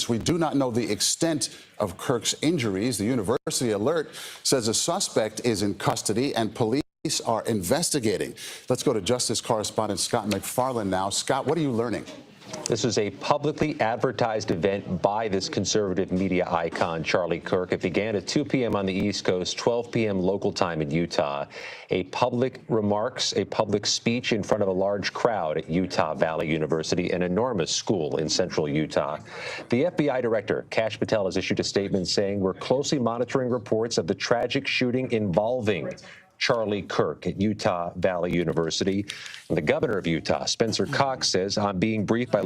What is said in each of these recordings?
We do not know the extent of Kirk's injuries. The University Alert says a suspect is in custody and police are investigating. Let's go to Justice correspondent Scott McFarland now. Scott, what are you learning? This was a publicly advertised event by this conservative media icon, Charlie Kirk. It began at 2 p.m. on the East Coast, 12 p.m. local time in Utah. A public speech in front of a large crowd at Utah Valley University, an enormous school in central Utah. The FBI director, Kash Patel, has issued a statement saying, "We're closely monitoring reports of the tragic shooting involving Charlie Kirk at Utah Valley University." And the governor of Utah, Spencer Cox, says, "I'm being briefed by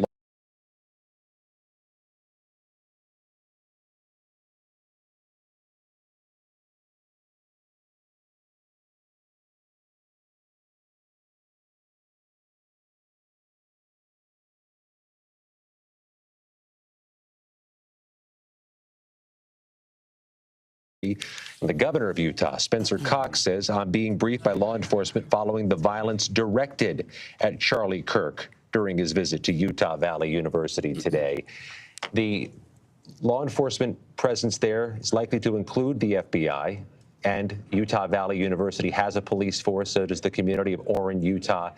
The governor of Utah, Spencer Cox, says, "I'm being briefed by law enforcement following the violence directed at Charlie Kirk during his visit to Utah Valley University today." The law enforcement presence there is likely to include the FBI, and Utah Valley University has a police force, so does the community of Orrin, Utah.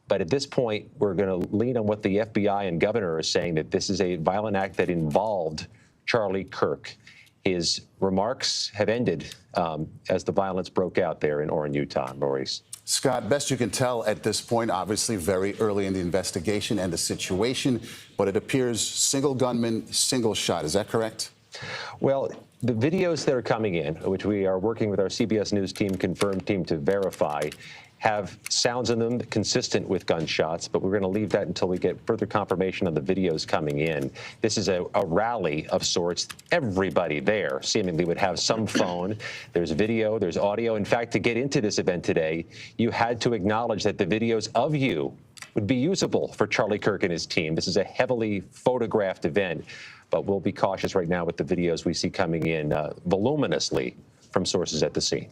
But at this point, we're going to lean on what the FBI and governor are saying, that this is a violent act that involved Charlie Kirk. His remarks have ended as the violence broke out there in Orrin, Utah. Maurice. Scott, best you can tell at this point, obviously very early in the investigation and the situation, but it appears single gunman, single shot. Is that correct? Well, the videos that are coming in, which we are working with our CBS News team, confirmed team to verify, have sounds in them consistent with gunshots, but we're going to leave that until we get further confirmation on the videos coming in. This is a rally of sorts. Everybody there seemingly would have some phone. There's video, there's audio. In fact, to get into this event today, you had to acknowledge that the videos of you would be usable for Charlie Kirk and his team. This is a heavily photographed event, but we'll be cautious right now with the videos we see coming in voluminously from sources at the scene.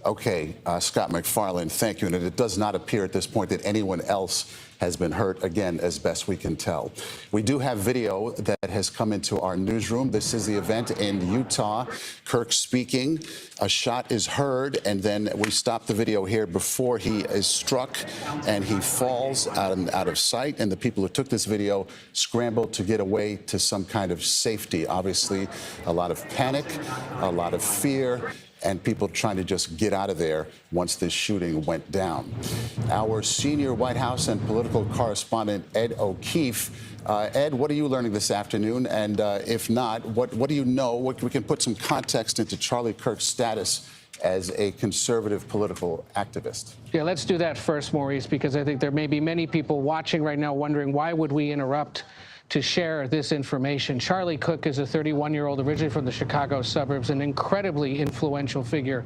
Okay, Scott McFarland, thank you. And it does not appear at this point that anyone else has been hurt, again, as best we can tell. We do have video that has come into our newsroom. This is the event in Utah. Kirk speaking. A shot is heard, and then we stop the video here before he is struck, and he falls out of sight. And the people who took this video scrambled to get away to some kind of safety. Obviously, a lot of panic, a lot of fear, and people trying to just get out of there once this shooting went down. Our senior White House and political correspondent, Ed O'Keefe. Ed, what are you learning this afternoon? And if not, what do you know? We can put some context into Charlie Kirk's status as a conservative political activist. Yeah, let's do that first, Maurice, because I think there may be many people watching right now wondering, why would we interrupt to share this information? Charlie Kirk is a 31-year-old originally from the Chicago suburbs, an incredibly influential figure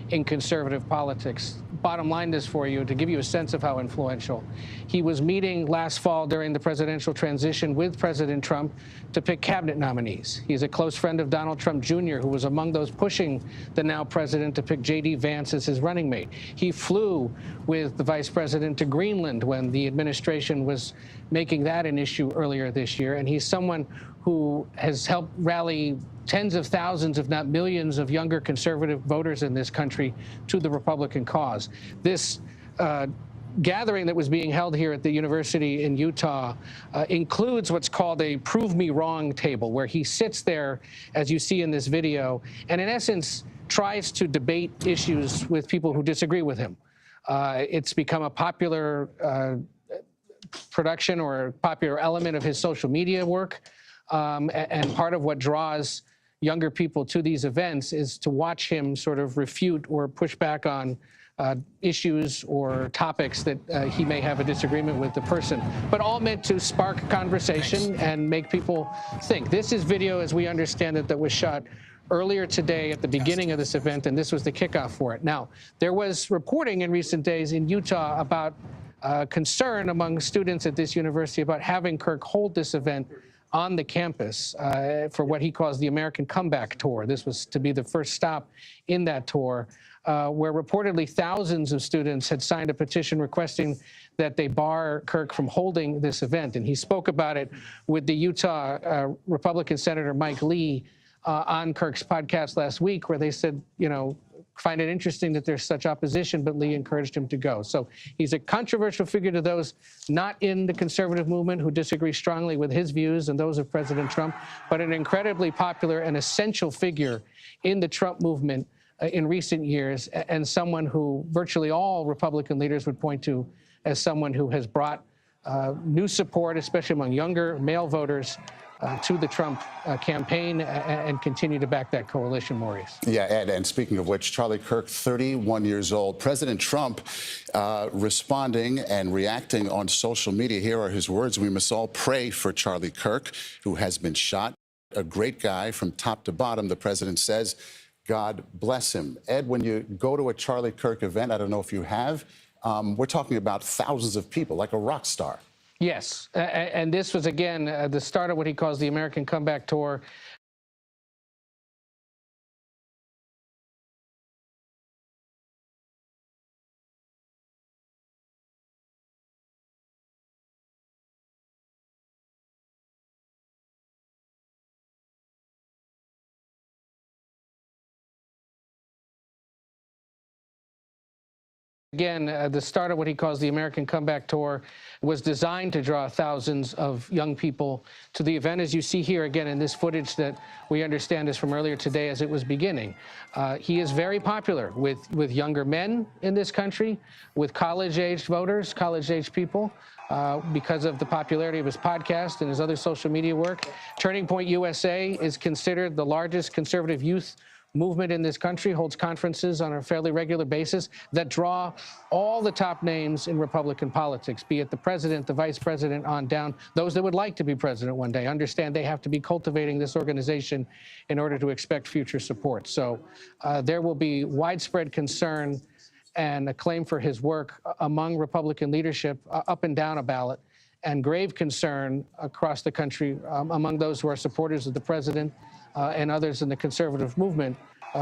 in conservative politics. Bottom line this for you, to give you a sense of how influential. He was meeting last fall during the presidential transition with President Trump to pick cabinet nominees. He's a close friend of Donald Trump Jr., who was among those pushing the now president to pick J.D. Vance as his running mate. He flew with the vice president to Greenland when the administration was making that an issue earlier this year. And he's someone who has helped rally tens of thousands, if not millions, of younger conservative voters in this country to the Republican cause. This gathering that was being held here at the university in Utah includes what's called a prove me wrong table, where he sits there, as you see in this video, and in essence tries to debate issues with people who disagree with him. It's become a popular production or a popular element of his social media work. And part of what draws younger people to these events is to watch him sort of refute or push back on issues or topics that he may have a disagreement with the person, but all meant to spark conversation and make people think. This is video, as we understand it, that was shot earlier today at the beginning of this event, and this was the kickoff for it. Now, there was reporting in recent days in Utah about concern among students at this university about having Kirk hold this event on the campus for what he calls the American Comeback Tour. This was to be the first stop in that tour, where reportedly thousands of students had signed a petition requesting that they bar Kirk from holding this event. And he spoke about it with the Utah Republican Senator Mike Lee on Kirk's podcast last week, where they said, you know, find it interesting that there's such opposition, but Lee encouraged him to go. So he's a controversial figure to those not in the conservative movement who disagree strongly with his views and those of President Trump, but an incredibly popular and essential figure in the Trump movement in recent years, and someone who virtually all Republican leaders would point to as someone who has brought new support, especially among younger male voters, to the Trump campaign and continue to back that coalition, Maurice. Yeah, Ed, and speaking of which, Charlie Kirk, 31 years old. President Trump responding and reacting on social media. Here are his words. We must all pray for Charlie Kirk, who has been shot. A great guy from top to bottom, the president says. God bless him. Ed, when you go to a Charlie Kirk event, I don't know if you have, we're talking about thousands of people, like a rock star. Yes, and this was, again, the start of what he calls the American Comeback Tour. Again, the start of what he calls the American Comeback Tour was designed to draw thousands of young people to the event, as you see here again in this footage that we understand is from earlier today as it was beginning. He is very popular with younger men in this country, with college-aged voters, college-aged people, because of the popularity of his podcast and his other social media work. Turning Point USA is considered the largest conservative youth movement in this country, holds conferences on a fairly regular basis that draw all the top names in Republican politics, be it the president, the vice president, on down, those that would like to be president one day. Understand they have to be cultivating this organization in order to expect future support. So there will be widespread concern and acclaim for his work among Republican leadership up and down a ballot, and grave concern across the country among those who are supporters of the president and others in the conservative movement,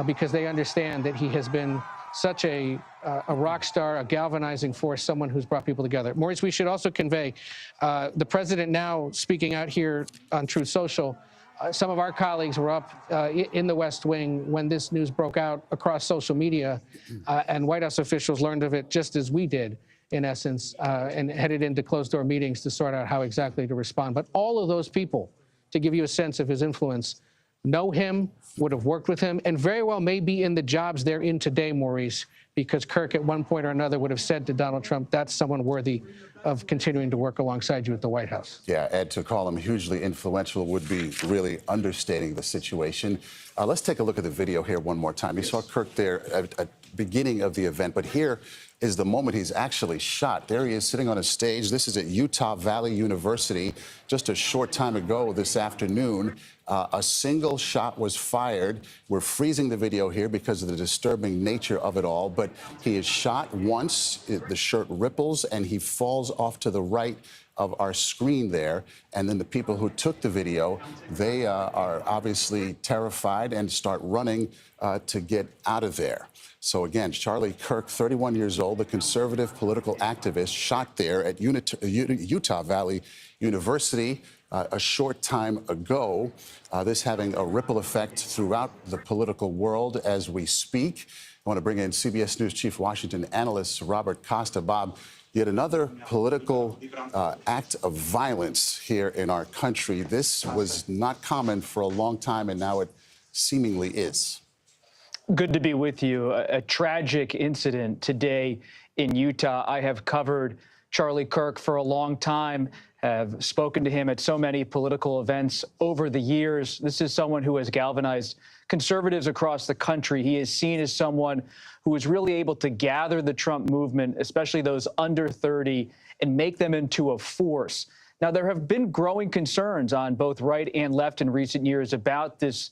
because they understand that he has been such a rock star, a galvanizing force, someone who's brought people together. Maurice, we should also convey the president now speaking out here on Truth Social. Some of our colleagues were up in the West Wing when this news broke out across social media, and White House officials learned of it just as we did, in essence, and headed into closed-door meetings to sort out how exactly to respond. But all of those people, to give you a sense of his influence, know him, would have worked with him, and very well may be in the jobs they're in today, Maurice, because Kirk at one point or another would have said to Donald Trump, that's someone worthy of continuing to work alongside you at the White House. Yeah, Ed, to call him hugely influential would be really understating the situation. Let's take a look at the video here one more time. You saw Kirk there at the beginning of the event, but here is the moment he's actually shot. There he is sitting on a stage. This is at Utah Valley University just a short time ago this afternoon. A single shot was fired. We're freezing the video here because of the disturbing nature of it all, but he is shot once, the shirt ripples, and he falls off to the right of our screen there. And then the people who took the video, they are obviously terrified and start running to get out of there. So again, Charlie Kirk, 31 years old, the conservative political activist, shot there at Utah Valley University a short time ago. This having a ripple effect throughout the political world as we speak. I want to bring in CBS News Chief Washington analyst Robert Costa. Bob, yet another political act of violence here in our country. This was not common for a long time, and now it seemingly is. Good to be with you. A tragic incident today in Utah. I have covered Charlie Kirk for a long time, have spoken to him at so many political events over the years. This is someone who has galvanized conservatives across the country. He is seen as someone who is really able to gather the Trump movement, especially those under 30, and make them into a force. Now, there have been growing concerns on both right and left in recent years about this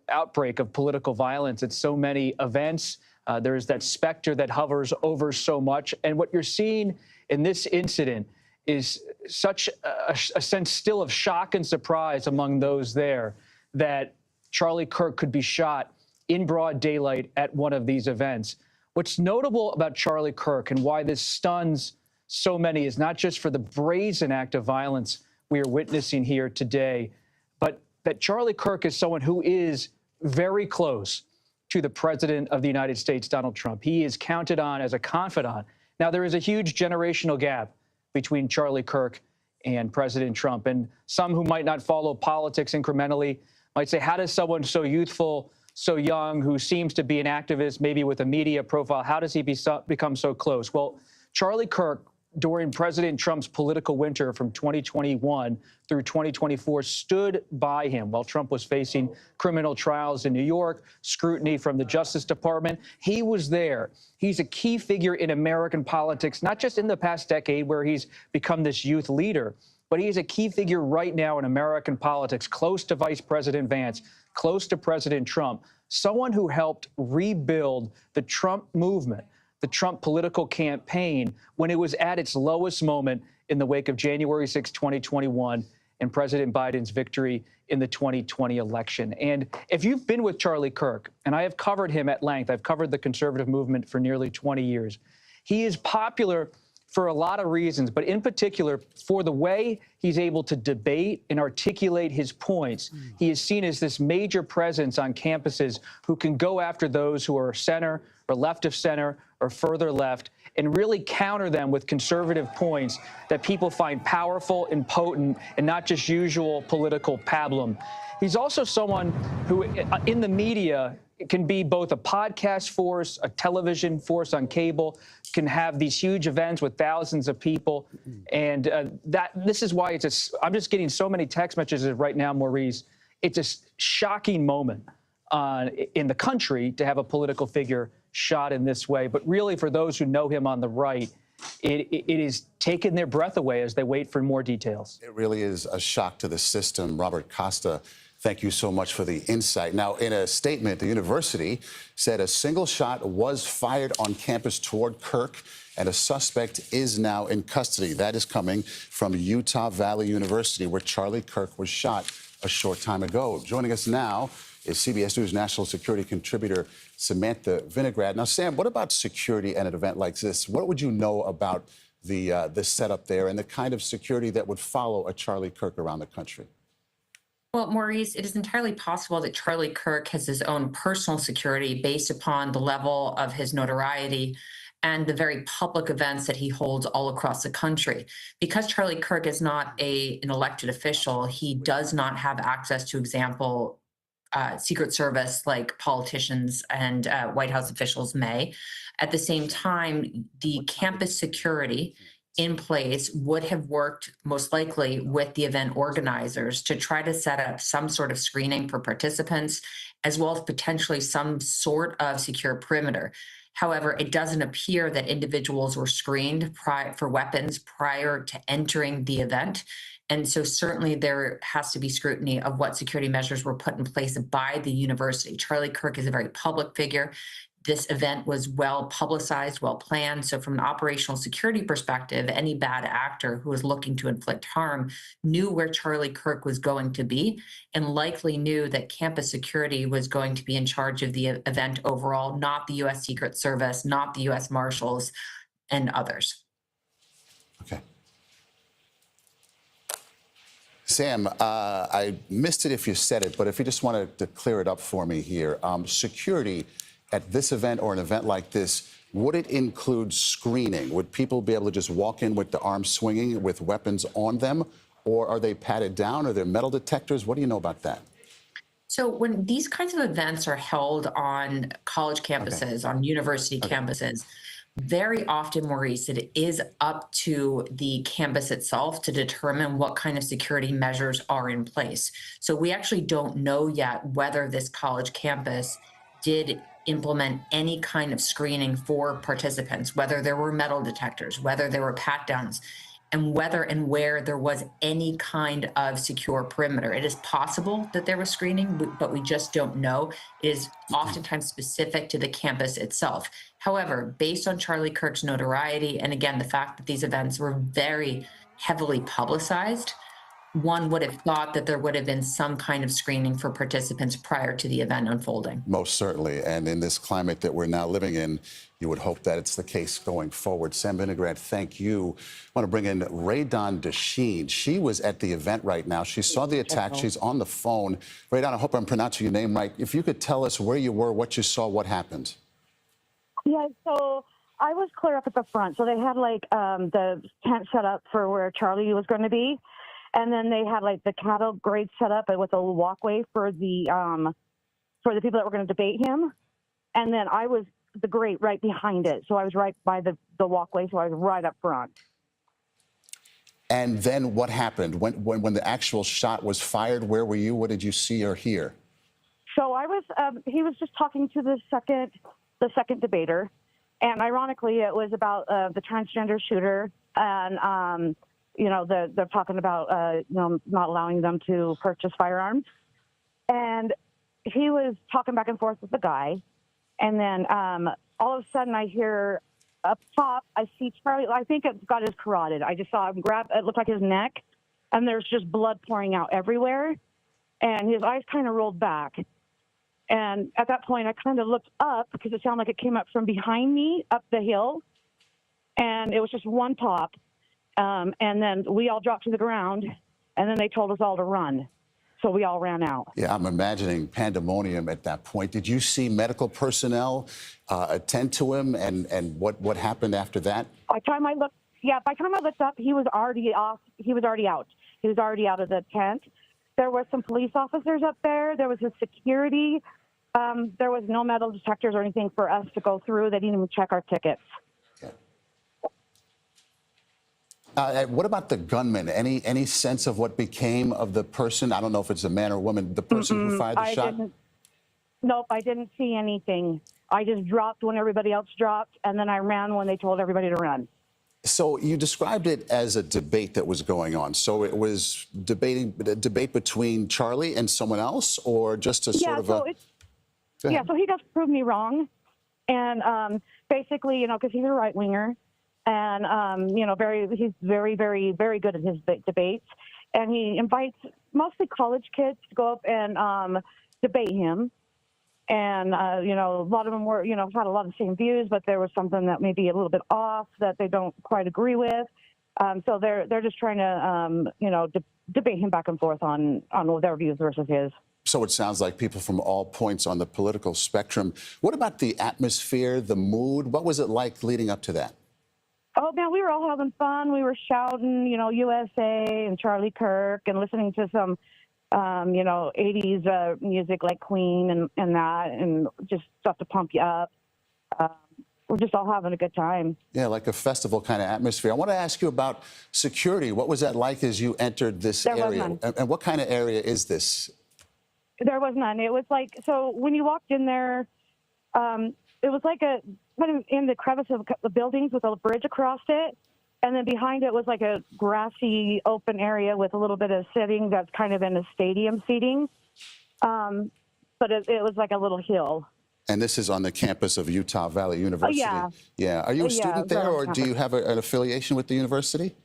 outbreak of political violence at so many events. There is that specter that hovers over so much. And what you're seeing in this incident is such a sense still of shock and surprise among those there that Charlie Kirk could be shot in broad daylight at one of these events. What's notable about Charlie Kirk and why this stuns so many is not just for the brazen act of violence we are witnessing here today, but that Charlie Kirk is someone who is very close to the president of the United States, Donald Trump. He is counted on as a confidant. Now, there is a huge generational gap between Charlie Kirk and President Trump. And some who might not follow politics incrementally might say, how does someone so youthful, so young, who seems to be an activist, maybe with a media profile, how does he become so close? Well, Charlie Kirk, during President Trump's political winter from 2021 through 2024, stood by him while Trump was facing criminal trials in New York, scrutiny from the Justice Department. He was there. He's a key figure in American politics, not just in the past decade where he's become this youth leader, but he is a key figure right now in American politics, close to Vice President Vance, close to President Trump, someone who helped rebuild the Trump movement, the Trump political campaign, when it was at its lowest moment in the wake of January 6, 2021, and President Biden's victory in the 2020 election. And if you've been with Charlie Kirk, and I have covered him at length, I've covered the conservative movement for nearly 20 years, he is popular for a lot of reasons, but in particular for the way he's able to debate and articulate his points. He is seen as this major presence on campuses who can go after those who are center or left of center or further left and really counter them with conservative points that people find powerful and potent and not just usual political pablum. He's also someone who in the media can be both a podcast force, a television force on cable, can have these huge events with thousands of people. And this is why I'm just getting so many text messages right now, Maurice. It's a shocking moment in the country to have a political figure shot in this way. But really, for those who know him on the right, it is taking their breath away as they wait for more details. It really is a shock to the system. Robert Costa, thank you so much for the insight. Now, in a statement, the university said a single shot was fired on campus toward Kirk, and a suspect is now in custody. That is coming from Utah Valley University, where Charlie Kirk was shot a short time ago. Joining us now is CBS News national security contributor Samantha Vinograd. Now, Sam, what about security at an event like this? What would you know about the setup there and the kind of security that would follow a Charlie Kirk around the country? Well, Maurice, it is entirely possible that Charlie Kirk has his own personal security based upon the level of his notoriety and the very public events that he holds all across the country. Because Charlie Kirk is not an elected official, he does not have access to, example, Secret Service like politicians and White House officials may. At the same time, the campus security in place would have worked most likely with the event organizers to try to set up some sort of screening for participants, as well as potentially some sort of secure perimeter. However, it doesn't appear that individuals were screened for weapons prior to entering the event. And so certainly there has to be scrutiny of what security measures were put in place by the university. Charlie Kirk is a very public figure. This event was well publicized, well planned. So from an operational security perspective, any bad actor who was looking to inflict harm knew where Charlie Kirk was going to be and likely knew that campus security was going to be in charge of the event overall, not the U.S. Secret Service, not the U.S. Marshals, and others. Okay. Sam, I missed it if you said it, but if you just wanted to clear it up for me here, security at this event or an event like this, would it include screening? Would people be able to just walk in with the arms swinging with weapons on them, or are they patted down? Are there metal detectors? What do you know about that? So when these kinds of events are held on college campuses, on university campuses, very often, Maurice, it is up to the campus itself to determine what kind of security measures are in place. So we actually don't know yet whether this college campus did implement any kind of screening for participants, whether there were metal detectors, whether there were pat downs, and whether and where there was any kind of secure perimeter. It is possible that there was screening, but we just don't know. It is oftentimes specific to the campus itself. However, based on Charlie Kirk's notoriety, and again, the fact that these events were very heavily publicized, one would have thought that there would have been some kind of screening for participants prior to the event unfolding. Most certainly. And in this climate that we're now living in, you would hope that it's the case going forward. Sam Vinograd, thank you. I want to bring in Raydon Desheen. She was at the event right now. She saw the attack. She's on the phone. Raydon, I hope I'm pronouncing your name right. If you could tell us where you were, what you saw, what happened. Yeah, so I was clear up at the front. So they had like the tent set up for where Charlie was going to be. And then they had like the cattle grade set up with a little walkway for the people that were going to debate him. And then I was the grate right behind it. So I was right by the walkway. So I was right up front. And then what happened? When the actual shot was fired, where were you? What did you see or hear? So I was, he was just talking to the second debater. And ironically, it was about the transgender shooter. And, you know, they're talking about, you know, not allowing them to purchase firearms. And he was talking back and forth with the guy. And then all of a sudden I hear up top, I see Charlie. I think it got his carotid. I just saw him grab, it looked like his neck. And there's just blood pouring out everywhere. And his eyes kind of rolled back. And at that point, I kind of looked up because it sounded like it came up from behind me up the hill. And it was just one pop. And then we all dropped to the ground, and then they told us all to run. So we all ran out. Yeah, I'm imagining pandemonium at that point. Did you see medical personnel attend to him, and what happened after that? By the time I looked up, he was already off. He was already out. He was already out of the tent. There were some police officers up there. There was a security. There was no metal detectors or anything for us to go through. They didn't even check our tickets. What about the gunman? Any sense of what became of the person? I don't know if it's a man or a woman. The person who fired the shot? Nope, I didn't see anything. I just dropped when everybody else dropped, and then I ran when they told everybody to run. So you described it as a debate that was going on. So it was a debate between Charlie and someone else, or just a sort of a... Yeah, so he does prove me wrong. And basically, you know, because he's a right-winger. And, you know, he's very, very, very good at his debates. And he invites mostly college kids to go up and debate him. And, you know, a lot of them were, you know, had a lot of the same views, but there was something that may be a little bit off that they don't quite agree with. So they're just trying to, you know, debate him back and forth on their views versus his. So it sounds like people from all points on the political spectrum. What about the atmosphere, the mood? What was it like leading up to that? Oh, man, we were all having fun. We were shouting, you know, USA and Charlie Kirk and listening to some, you know, 80s music like Queen and that, and just stuff to pump you up. We're just all having a good time. Yeah, like a festival kind of atmosphere. I want to ask you about security. What was that like as you entered this area? And what kind of area is this? There was none. It was like, so when you walked in there, it was like a kind of in the crevice of the buildings with a bridge across it. And then behind it was like a grassy open area with a little bit of sitting that's kind of in a stadium seating. But it was like a little hill. And this is on the campus of Utah Valley University? Yeah. Yeah. Are you a student there, or do you have an affiliation with the university?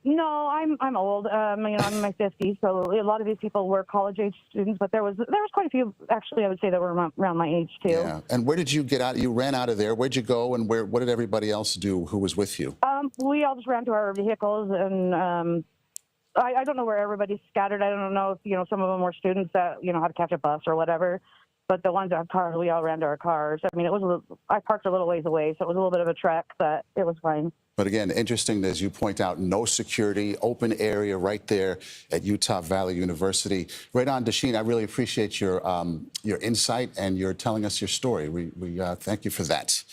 No, I'm old. You know, I'm in my 50s, so a lot of these people were college-age students, but there was quite a few, actually, I would say, that were around my age, too. Yeah. And where did you get out? You ran out of there. Where'd you go, and what did everybody else do who was with you? We all just ran to our vehicles, and I don't know where everybody's scattered. I don't know if, you know, some of them were students that, you know, had to catch a bus or whatever. But the ones that have cars, we all ran to our cars. I mean, I parked a little ways away, so it was a little bit of a trek, but it was fine. But again, interesting, as you point out, no security, open area right there at Utah Valley University. Raydon Desheen, I really appreciate your insight and your telling us your story. We thank you for that.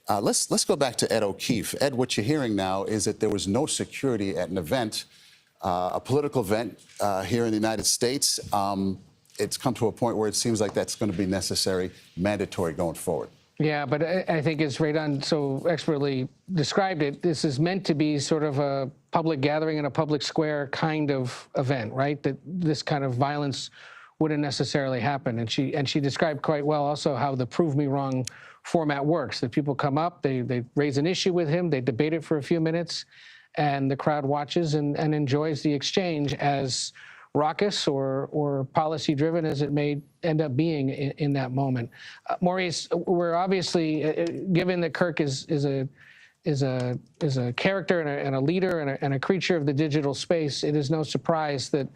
Let's go back to Ed O'Keefe. Ed, what you're hearing now is that there was no security at an event, a political event here in the United States. It's come to a point where it seems like that's going to be necessary, mandatory going forward. Yeah, but I think as Raydon so expertly described it, this is meant to be sort of a public gathering in a public square kind of event, right? That this kind of violence wouldn't necessarily happen. And she described quite well also how the prove me wrong format works, that people come up, they raise an issue with him, they debate it for a few minutes, and the crowd watches and enjoys the exchange, as raucous or policy-driven as it may end up being in that moment. Maurice, we're obviously, given that Kirk is a character and a leader and a creature of the digital space, it is no surprise that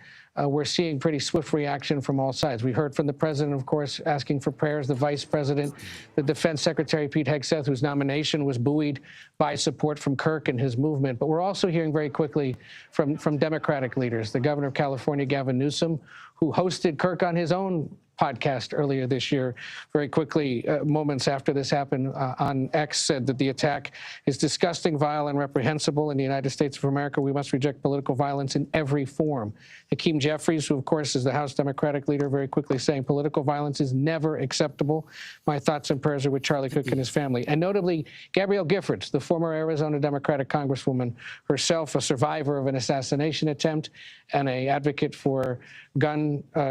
we're seeing pretty swift reaction from all sides. We heard from the president, of course, asking for prayers, the vice president, the defense secretary, Pete Hegseth, whose nomination was buoyed by support from Kirk and his movement. But we're also hearing very quickly from Democratic leaders, the governor of California, Gavin Newsom, who hosted Kirk on his own podcast earlier this year, very quickly, moments after this happened, on X, said that the attack is disgusting, vile, and reprehensible in the United States of America. We must reject political violence in every form. Hakeem Jeffries, who, of course, is the House Democratic leader, very quickly saying political violence is never acceptable. My thoughts and prayers are with Charlie Kirk and his family. And notably, Gabrielle Giffords, the former Arizona Democratic Congresswoman, herself a survivor of an assassination attempt and an advocate for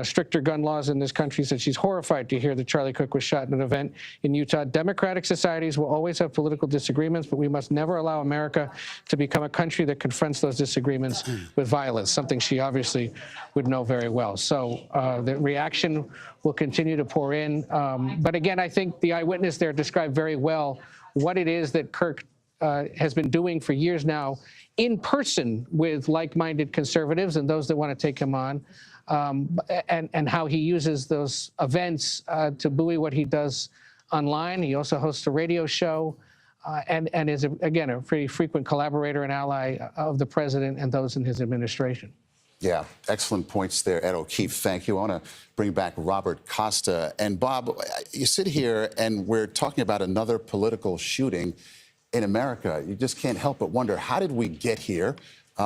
stricter gun laws in this country, said she's horrified to hear that Charlie Kirk was shot in an event in Utah. Democratic societies will always have political disagreements, but we must never allow America to become a country that confronts those disagreements with violence, something she obviously would know very well. So the reaction will continue to pour in. But again, I think the eyewitness there described very well what it is that Kirk has been doing for years now in person with like-minded conservatives and those that want to take him on. And how he uses those events to buoy what he does online. He also hosts a radio show and is, again, a pretty frequent collaborator and ally of the president and those in his administration. Yeah, excellent points there, Ed O'Keefe. Thank you. I want to bring back Robert Costa. And Bob, you sit here and we're talking about another political shooting in America. You just can't help but wonder, how did we get here?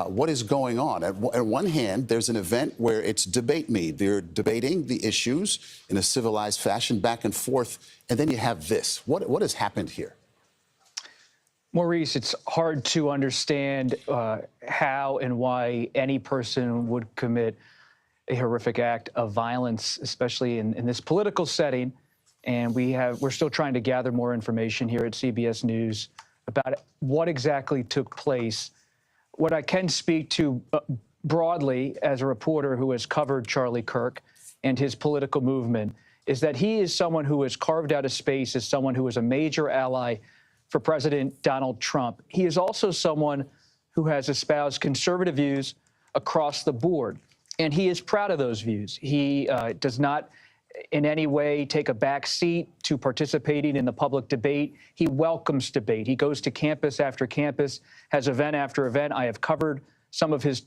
What is going on? At one hand, there's an event where it's debate me. They're debating the issues in a civilized fashion, back and forth, and then you have this. What has happened here? Maurice, it's hard to understand how and why any person would commit a horrific act of violence, especially in this political setting. And we're still trying to gather more information here at CBS News about what exactly took place. What I can speak to broadly as a reporter who has covered Charlie Kirk and his political movement is that he is someone who has carved out a space as someone who is a major ally for President Donald Trump. He is also someone who has espoused conservative views across the board, and he is proud of those views. He does not in any way take a back seat to participating in the public debate. He welcomes debate. He goes to campus after campus, has event after event. I have covered some of his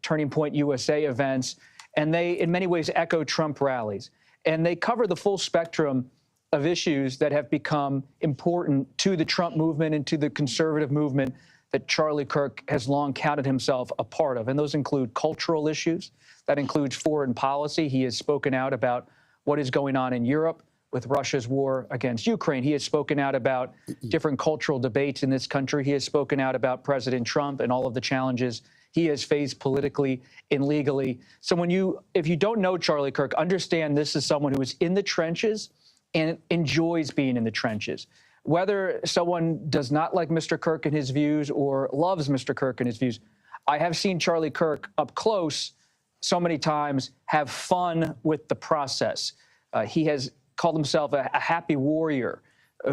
Turning Point USA events, and they, in many ways, echo Trump rallies. And they cover the full spectrum of issues that have become important to the Trump movement and to the conservative movement that Charlie Kirk has long counted himself a part of. And those include cultural issues. That includes foreign policy. He has spoken out about what is going on in Europe with Russia's war against Ukraine. He has spoken out about different cultural debates in this country. He has spoken out about President Trump and all of the challenges he has faced politically and legally. So if you don't know Charlie Kirk, understand this is someone who is in the trenches and enjoys being in the trenches. Whether someone does not like Mr. Kirk and his views or loves Mr. Kirk and his views, I have seen Charlie Kirk up close so many times have fun with the process. He has called himself a happy warrior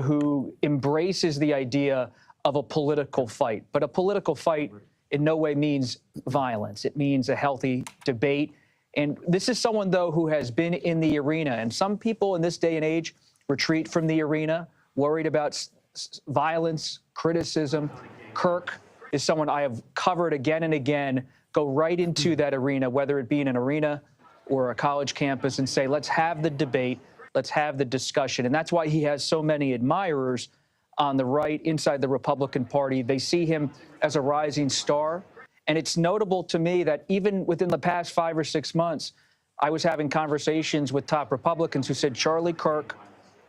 who embraces the idea of a political fight. But a political fight in no way means violence. It means a healthy debate. And this is someone, though, who has been in the arena. And some people in this day and age retreat from the arena, worried about violence, criticism. Kirk is someone I have covered again and again, go right into that arena, whether it be in an arena or a college campus, and say, let's have the debate, let's have the discussion. And that's why he has so many admirers on the right, inside the Republican Party. They see him as a rising star. And it's notable to me that even within the past 5 or 6 months, I was having conversations with top Republicans who said Charlie Kirk,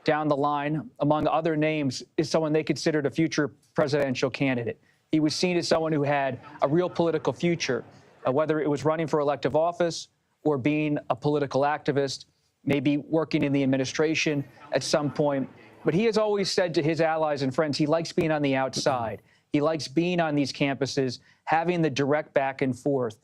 down the line, among other names, is someone they considered a future presidential candidate. He was seen as someone who had a real political future, whether it was running for elective office or being a political activist, maybe working in the administration at some point. But he has always said to his allies and friends he likes being on the outside. He likes being on these campuses, having the direct back and forth.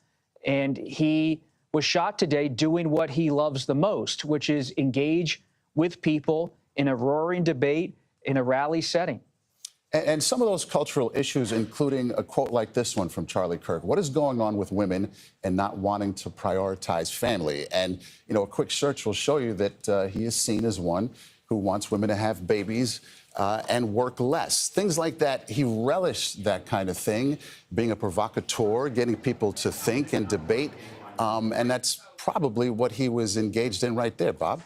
And he was shot today doing what he loves the most, which is engage with people in a roaring debate in a rally setting. And some of those cultural issues, including a quote like this one from Charlie Kirk. What is going on with women and not wanting to prioritize family? And, you know, a quick search will show you that he is seen as one who wants women to have babies and work less. Things like that. He relished that kind of thing, being a provocateur, getting people to think and debate. And that's probably what he was engaged in right there, Bob.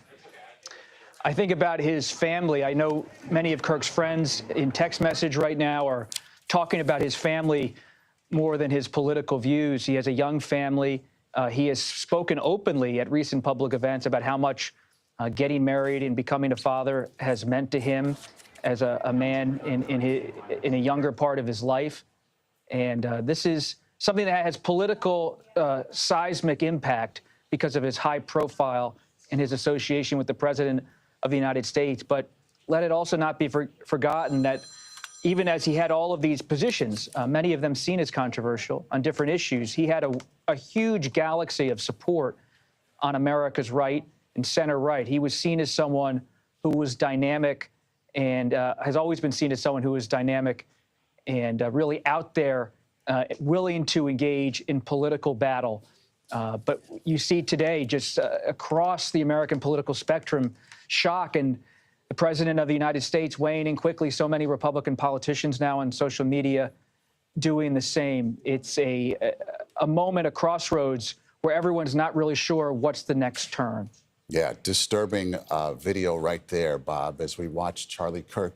I think about his family. I know many of Kirk's friends in text message right now are talking about his family more than his political views. He has a young family. He has spoken openly at recent public events about how much getting married and becoming a father has meant to him as a man in a younger part of his life. And this is something that has political seismic impact because of his high profile and his association with the president of the United States. But let it also not be forgotten that even as he had all of these positions, many of them seen as controversial on different issues, he had a huge galaxy of support on America's right and center right. He was seen as someone who was dynamic and has always been seen as someone who is dynamic and really out there, willing to engage in political battle. But you see today, just across the American political spectrum, shock and the president of the United States weighing in quickly. So many Republican politicians now on social media doing the same. It's a moment, a crossroads where everyone's not really sure what's the next turn. Yeah, disturbing video right there, Bob, as we watch Charlie Kirk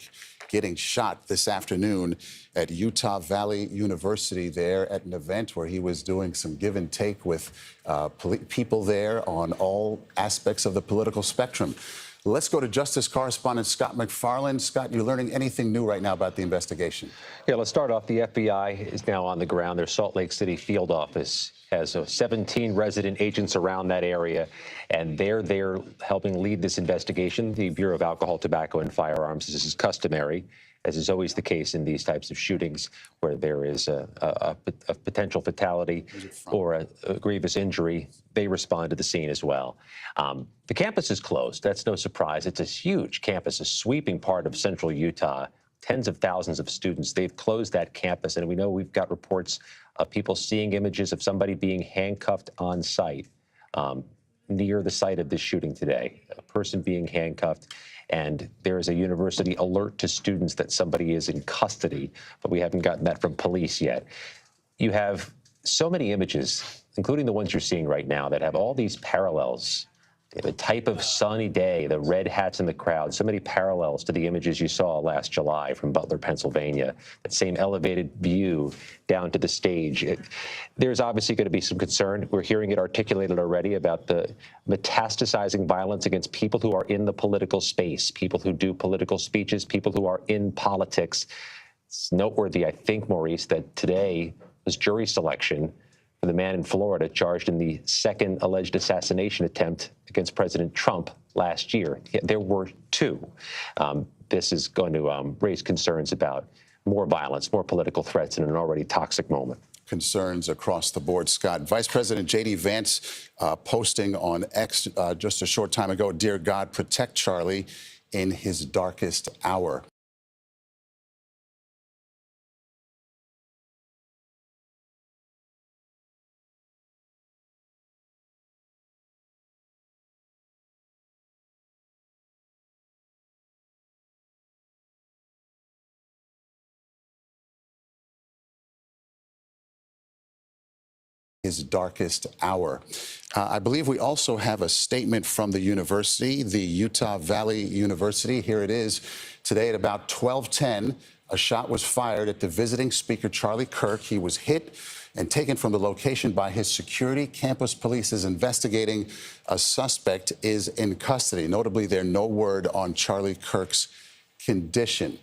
getting shot this afternoon at Utah Valley University there at an event where he was doing some give and take with people there on all aspects of the political spectrum. Let's go to Justice correspondent Scott McFarland. Scott, you learning anything new right now about the investigation? Yeah, let's start off. The FBI is now on the ground. Their Salt Lake City field office has 17 resident agents around that area, and they're there helping lead this investigation. The Bureau of Alcohol, Tobacco, and Firearms, this is customary, as is always the case in these types of shootings where there is a potential fatality or a grievous injury. They respond to the scene as well. The campus is closed. That's no surprise. It's a huge campus, a sweeping part of central Utah. Tens of thousands of students. They've closed that campus, and we know we've got reports of people seeing images of somebody being handcuffed on site near the site of this shooting today. A person being handcuffed, and there is a university alert to students that somebody is in custody, but we haven't gotten that from police yet. You have so many images, including the ones you're seeing right now, that have all these parallels. The type of sunny day, the red hats in the crowd, so many parallels to the images you saw last July from Butler, Pennsylvania, that same elevated view down to the stage. There's obviously going to be some concern. We're hearing it articulated already about the metastasizing violence against people who are in the political space, people who do political speeches, people who are in politics. It's noteworthy, I think, Maurice, that today was jury selection for the man in Florida charged in the second alleged assassination attempt against President Trump last year. There were two. This is going to raise concerns about more violence, more political threats in an already toxic moment. Concerns across the board, Scott. Vice President J.D. Vance posting on X just a short time ago, "Dear God, protect Charlie in his darkest hour." His darkest hour. I believe we also have a statement from the university, the Utah Valley University. Here it is. Today at about 12:10, a shot was fired at the visiting speaker, Charlie Kirk. He was hit and taken from the location by his security. Campus police is investigating. A suspect is in custody. Notably, there's no word on Charlie Kirk's condition.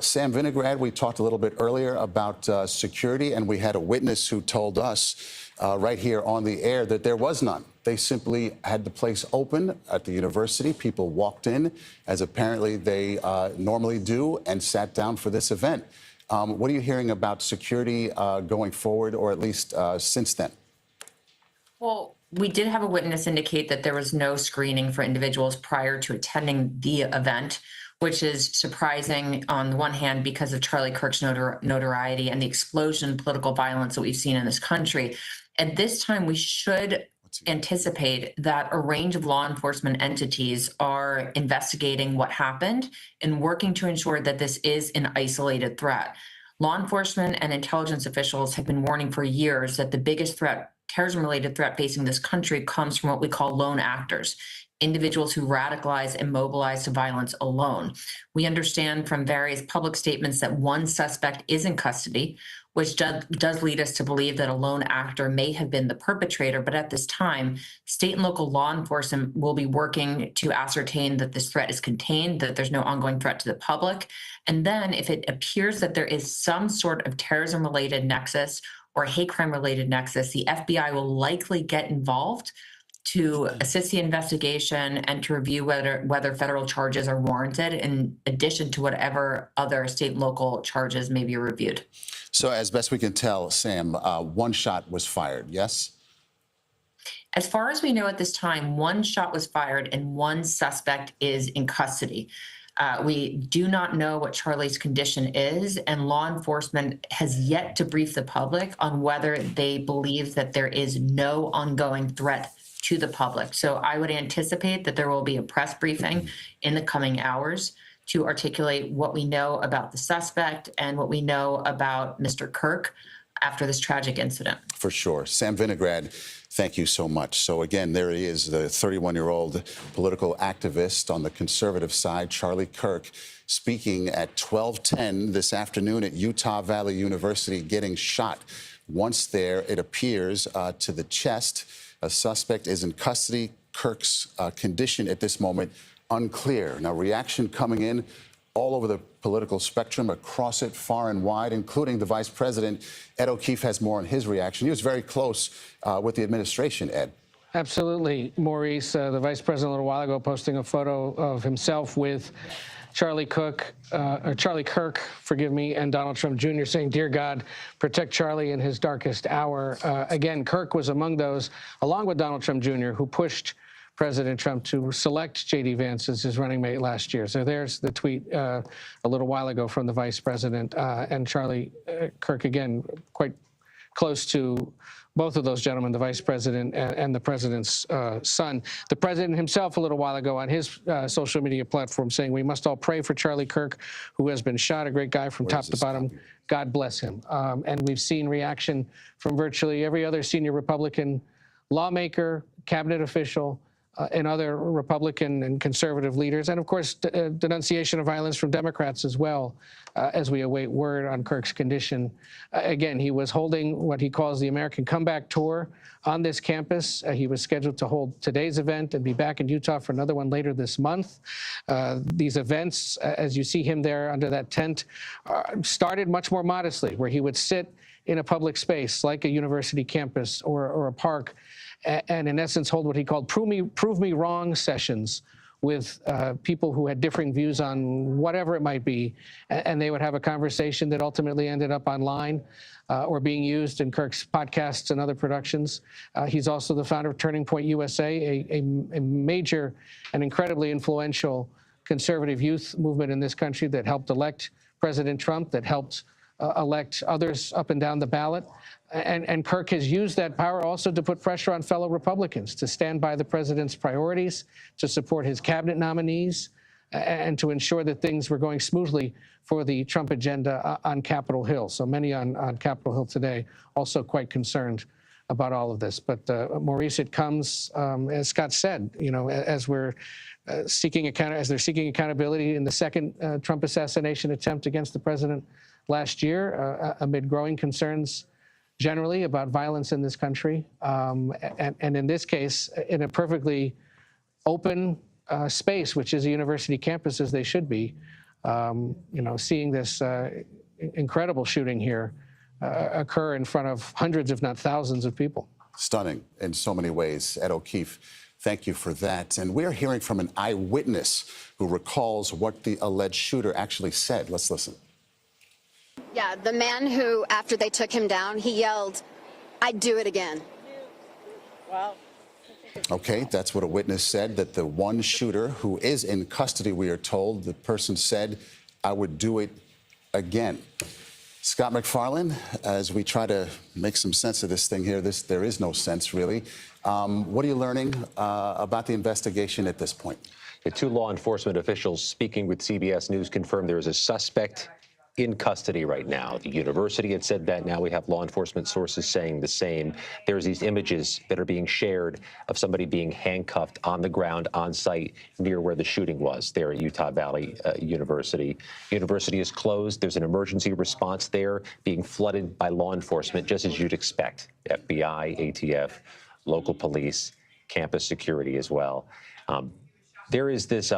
Sam Vinograd, we talked a little bit earlier about security, and we had a witness who told us right here on the air that there was none. They simply had the place open at the university. People walked in, as apparently they normally do, and sat down for this event. What are you hearing about security going forward, or at least since then? Well, we did have a witness indicate that there was no screening for individuals prior to attending the event, which is surprising on the one hand because of Charlie Kirk's notoriety and the explosion in political violence that we've seen in this country. At this time, we should anticipate that a range of law enforcement entities are investigating what happened and working to ensure that this is an isolated threat. Law enforcement and intelligence officials have been warning for years that the biggest threat, terrorism-related threat facing this country, comes from what we call lone actors, individuals who radicalize and mobilize to violence alone. We understand from various public statements that one suspect is in custody, which does lead us to believe that a lone actor may have been the perpetrator. But at this time, state and local law enforcement will be working to ascertain that this threat is contained, that there's no ongoing threat to the public. And then if it appears that there is some sort of terrorism-related nexus or hate crime-related nexus, the FBI will likely get involved to assist the investigation and to review whether federal charges are warranted, in addition to whatever other state and local charges may be reviewed. So as best we can tell, Sam, one shot was fired, yes? As far as we know at this time, one shot was fired and one suspect is in custody. We do not know what Charlie's condition is, and law enforcement has yet to brief the public on whether they believe that there is no ongoing threat to the public. So I would anticipate that there will be a press briefing in the coming hours to articulate what we know about the suspect and what we know about Mr. Kirk after this tragic incident. For sure. Sam Vinograd, thank you so much. So again, there he is, the 31-year-old political activist on the conservative side, Charlie Kirk, speaking at 12:10 this afternoon at Utah Valley University, getting shot. Once there, it appears, to the chest. A suspect is in custody. Kirk's condition at this moment unclear. Now, reaction coming in all over the political spectrum, across it, far and wide, including the vice president. Ed O'Keefe has more on his reaction. He was very close with the administration, Ed. Absolutely, Maurice. The vice president a little while ago posting a photo of himself with Charlie Kirk, forgive me, and Donald Trump Jr. saying, "Dear God, protect Charlie in his darkest hour." Again, Kirk was among those, along with Donald Trump Jr., who pushed President Trump to select J.D. Vance as his running mate last year. So there's the tweet a little while ago from the vice president, and Charlie Kirk, again, quite close to both of those gentlemen, the vice president and the president's son. The president himself a little while ago on his social media platform saying, "We must all pray for Charlie Kirk, who has been shot, a great guy from top to bottom. God bless him." And we've seen reaction from virtually every other senior Republican lawmaker, cabinet official, and other Republican and conservative leaders, and of course, denunciation of violence from Democrats as well, as we await word on Kirk's condition. Again, he was holding what he calls the American Comeback Tour on this campus. He was scheduled to hold today's event and be back in Utah for another one later this month. These events, as you see him there under that tent, started much more modestly, where he would sit in a public space like a university campus or a park, and in essence hold what he called prove me wrong sessions with people who had differing views on whatever it might be, and they would have a conversation that ultimately ended up online or being used in Kirk's podcasts and other productions. He's also the founder of Turning Point USA, a major and incredibly influential conservative youth movement in this country that helped elect President Trump, that helped elect others up and down the ballot. And Kirk has used that power also to put pressure on fellow Republicans to stand by the president's priorities, to support his cabinet nominees, and to ensure that things were going smoothly for the Trump agenda on Capitol Hill. So many on Capitol Hill today also quite concerned about all of this. But Maurice, it comes, as Scott said, you know, as we're seeking accountability in the second Trump assassination attempt against the president last year, amid growing concerns generally about violence in this country, and in this case, in a perfectly open space, which is a university campus, as they should be. You know, seeing this incredible shooting here occur in front of hundreds, if not thousands, of people. Stunning in so many ways. Ed O'Keefe, thank you for that. And we're hearing from an eyewitness who recalls what the alleged shooter actually said. Let's listen. Yeah, the man who, after they took him down, he yelled, "I'd do it again." Wow. Okay, that's what a witness said, that the one shooter who is in custody, we are told, the person said, "I would do it again." Scott McFarlane, as we try to make some sense of this thing here, there is no sense, really. What are you learning about the investigation at this point? The two law enforcement officials speaking with CBS News confirmed there is a suspect in custody right now. The university had said that. Now we have law enforcement sources saying the same. There's these images that are being shared of somebody being handcuffed on the ground on site near where the shooting was there at Utah Valley University. University is closed. There's an emergency response there being flooded by law enforcement, just as you'd expect. FBI, ATF, local police, campus security as well. There is this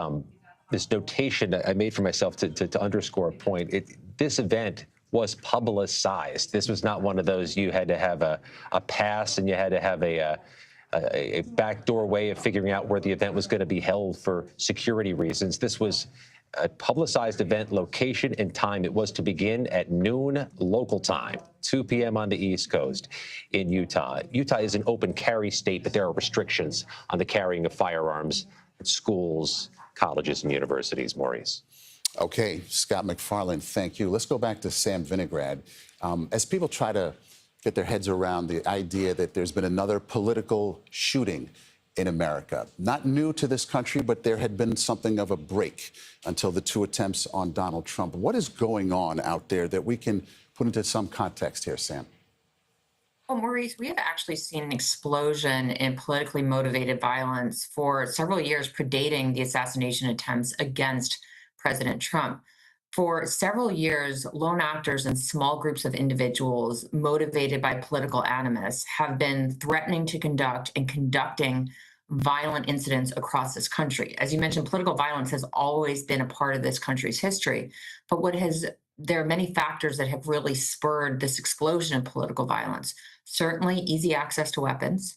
this notation that I made for myself to underscore a point. This event was publicized. This was not one of those you had to have a pass and you had to have a backdoor way of figuring out where the event was going to be held for security reasons. This was a publicized event, location and time. It was to begin at noon local time, 2 p.m. on the East Coast in Utah. Utah is an open carry state, but there are restrictions on the carrying of firearms at schools, colleges, and universities. Maurice. Okay, Scott McFarlane, thank you. Let's go back to Sam Vinograd. As people try to get their heads around the idea that there's been another political shooting in America, not new to this country, but there had been something of a break until the two attempts on Donald Trump. What is going on out there that we can put into some context here, Sam? Well, Maurice, we have actually seen an explosion in politically motivated violence for several years predating the assassination attempts against President Trump. For several years, lone actors and small groups of individuals motivated by political animus have been threatening to conduct and conducting violent incidents across this country. As you mentioned, political violence has always been a part of this country's history. But there are many factors that have really spurred this explosion in political violence. Certainly, easy access to weapons,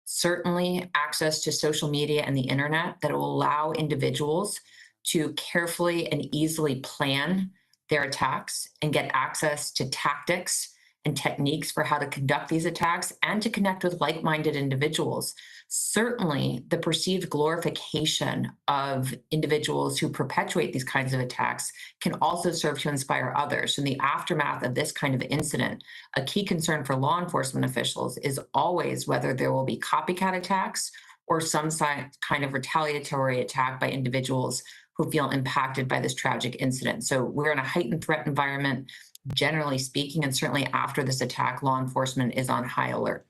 certainly access to social media and the internet that will allow individuals to carefully and easily plan their attacks and get access to tactics and techniques for how to conduct these attacks and to connect with like-minded individuals. Certainly, the perceived glorification of individuals who perpetuate these kinds of attacks can also serve to inspire others. In the aftermath of this kind of incident, a key concern for law enforcement officials is always whether there will be copycat attacks or some kind of retaliatory attack by individuals who feel impacted by this tragic incident. So we're in a heightened threat environment, generally speaking, and certainly after this attack, law enforcement is on high alert.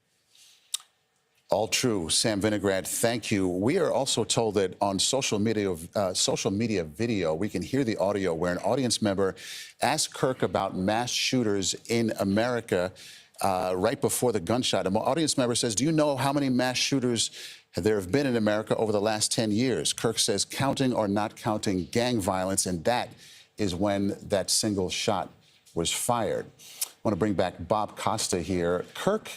All true. Sam Vinograd, thank you. We are also told that on social media video, we can hear the audio where an audience member asked Kirk about mass shooters in America right before the gunshot. An audience member says, "Do you know how many mass shooters there have been in America over the last 10 years? Kirk says, "Counting or not counting gang violence," and that is when that single shot was fired. I want to bring back Bob Costa here. Kirk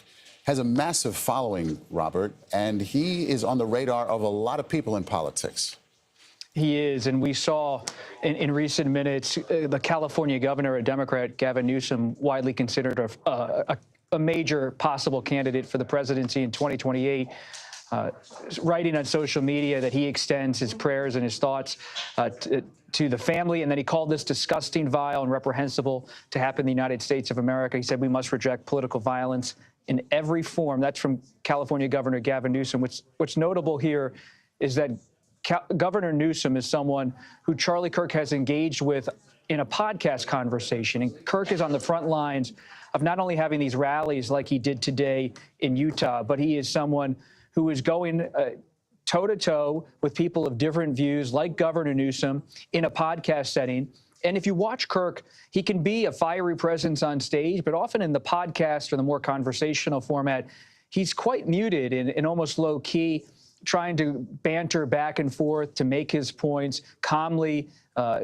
has a massive following, Robert, and he is on the radar of a lot of people in politics. He is, and we saw in recent minutes the California governor, a Democrat, Gavin Newsom, widely considered a major possible candidate for the presidency in 2028, writing on social media that he extends his prayers and his thoughts to the family, and then he called this disgusting, vile, and reprehensible to happen in the United States of America. He said we must reject political violence in every form. That's from California Governor Gavin Newsom. What's notable here is that Governor Newsom is someone who Charlie Kirk has engaged with in a podcast conversation. And Kirk is on the front lines of not only having these rallies like he did today in Utah, but he is someone who is going toe-to-toe with people of different views, like Governor Newsom, in a podcast setting. And if you watch Kirk, he can be a fiery presence on stage, but often in the podcast or the more conversational format, he's quite muted and almost low-key, trying to banter back and forth to make his points, calmly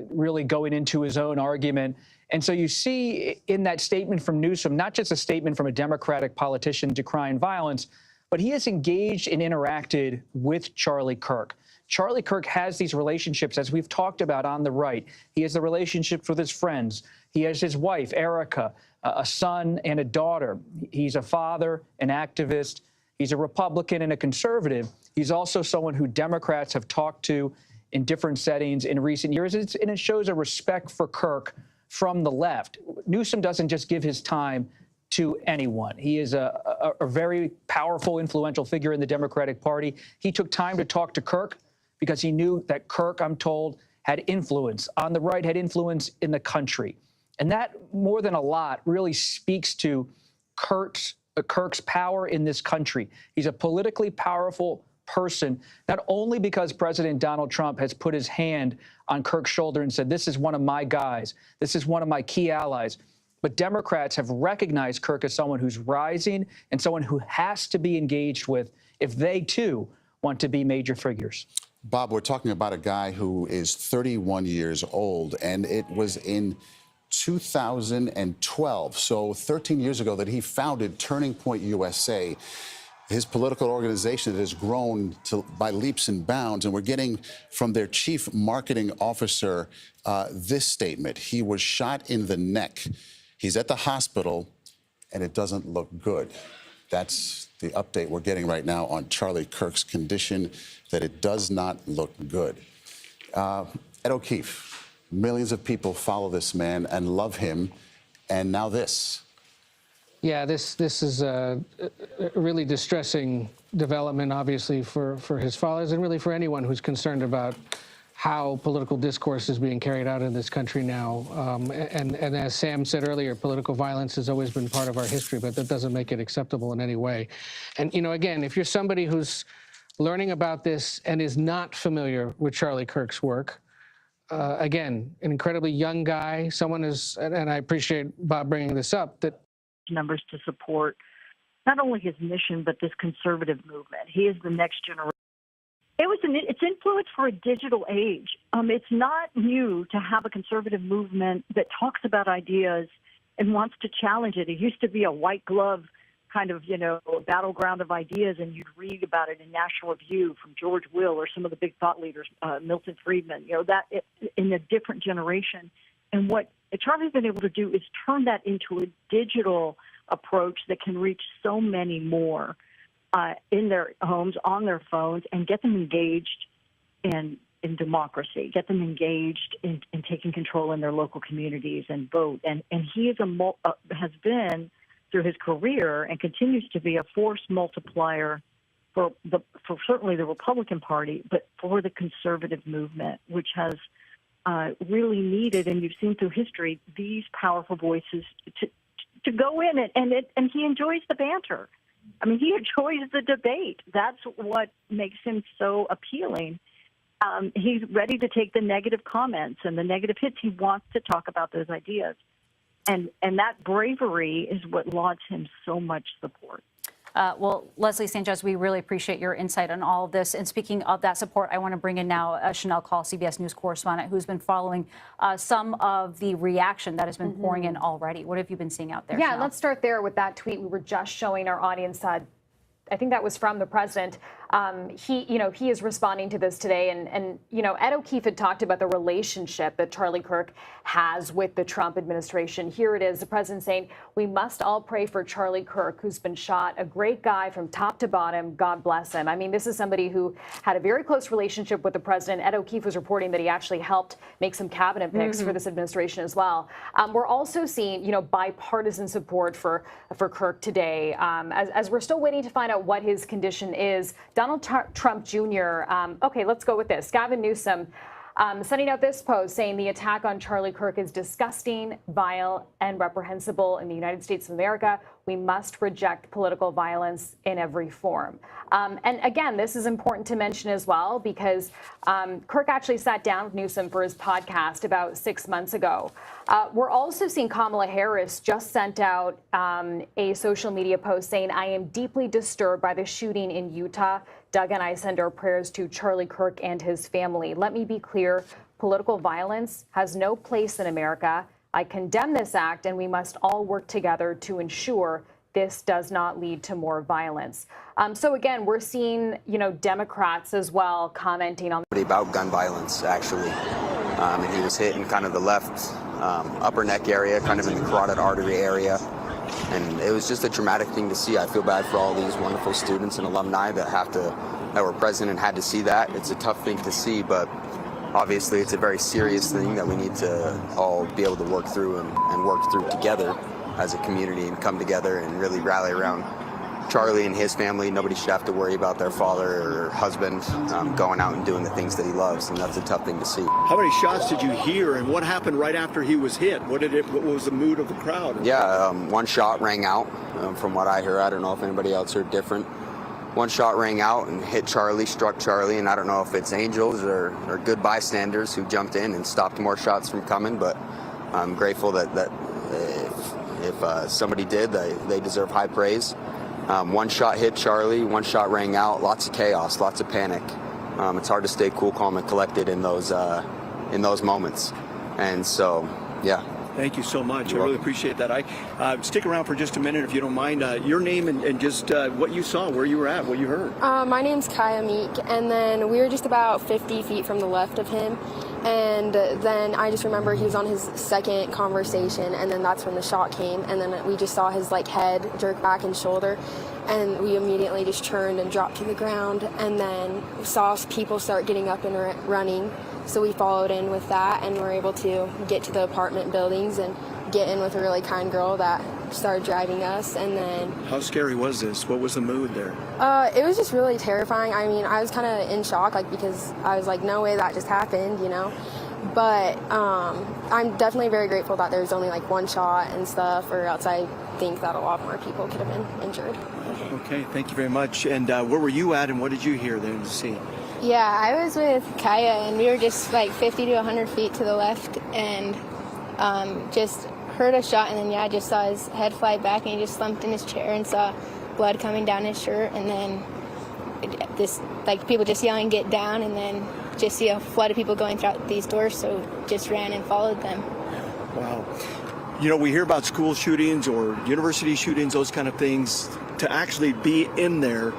really going into his own argument. And so you see in that statement from Newsom, not just a statement from a Democratic politician decrying violence, but he has engaged and interacted with Charlie Kirk. Charlie Kirk has these relationships, as we've talked about on the right. He has the relationships with his friends. He has his wife, Erica, a son and a daughter. He's a father, an activist. He's a Republican and a conservative. He's also someone who Democrats have talked to in different settings in recent years, and it shows a respect for Kirk from the left. Newsom doesn't just give his time to anyone. He is a very powerful, influential figure in the Democratic Party. He took time to talk to Kirk because he knew that Kirk, I'm told, had influence on the right, had influence in the country. And that, more than a lot, really speaks to Kirk's power in this country. He's a politically powerful person, not only because President Donald Trump has put his hand on Kirk's shoulder and said, this is one of my guys, this is one of my key allies, but Democrats have recognized Kirk as someone who's rising and someone who has to be engaged with if they, too, want to be major figures. Bob, we're talking about a guy who is 31 years old, and it was in 2012, so 13 years ago, that he founded Turning Point USA, his political organization that has grown by leaps and bounds. And we're getting from their chief marketing officer this statement. He was shot in the neck. He's at the hospital, and it doesn't look good. That's the update we're getting right now on Charlie Kirk's condition, that it does not look good. Ed O'Keefe, millions of people follow this man and love him, and now this. Yeah, this is a really distressing development, obviously, for his followers and really for anyone who's concerned about how political discourse is being carried out in this country now. And as Sam said earlier, political violence has always been part of our history, but that doesn't make it acceptable in any way. And, you know, again, if you're somebody who's learning about this and is not familiar with Charlie Kirk's work, again, an incredibly young guy, someone is, and I appreciate Bob bringing this up, that numbers to support not only his mission, but this conservative movement. He is the next generation. It's influence for a digital age. It's not new to have a conservative movement that talks about ideas and wants to challenge it. It used to be a white glove kind of, battleground of ideas, and you'd read about it in National Review from George Will or some of the big thought leaders, Milton Friedman, in a different generation. And what Charlie's been able to do is turn that into a digital approach that can reach so many more in their homes, on their phones, and get them engaged in democracy, get them engaged in taking control in their local communities and vote. And he is has been, through his career, and continues to be a force multiplier for certainly the Republican Party, but for the conservative movement, which has really needed, and you've seen through history, these powerful voices to go in it, and he enjoys the banter. I mean, he enjoys the debate. That's what makes him so appealing. He's ready to take the negative comments and the negative hits. He wants to talk about those ideas. And that bravery is what lauds him so much support. Well, Leslie Sanchez, we really appreciate your insight on all of this. And speaking of that support, I want to bring in now Chanel Call, CBS News correspondent, who's been following some of the reaction that has been pouring in already. What have you been seeing out there? Yeah, Chanel? let's start there with that tweet we were just showing our audience. I think that was from the president. He is responding to this today. And Ed O'Keefe had talked about the relationship that Charlie Kirk has with the Trump administration. Here it is, the president saying, we must all pray for Charlie Kirk, who's been shot, a great guy from top to bottom. God bless him. I mean, this is somebody who had a very close relationship with the president. Ed O'Keefe was reporting that he actually helped make some cabinet picks for this administration as well. We're also seeing, bipartisan support for Kirk today. As we're still waiting to find out what his condition is, Donald Trump Jr., okay, let's go with this. Gavin Newsom sending out this post saying the attack on Charlie Kirk is disgusting, vile, and reprehensible in the United States of America. We must reject political violence in every form. And again, this is important to mention as well, because Kirk actually sat down with Newsom for his podcast about 6 months ago. We're also seeing Kamala Harris just sent out a social media post saying, I am deeply disturbed by the shooting in Utah. Doug and I send our prayers to Charlie Kirk and his family. Let me be clear, political violence has no place in America. I condemn this act, and we must all work together to ensure this does not lead to more violence. So again, we're seeing, Democrats as well commenting on about gun violence, actually. And he was hit in kind of the left upper neck area, kind of in the carotid artery area. And it was just a traumatic thing to see. I feel bad for all these wonderful students and alumni that were present and had to see that. It's a tough thing to see, but obviously it's a very serious thing that we need to all be able to work through and work through together as a community and come together and really rally around Charlie and his family. Nobody should have to worry about their father or husband going out and doing the things that he loves, and that's a tough thing to see. How many shots did you hear, and what happened right after he was hit? What was the mood of the crowd? Yeah, one shot rang out. From what I heard, I don't know if anybody else heard different. One shot rang out and hit Charlie, struck Charlie, and I don't know if it's angels or good bystanders who jumped in and stopped more shots from coming, but I'm grateful that if somebody did, they deserve high praise. One shot hit Charlie, one shot rang out, lots of chaos, lots of panic. It's hard to stay cool, calm, and collected in those moments. And so, yeah. Thank you so much. I really appreciate that. Stick around for just a minute if you don't mind. Your name and just what you saw, where you were at, what you heard. My name's Kaya Meek, and then we were just about 50 feet from the left of him. And then I just remember he was on his second conversation, and then that's when the shot came, and then we just saw his head jerk back and shoulder, and we immediately just turned and dropped to the ground, and then saw people start getting up and running. So we followed in with that, and were able to get to the apartment buildings and get in with a really kind girl that started driving us. And then, how scary was this? What was the mood there? It was just really terrifying. I mean, I was kind of in shock, because I was like, no way that just happened, But I'm definitely very grateful that there was only one shot and stuff, or else I think that a lot more people could have been injured. Okay, thank you very much. And where were you at, and what did you hear there to see? Yeah, I was with Kaya, and we were just 50 to 100 feet to the left, and just heard a shot, and then just saw his head fly back, and he just slumped in his chair and saw blood coming down his shirt, and then this people just yelling, "Get down!" and then just see a flood of people going throughout these doors, so just ran and followed them. Wow. We hear about school shootings or university shootings, those kind of things. To actually be in there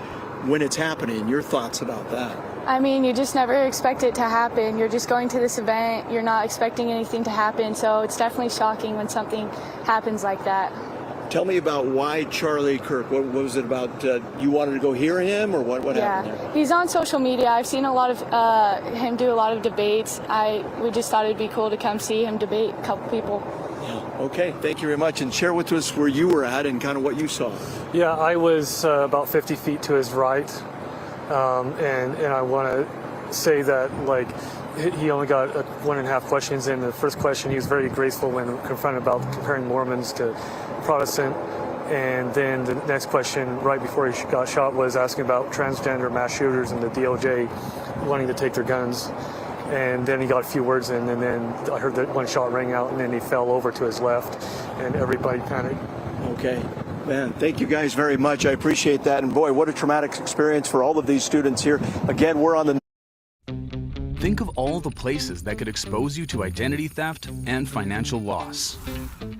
when it's happening, your thoughts about that? I mean, you just never expect it to happen. You're just going to this event. You're not expecting anything to happen. So it's definitely shocking when something happens like that. Tell me about why Charlie Kirk. What was it about? You wanted to go hear him, or what happened there? He's on social media. I've seen a lot of him do a lot of debates. We just thought it'd be cool to come see him debate a couple people. Yeah. Okay, thank you very much. And share with us where you were at and kind of what you saw. Yeah, I was about 50 feet to his right. And I want to say that he only got 1.5 questions in. The first question, he was very graceful when confronted about comparing Mormons to Protestant, and then the next question right before he got shot was asking about transgender mass shooters and the DOJ wanting to take their guns. And then he got a few words in, and then I heard that one shot rang out, and then he fell over to his left, and everybody panicked. Okay. Man, thank you guys very much. I appreciate that. And boy, what a traumatic experience for all of these students here. Again, we're on the... Think of all the places that could expose you to identity theft and financial loss.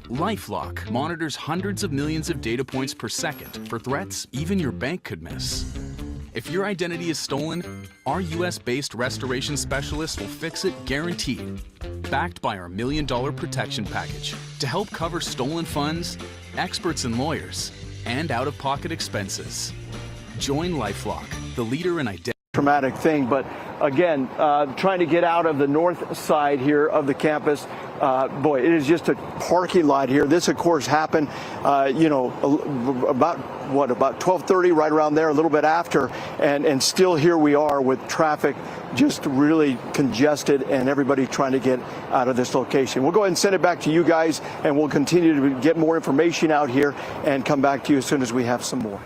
LifeLock monitors hundreds of millions of data points per second for threats even your bank could miss. If your identity is stolen, our US-based restoration specialists will fix it guaranteed, backed by our $1 Million Protection Package to help cover stolen funds, experts and lawyers, and out-of-pocket expenses. Join LifeLock, the leader in identity. Traumatic thing, but again, trying to get out of the north side here of the campus. Boy, it is just a parking lot here. This, of course, happened, about 12:30, right around there, a little bit after, and still here we are with traffic just really congested and everybody trying to get out of this location. We'll go ahead and send it back to you guys, and we'll continue to get more information out here and come back to you as soon as we have some more.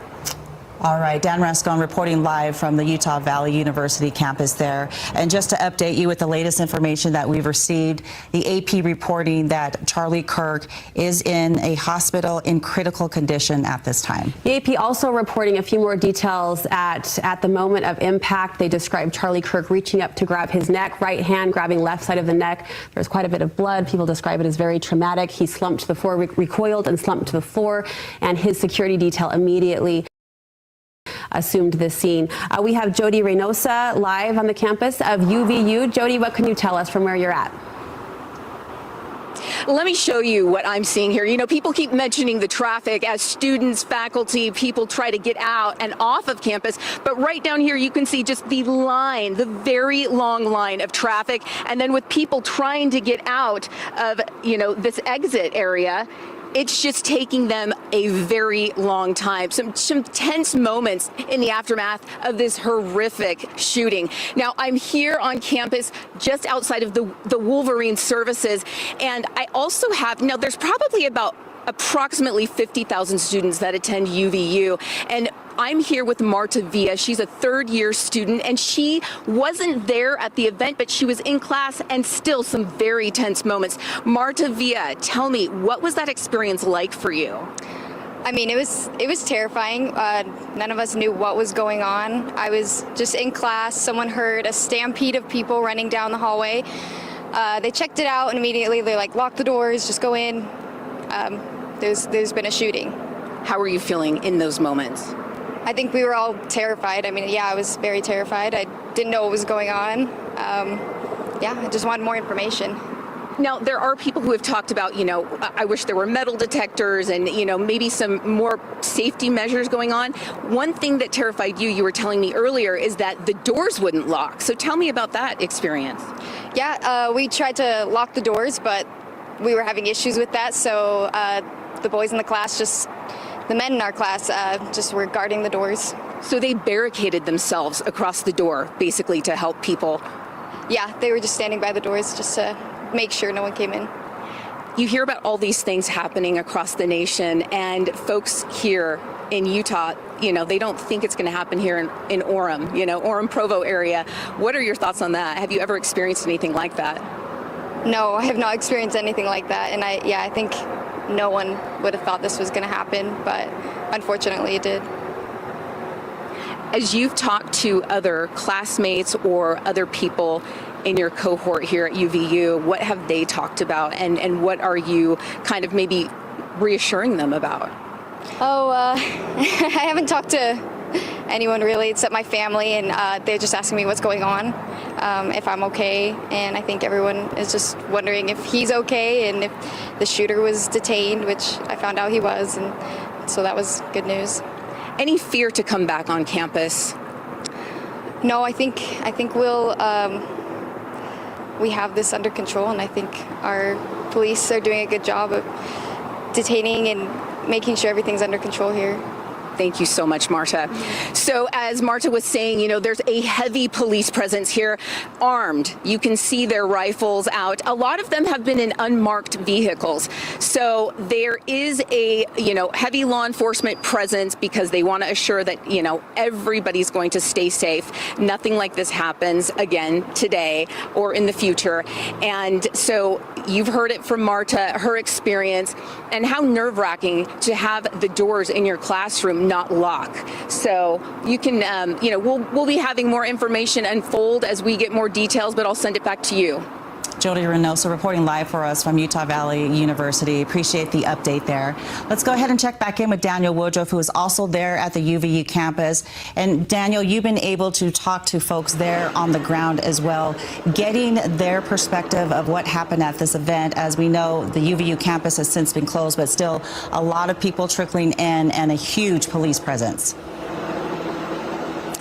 All right, Dan Rascon reporting live from the Utah Valley University campus there. And just to update you with the latest information that we've received, the AP reporting that Charlie Kirk is in a hospital in critical condition at this time. The AP also reporting a few more details at the moment of impact. They described Charlie Kirk reaching up to grab his neck, right hand grabbing left side of the neck. There's quite a bit of blood. People describe it as very traumatic. He slumped to the floor, recoiled and slumped to the floor, and his security detail immediately assumed this scene. We have Jody Reynosa live on the campus of UVU. Jody, what can you tell us from where you're at? Let me show you what I'm seeing here. You know, people keep mentioning the traffic as students, faculty, people try to get out and off of campus. But right down here, you can see just the line, the very long line of traffic. And then with people trying to get out of, you know, this exit area, it's just taking them a very long time. Some tense moments in the aftermath of this horrific shooting. Now, I'm here on campus just outside of the Wolverine services, and I also have, now there's probably about approximately 50,000 students that attend UVU, and I'm here with Marta Villa. She's a third-year student, and she wasn't there at the event, but she was in class, and still some very tense moments. Marta Villa, tell me, what was that experience like for you? I mean, it was terrifying. None of us knew what was going on. I was just in class. Someone heard a stampede of people running down the hallway. They checked it out, and immediately they locked the doors, just go in. There's been a shooting. How were you feeling in those moments? I think we were all terrified. I mean, yeah, I was very terrified. I didn't know what was going on. Yeah, I just wanted more information. Now, there are people who have talked about, you know, I wish there were metal detectors and, you know, maybe some more safety measures going on. One thing that terrified you were telling me earlier, is that the doors wouldn't lock. So tell me about that experience. Yeah, we tried to lock the doors, but we were having issues with that. So the boys in the class the men in our class just were guarding the doors. So they barricaded themselves across the door, basically, to help people? Yeah, they were just standing by the doors just to make sure no one came in. You hear about all these things happening across the nation, and folks here in Utah, you know, they don't think it's going to happen here in Orem, you know, Orem-Provo area. What are your thoughts on that? Have you ever experienced anything like that? No, I have not experienced anything like that. And I think no one would have thought this was going to happen, but unfortunately it did. As you've talked to other classmates or other people in your cohort here at UVU, what have they talked about, and what are you kind of maybe reassuring them about? Oh, I haven't talked to anyone really except my family, and they're just asking me what's going on, if I'm okay, and I think everyone is just wondering if he's okay and if the shooter was detained, which I found out he was, and so that was good news. Any fear to come back on campus? No, I think we have this under control, and I think our police are doing a good job of detaining and making sure everything's under control here. Thank you so much, Marta. So as Marta was saying, you know, there's a heavy police presence here, armed. You can see their rifles out. A lot of them have been in unmarked vehicles. So there is a, you know, heavy law enforcement presence because they want to assure that, you know, everybody's going to stay safe. Nothing like this happens again today or in the future. And so you've heard it from Marta, her experience, and how nerve-wracking to have the doors in your classroom not lock. So you can, you know, we'll be having more information unfold as we get more details, but I'll send it back to you. Jody Reynosa reporting live for us from Utah Valley University. Appreciate the update there. Let's go ahead and check back in with Daniel Woodruff, who is also there at the UVU campus. And Daniel, you've been able to talk to folks there on the ground as well, getting their perspective of what happened at this event. As we know, the UVU campus has since been closed, but still a lot of people trickling in and a huge police presence.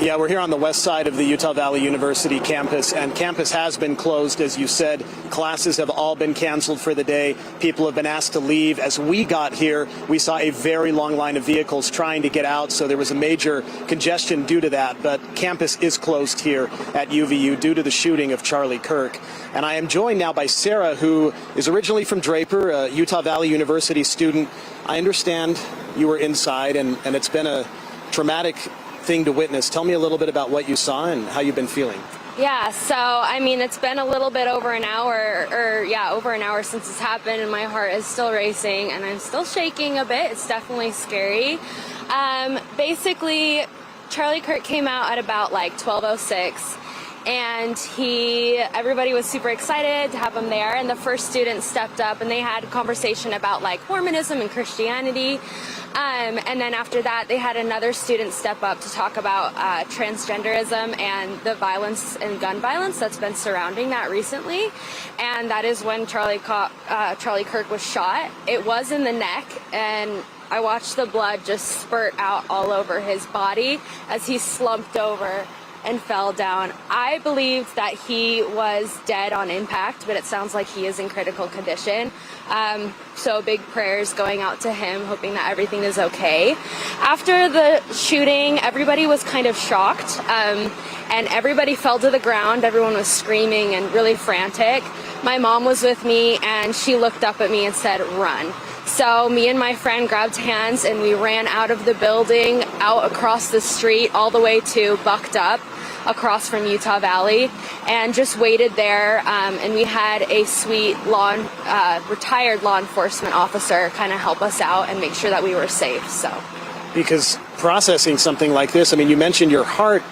Yeah, we're here on the west side of the Utah Valley University campus, and campus has been closed, as you said. Classes have all been canceled for the day. People have been asked to leave. As we got here, we saw a very long line of vehicles trying to get out, so there was a major congestion due to that. But campus is closed here at UVU due to the shooting of Charlie Kirk. And I am joined now by Sarah, who is originally from Draper, a Utah Valley University student. I understand you were inside, and it's been a traumatic thing to witness. Tell me a little bit about what you saw and how you've been feeling. Yeah, so I mean, it's been a little bit over an hour, over an hour since it's happened, and my heart is still racing, and I'm still shaking a bit. It's definitely scary. Basically, Charlie Kirk came out at about like 12:06, and everybody was super excited to have him there, and the first student stepped up, and they had a conversation about like Mormonism and Christianity. And then after that, they had another student step up to talk about transgenderism and the violence and gun violence that's been surrounding that recently. And that is when Charlie Kirk was shot. It was in the neck, and I watched the blood just spurt out all over his body as he slumped over and fell down. I believed that he was dead on impact, but it sounds like he is in critical condition. So big prayers going out to him, hoping that everything is okay. After the shooting, everybody was kind of shocked, and everybody fell to the ground. Everyone was screaming and really frantic. My mom was with me, and she looked up at me and said, "Run." So me and my friend grabbed hands, and we ran out of the building, out across the street, all the way to Bucked Up, across from Utah Valley, and just waited there. And we had a sweet retired law enforcement officer kind of help us out and make sure that we were safe. So, because processing something like this, I mean, you mentioned your heart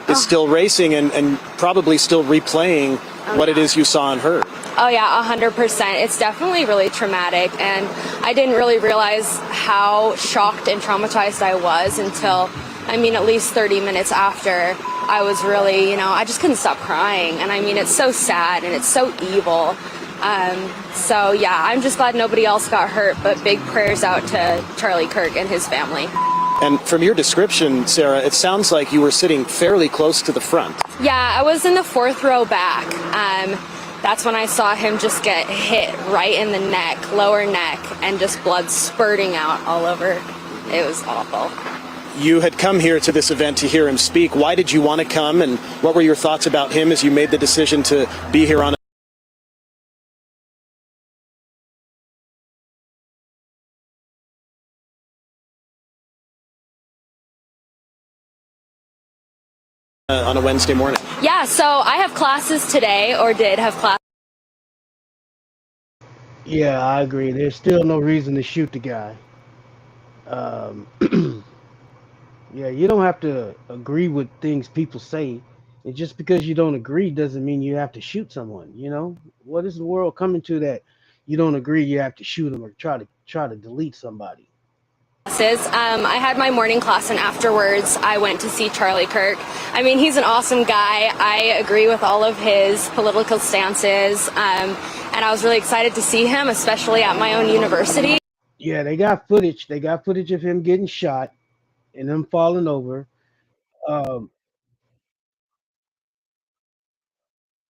is still racing and probably still replaying what it is you saw and heard. Oh yeah, 100%. It's definitely really traumatic, and I didn't really realize how shocked and traumatized I was until, I mean, at least 30 minutes after. I was really, I just couldn't stop crying, and I mean, it's so sad and it's so evil. So yeah, I'm just glad nobody else got hurt, but big prayers out to Charlie Kirk and his family. And from your description, Sarah, it sounds like you were sitting fairly close to the front. Yeah, I was in the 4th row back. That's when I saw him just get hit right in the neck, lower neck, and just blood spurting out all over. It was awful. You had come here to this event to hear him speak. Why did you want to come, and what were your thoughts about him as you made the decision to be here on a Wednesday morning? Yeah, so I have classes today, or did have classes. Yeah, I agree. There's still no reason to shoot the guy. Yeah, you don't have to agree with things people say. And just because you don't agree doesn't mean you have to shoot someone, What is the world coming to that you don't agree you have to shoot them or try to delete somebody? I had my morning class, and afterwards I went to see Charlie Kirk. I mean, he's an awesome guy. I agree with all of his political stances, and I was really excited to see him, especially at my own university. Yeah, they got footage. They got footage of him getting shot and him falling over.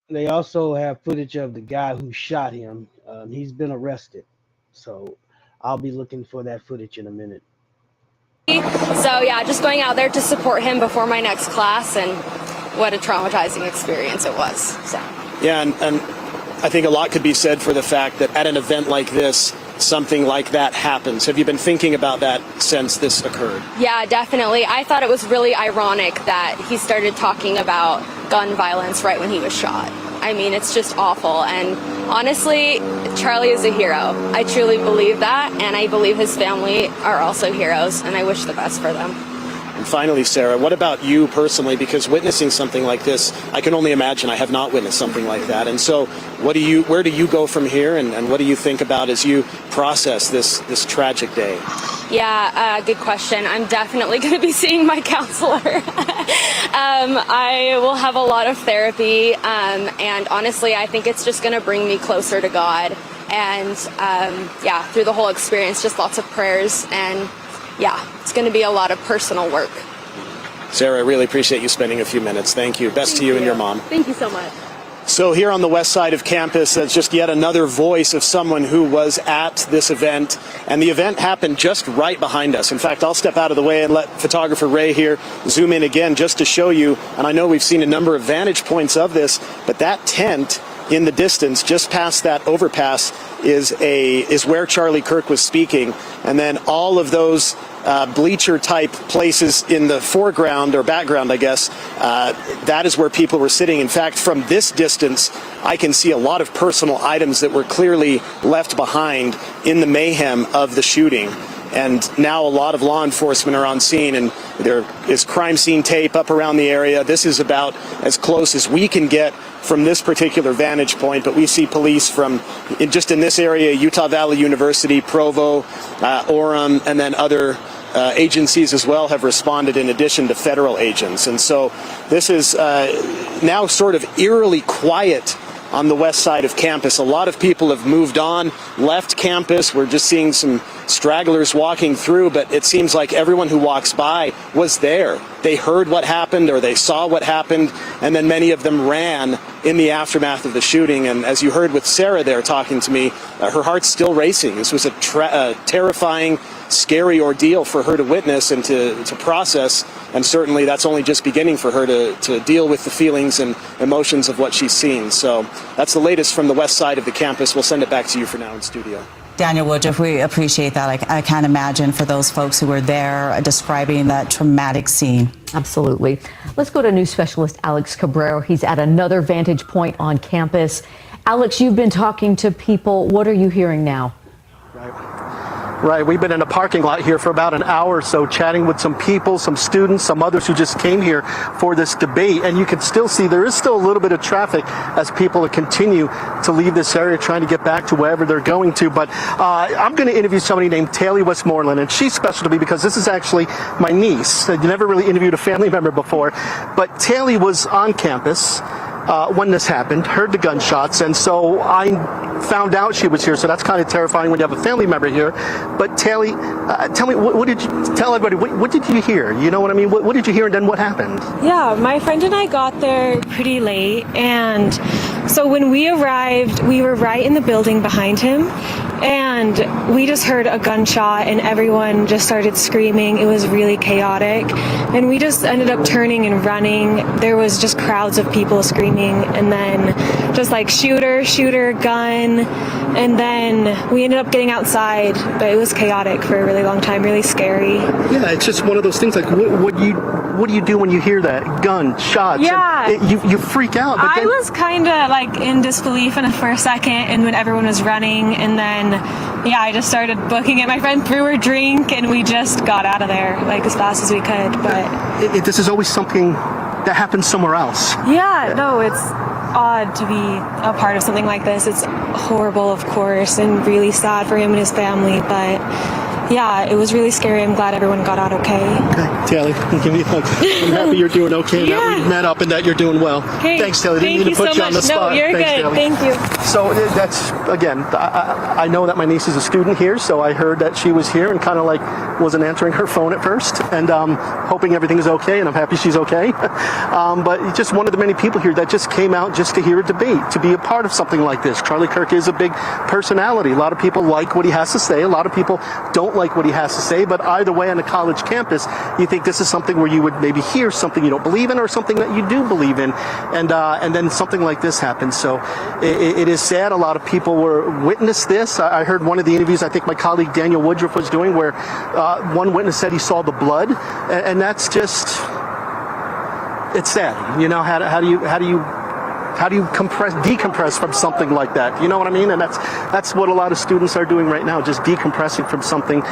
They also have footage of the guy who shot him. He's been arrested. So I'll be looking for that footage in a minute. So yeah, just going out there to support him before my next class, and what a traumatizing experience it was. So yeah, and I think a lot could be said for the fact that at an event like this, something like that happens. Have you been thinking about that since this occurred? Yeah, definitely. I thought it was really ironic that he started talking about gun violence right when he was shot. I mean, it's just awful. And honestly, Charlie is a hero. I truly believe that, and I believe his family are also heroes, and I wish the best for them. And finally, Sarah, what about you personally? Because witnessing something like this, I can only imagine. I have not witnessed something like that. And so where do you go from here, and what do you think about as you process this tragic day? Yeah, good question. I'm definitely going to be seeing my counselor. I will have a lot of therapy, and honestly, I think it's just going to bring me closer to God. And yeah, through the whole experience, just lots of prayers, and yeah, it's going to be a lot of personal work. Sarah, I really appreciate you spending a few minutes. Thank you. Best to you and your mom. Thank you so much. So here on the west side of campus, that's just yet another voice of someone who was at this event. And the event happened just right behind us. In fact, I'll step out of the way and let photographer Ray here zoom in again just to show you. And I know we've seen a number of vantage points of this, but that tent in the distance, just past that overpass, is where Charlie Kirk was speaking, and then all of those bleacher type places in the foreground or background, I guess, that is where people were sitting. In fact, from this distance, I can see a lot of personal items that were clearly left behind in the mayhem of the shooting. And now a lot of law enforcement are on scene, and there is crime scene tape up around the area. This is about as close as we can get from this particular vantage point, but we see police from just in this area, Utah Valley University, Provo, Orem, and then other agencies as well have responded in addition to federal agents. And so this is now sort of eerily quiet on the west side of campus. A lot of people have moved on, left campus. We're just seeing some stragglers walking through, but it seems like everyone who walks by was there. They heard what happened or they saw what happened, and then many of them ran in the aftermath of the shooting. And as you heard with Sarah there talking to me, her heart's still racing. This was a terrifying, scary ordeal for her to witness and to process, and certainly that's only just beginning for her to deal with the feelings and emotions of what she's seen. So that's the latest from the west side of the campus. We'll send it back to you for now in studio. Daniel Woodruff, we appreciate that. I can't imagine for those folks who were there describing that traumatic scene. Absolutely. Let's go to news specialist Alex Cabrera. He's at another vantage point on campus. Alex, you've been talking to people. What are you hearing now? Right. We've been in a parking lot here for about an hour or so, chatting with some people, some students, some others who just came here for this debate. And you can still see there is still a little bit of traffic as people continue to leave this area, trying to get back to wherever they're going to. But I'm going to interview somebody named Taylor Westmoreland, and she's special to me because this is actually my niece. I never really interviewed a family member before, but Taylor was on campus when this happened, heard the gunshots, and so I found out she was here. So that's kind of terrifying when you have a family member here. But Taylor, tell me, what did you tell everybody? What did you hear? You know what I mean? What did you hear, and then what happened? Yeah, my friend and I got there pretty late, and so when we arrived, we were right in the building behind him, and we just heard a gunshot, and everyone just started screaming. It was really chaotic, and we just ended up turning and running. There was just crowds of people screaming, and then just like shooter, gun, and then we ended up getting outside, but it was chaotic for a really long time, really scary. Yeah, it's just one of those things. Like, what do you do when you hear that gun, shots? Yeah, and you freak out. But I was kind of like in disbelief for a second, and when everyone was running, and then I just started booking it. My friend threw her drink, and we just got out of there like as fast as we could. But this is always something that happens somewhere else. Yeah, no, it's odd to be a part of something like this. It's horrible, of course, and really sad for him and his family, but yeah, it was really scary. I'm glad everyone got out okay. Okay, Taylor, give me a hug. I'm happy you're doing okay, and that we met up and that you're doing well. Okay. Thanks, Taylor. Didn't Thank mean you to put so you on the much. spot. No, you're Thanks, good. Taylor. Thank you. So that's, again, I know that my niece is a student here, so I heard that she was here and kind of like wasn't answering her phone at first, and hoping everything is okay, and I'm happy she's okay. But just one of the many people here that just came out just to hear a debate, to be a part of something like this. Charlie Kirk is a big personality. A lot of people like what he has to say. A lot of people don't like what he has to say, but either way on a college campus, you think this is something where you would maybe hear something you don't believe in or something that you do believe in, and then something like this happens. So it is sad. A lot of people witnessed this. I heard one of the interviews I think my colleague Daniel Woodruff was doing where one witness said he saw the blood, and that's just, it's sad. You know, how do you decompress from something like that? You know what I mean? And that's what a lot of students are doing right now, just decompressing from something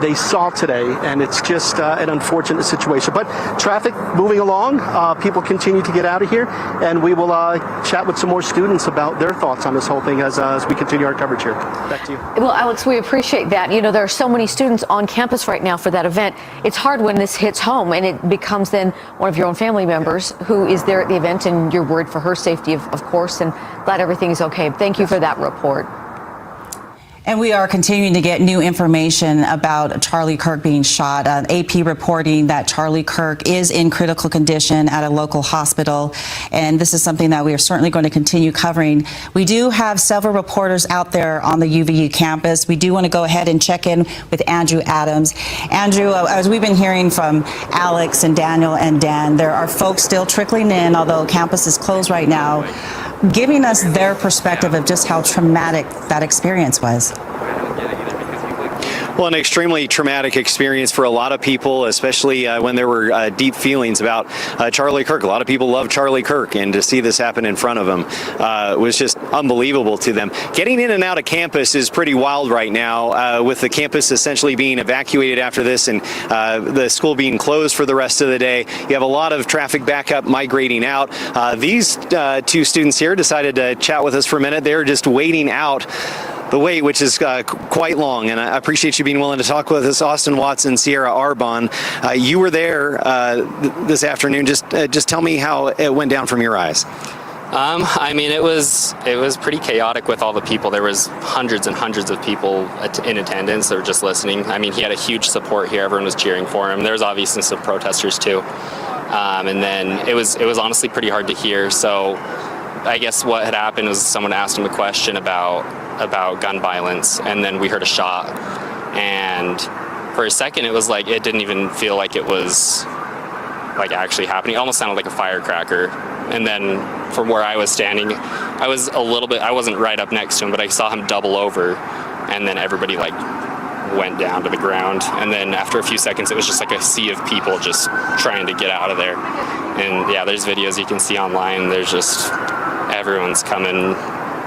they saw today, and it's just an unfortunate situation. But traffic moving along, people continue to get out of here, and we will chat with some more students about their thoughts on this whole thing as we continue our coverage here. Back to you. Well, Alex, we appreciate that. You know, there are so many students on campus right now for that event. It's hard when this hits home and it becomes then one of your own family members who is there at the event, and you're worried for her safety, of course, and glad everything's okay. Thank you for that report. And we are continuing to get new information about Charlie Kirk being shot. AP reporting that Charlie Kirk is in critical condition at a local hospital. And this is something that we are certainly going to continue covering. We do have several reporters out there on the UVU campus. We do want to go ahead and check in with Andrew Adams. Andrew, as we've been hearing from Alex and Daniel and Dan, there are folks still trickling in, although campus is closed right now. giving us their perspective of just how traumatic that experience was. Well, an extremely traumatic experience for a lot of people, especially when there were deep feelings about Charlie Kirk. A lot of people love Charlie Kirk, and to see this happen in front of him was just unbelievable to them. Getting in and out of campus is pretty wild right now, with the campus essentially being evacuated after this and the school being closed for the rest of the day. You have a lot of traffic backup migrating out. These two students here decided to chat with us for a minute. They're just waiting out the wait, which is quite long, and I appreciate you being willing to talk with us. Austin Watson, Sierra Arbon, you were there this afternoon. Just tell me how it went down from your eyes. I mean, it was pretty chaotic with all the people. There was hundreds and hundreds of people in attendance that were just listening. I mean, he had a huge support here. Everyone was cheering for him. There was obviously some protesters too, and then it was honestly pretty hard to hear. So I guess what had happened was someone asked him a question about gun violence, and then we heard a shot, and for a second it was like it didn't even feel like it was like actually happening. It almost sounded like a firecracker. And then from where I was standing, I wasn't right up next to him, but I saw him double over, and then everybody like went down to the ground, and then after a few seconds it was just like a sea of people just trying to get out of there. And yeah, there's videos you can see online. There's just everyone's coming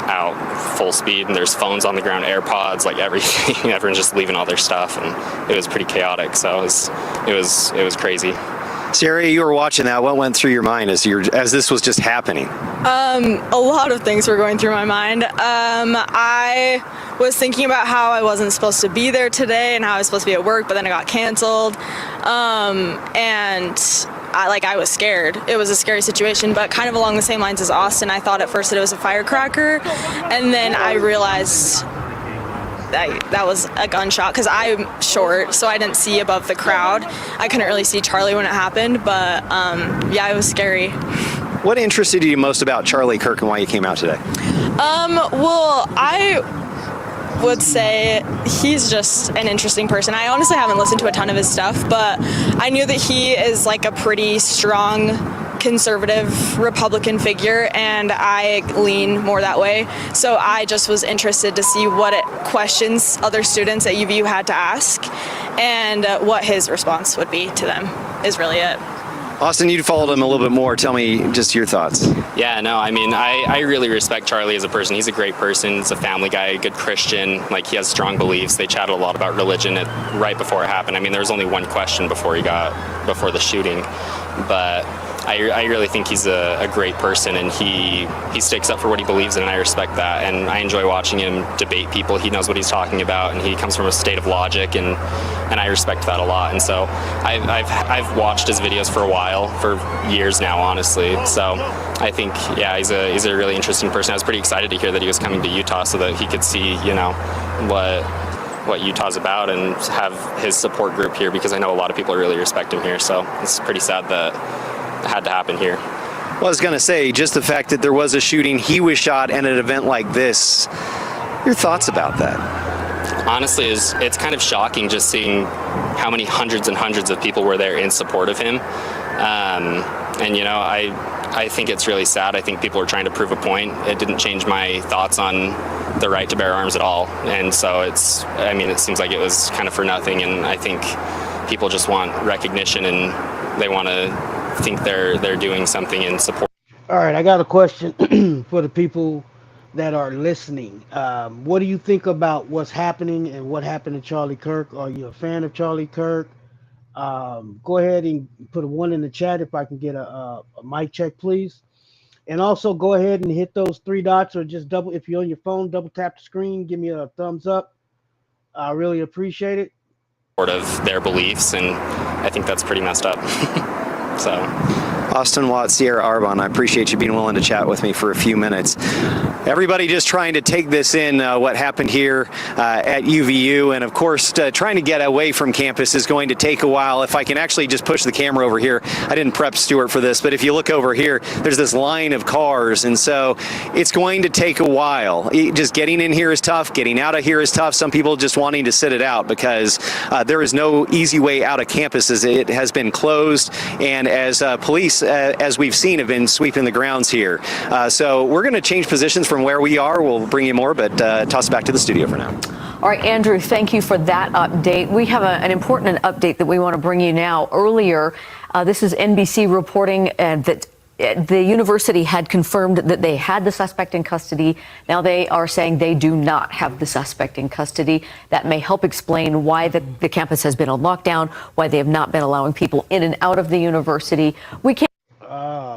out full speed, and there's phones on the ground, AirPods, like everything. Everyone's just leaving all their stuff, and it was pretty chaotic. So it was crazy. Sierra, you were watching that. What went through your mind as this was just happening? A lot of things were going through my mind. I was thinking about how I wasn't supposed to be there today and how I was supposed to be at work, but then it got canceled. And I was scared. It was a scary situation, but kind of along the same lines as Austin. I thought at first that it was a firecracker, and then I realized that was a gunshot, because I'm short, so I didn't see above the crowd. I couldn't really see Charlie when it happened, but yeah, it was scary. What interested you most about Charlie Kirk and why you came out today? Well, I would say he's just an interesting person. I honestly haven't listened to a ton of his stuff, but I knew that he is like a pretty strong conservative Republican figure, and I lean more that way. So I just was interested to see what questions other students at UVU had to ask, and what his response would be to them is really it. Austin, you followed him a little bit more. Tell me just your thoughts. Yeah, no, I mean, I really respect Charlie as a person. He's a great person. He's a family guy, a good Christian. Like, he has strong beliefs. They chatted a lot about religion right before it happened. I mean, there was only one question before the shooting, but I really think he's a great person, and he sticks up for what he believes in, and I respect that. And I enjoy watching him debate people. He knows what he's talking about, and he comes from a state of logic, and I respect that a lot. And so I've watched his videos for a while, for years now, honestly. So I think, yeah, he's a really interesting person. I was pretty excited to hear that he was coming to Utah so that he could see, what Utah's about and have his support group here, because I know a lot of people really respect him here. So it's pretty sad that it had to happen here. Well, I was going to say, just the fact that there was a shooting, he was shot, and an event like this, your thoughts about that? Honestly, it's kind of shocking just seeing how many hundreds and hundreds of people were there in support of him. And, I think it's really sad. I think people are trying to prove a point. It didn't change my thoughts on the right to bear arms at all. And so it seems like it was kind of for nothing. And I think people just want recognition, and they want to think they're doing something in support. All right, I got a question for the people that are listening. What do you think about what's happening and what happened to Charlie Kirk? Are you a fan of Charlie Kirk? Go ahead and put a 1 in the chat if I can get a mic check, please. And also go ahead and hit those 3 dots, or just if you're on your phone, double tap the screen, give me a thumbs up. I really appreciate it. Of their beliefs, and I think that's pretty messed up. So, Austin Watts, Sierra Arbon, I appreciate you being willing to chat with me for a few minutes. Everybody just trying to take this in, what happened here at UVU, and of course trying to get away from campus is going to take a while. If I can actually just push the camera over here, I didn't prep Stuart for this, but if you look over here, there's this line of cars, and so it's going to take a while. Just getting in here is tough, getting out of here is tough. Some people just wanting to sit it out, because there is no easy way out of campus, as it has been closed, and as police cops, as we've seen, have been sweeping the grounds here. So we're going to change positions from where we are. We'll bring you more, but toss it back to the studio for now. All right, Andrew, thank you for that update. We have an important update that we want to bring you now. Earlier, this is NBC reporting that the university had confirmed that they had the suspect in custody. Now they are saying they do not have the suspect in custody. That may help explain why the campus has been on lockdown, why they have not been allowing people in and out of the university. We can't.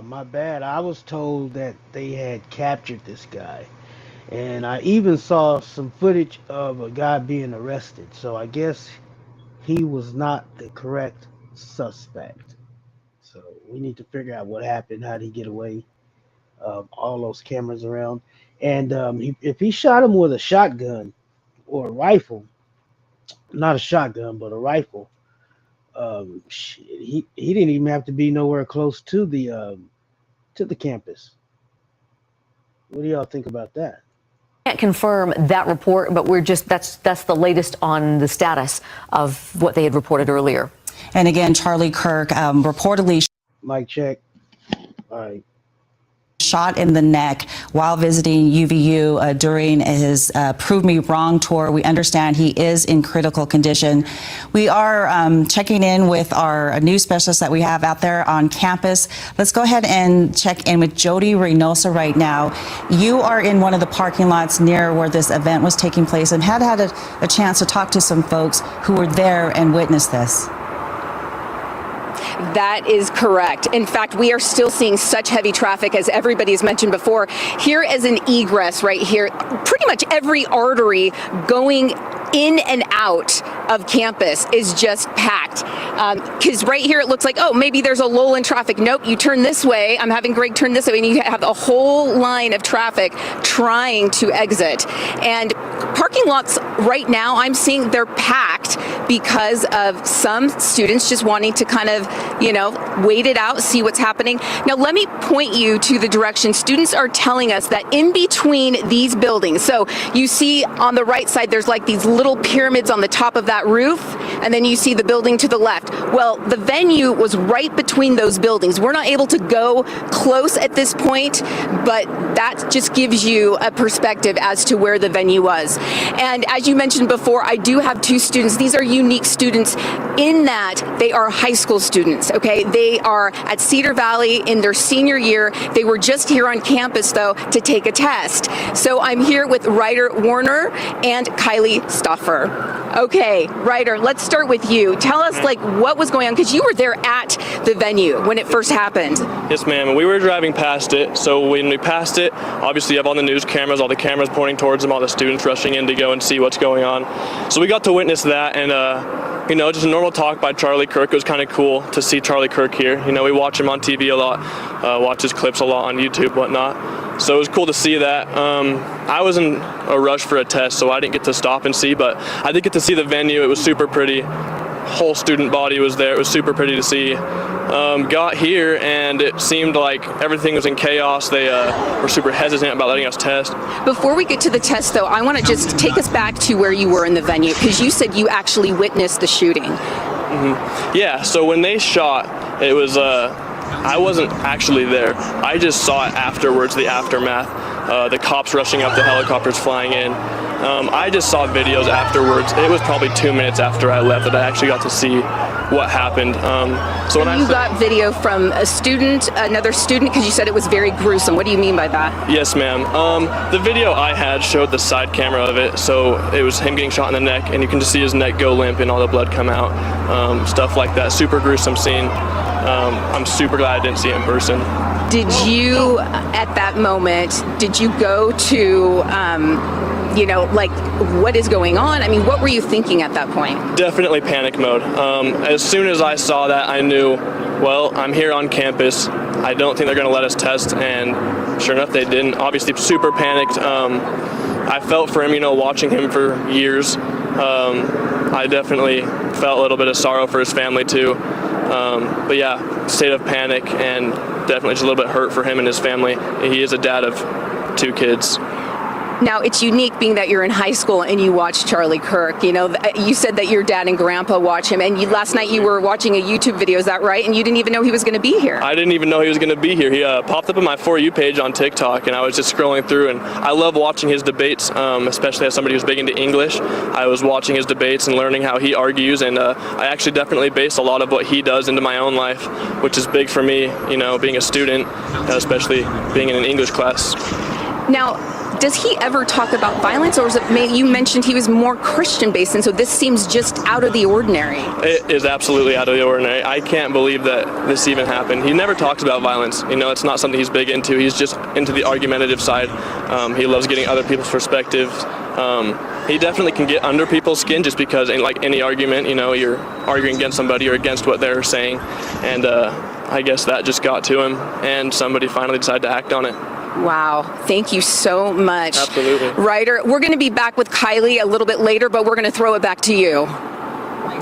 My bad. I was told that they had captured this guy. And I even saw some footage of a guy being arrested. So I guess he was not the correct suspect. So we need to figure out what happened. How did he get away? All those cameras around. And if he shot him with a shotgun or a rifle, not a shotgun, but a rifle, he didn't even have to be nowhere close to the campus. What do y'all think about that? Can't confirm that report, but that's the latest on the status of what they had reported earlier. And again, Charlie Kirk reportedly mic check. All right. Shot in the neck while visiting UVU during his Prove Me Wrong tour. We understand he is in critical condition. We are checking in with our news specialist that we have out there on campus. Let's go ahead and check in with Jody Reynosa right now. You are in one of the parking lots near where this event was taking place and had a chance to talk to some folks who were there and witnessed this. That is correct. In fact, we are still seeing such heavy traffic, as everybody has mentioned before. Here is an egress right here. Pretty much every artery going in and out of campus is just packed. Because right here it looks like, oh, maybe there's a lull in traffic. Nope, you turn this way. I'm having Greg turn this way, and you have a whole line of traffic trying to exit. And parking lots right now, I'm seeing they're packed because of some students just wanting to kind of, wait it out, see what's happening. Now, let me point you to the direction. Students are telling us that in between these buildings, so you see on the right side, there's like these little pyramids on the top of that roof, and then you see the building to the left. Well, the venue was right between those buildings. We're not able to go close at this point, but that just gives you a perspective as to where the venue was. And as you mentioned before, I do have two students. These are unique students in that they are high school students, okay? They are at Cedar Valley in their senior year. They were just here on campus, though, to take a test. So I'm here with Ryder Warner and Kylie Stoffer. Okay, Ryder, let's start with you. Tell us, what was going on, because you were there at the venue when it first happened. Yes, ma'am. We were driving past it, so when we passed it, obviously you have all the news cameras, all the cameras pointing towards them, all the students rushing in to go and see what's going on. So we got to witness that, and just a normal talk by Charlie Kirk. It was kind of cool to see Charlie Kirk here. We watch him on TV a lot, watch his clips a lot on YouTube, whatnot. So it was cool to see that. I was in a rush for a test, so I didn't get to stop and see, but I did get to see the venue. It was super pretty. Whole student body was there. It was super pretty to see. Got here, and it seemed like everything was in chaos. They were super hesitant about letting us test. Before we get to the test, though, I want to just take us back to where you were in the venue, because you said you actually witnessed the shooting. Mm-hmm. Yeah, so when they shot, it was, I wasn't actually there. I just saw it afterwards, the aftermath, the cops rushing up, the helicopters flying in. I just saw videos afterwards. It was probably 2 minutes after I left that I actually got to see what happened. So when you got video from a student, another student, because you said it was very gruesome. What do you mean by that? Yes, ma'am. The video I had showed the side camera of it, so it was him getting shot in the neck, and you can just see his neck go limp and all the blood come out, stuff like that. Super gruesome scene. I'm super glad I didn't see it in person. Did you, at that moment, did you go to, what is going on? I mean, what were you thinking at that point? Definitely panic mode. As soon as I saw that, I knew, well, I'm here on campus. I don't think they're going to let us test, and sure enough, they didn't. Obviously, super panicked. I felt for him, watching him for years. I definitely felt a little bit of sorrow for his family, too. But yeah, state of panic, and definitely just a little bit hurt for him and his family. He is a dad of 2 kids. Now, it's unique being that you're in high school and you watch Charlie Kirk. You know, you said that your dad and grandpa watch him, and last night you were watching a YouTube video, is that right? And you didn't even know he was going to be here. I didn't even know he was going to be here. He popped up on my For You page on TikTok, and I was just scrolling through, and I love watching his debates, especially as somebody who's big into English. I was watching his debates and learning how he argues, and I actually definitely based a lot of what he does into my own life, which is big for me, you know, being a student, especially being in an English class. Now, does he ever talk about violence, or is it, you mentioned he was more Christian-based, and so this seems just out of the ordinary? It is absolutely out of the ordinary. I can't believe that this even happened. He never talks about violence. You know, it's not something he's big into. He's just into the argumentative side. He loves getting other people's perspectives. He definitely can get under people's skin just because in like any argument, you know, you're arguing against somebody or against what they're saying. And I guess that just got to him, and somebody finally decided to act on it. Wow, thank you so much. Absolutely. Ryder, we're going to be back with Kylie a little bit later, but we're going to throw it back to you.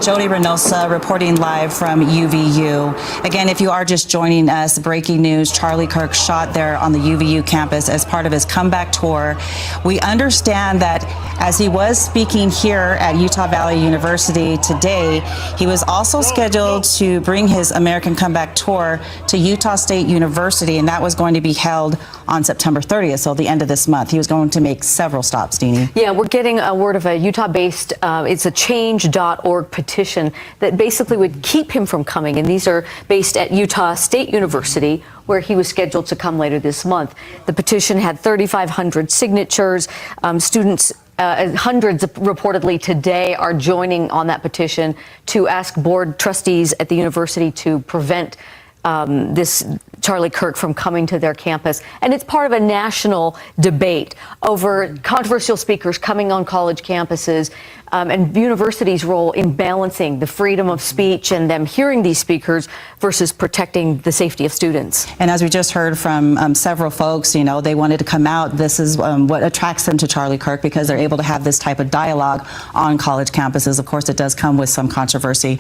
Jody Reynosa reporting live from UVU. Again, if you are just joining us, breaking news, Charlie Kirk shot there on the UVU campus as part of his comeback tour. We understand that as he was speaking here at Utah Valley University today, he was also scheduled to bring his American Comeback Tour to Utah State University, and that was going to be held on September 30th, so the end of this month. He was going to make several stops, Deanie. Yeah, we're getting a word of a Utah-based, it's a change.org petition that basically would keep him from coming, and these are based at Utah State University, where he was scheduled to come later this month. The petition had 3,500 signatures. Students, hundreds reportedly today, are joining on that petition to ask board trustees at the university to prevent this Charlie Kirk from coming to their campus. And it's part of a national debate over controversial speakers coming on college campuses and universities' role in balancing the freedom of speech and them hearing these speakers versus protecting the safety of students. And as we just heard from several folks, you know, they wanted to come out. This is what attracts them to Charlie Kirk, because they're able to have this type of dialogue on college campuses. Of course, it does come with some controversy.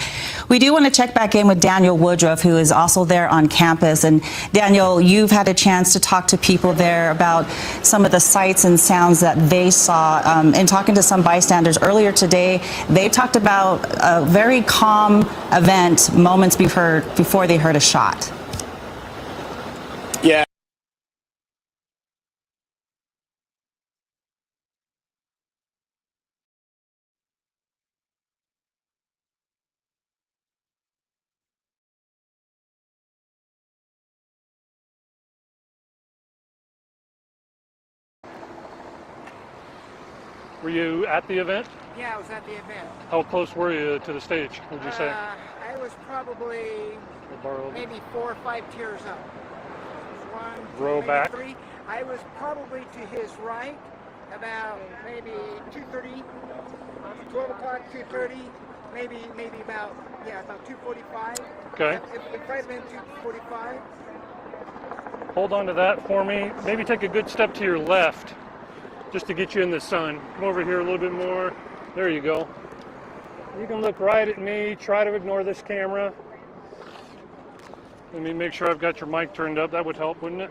We do want to check back in with Daniel Woodruff, who is also there on campus. And Daniel, you've had a chance to talk to people there about some of the sights and sounds that they saw. And talking to some bystanders earlier today, they talked about a very calm event moments before they heard a shot. Yeah. Were you at the event? Yeah, I was at the event. How close were you to the stage, would you say? I was probably maybe 4 or 5 tiers up. Row back? 3. I was probably to his right, about maybe 2:30, 12 o'clock, 2:30, maybe about 2:45. Okay. If I'd been 2:45. Hold on to that for me. Maybe take a good step to your left, just to get you in the sun. Come over here a little bit more. There you go. You can look right at me. Try to ignore this camera. Let me make sure I've got your mic turned up. That would help, wouldn't it?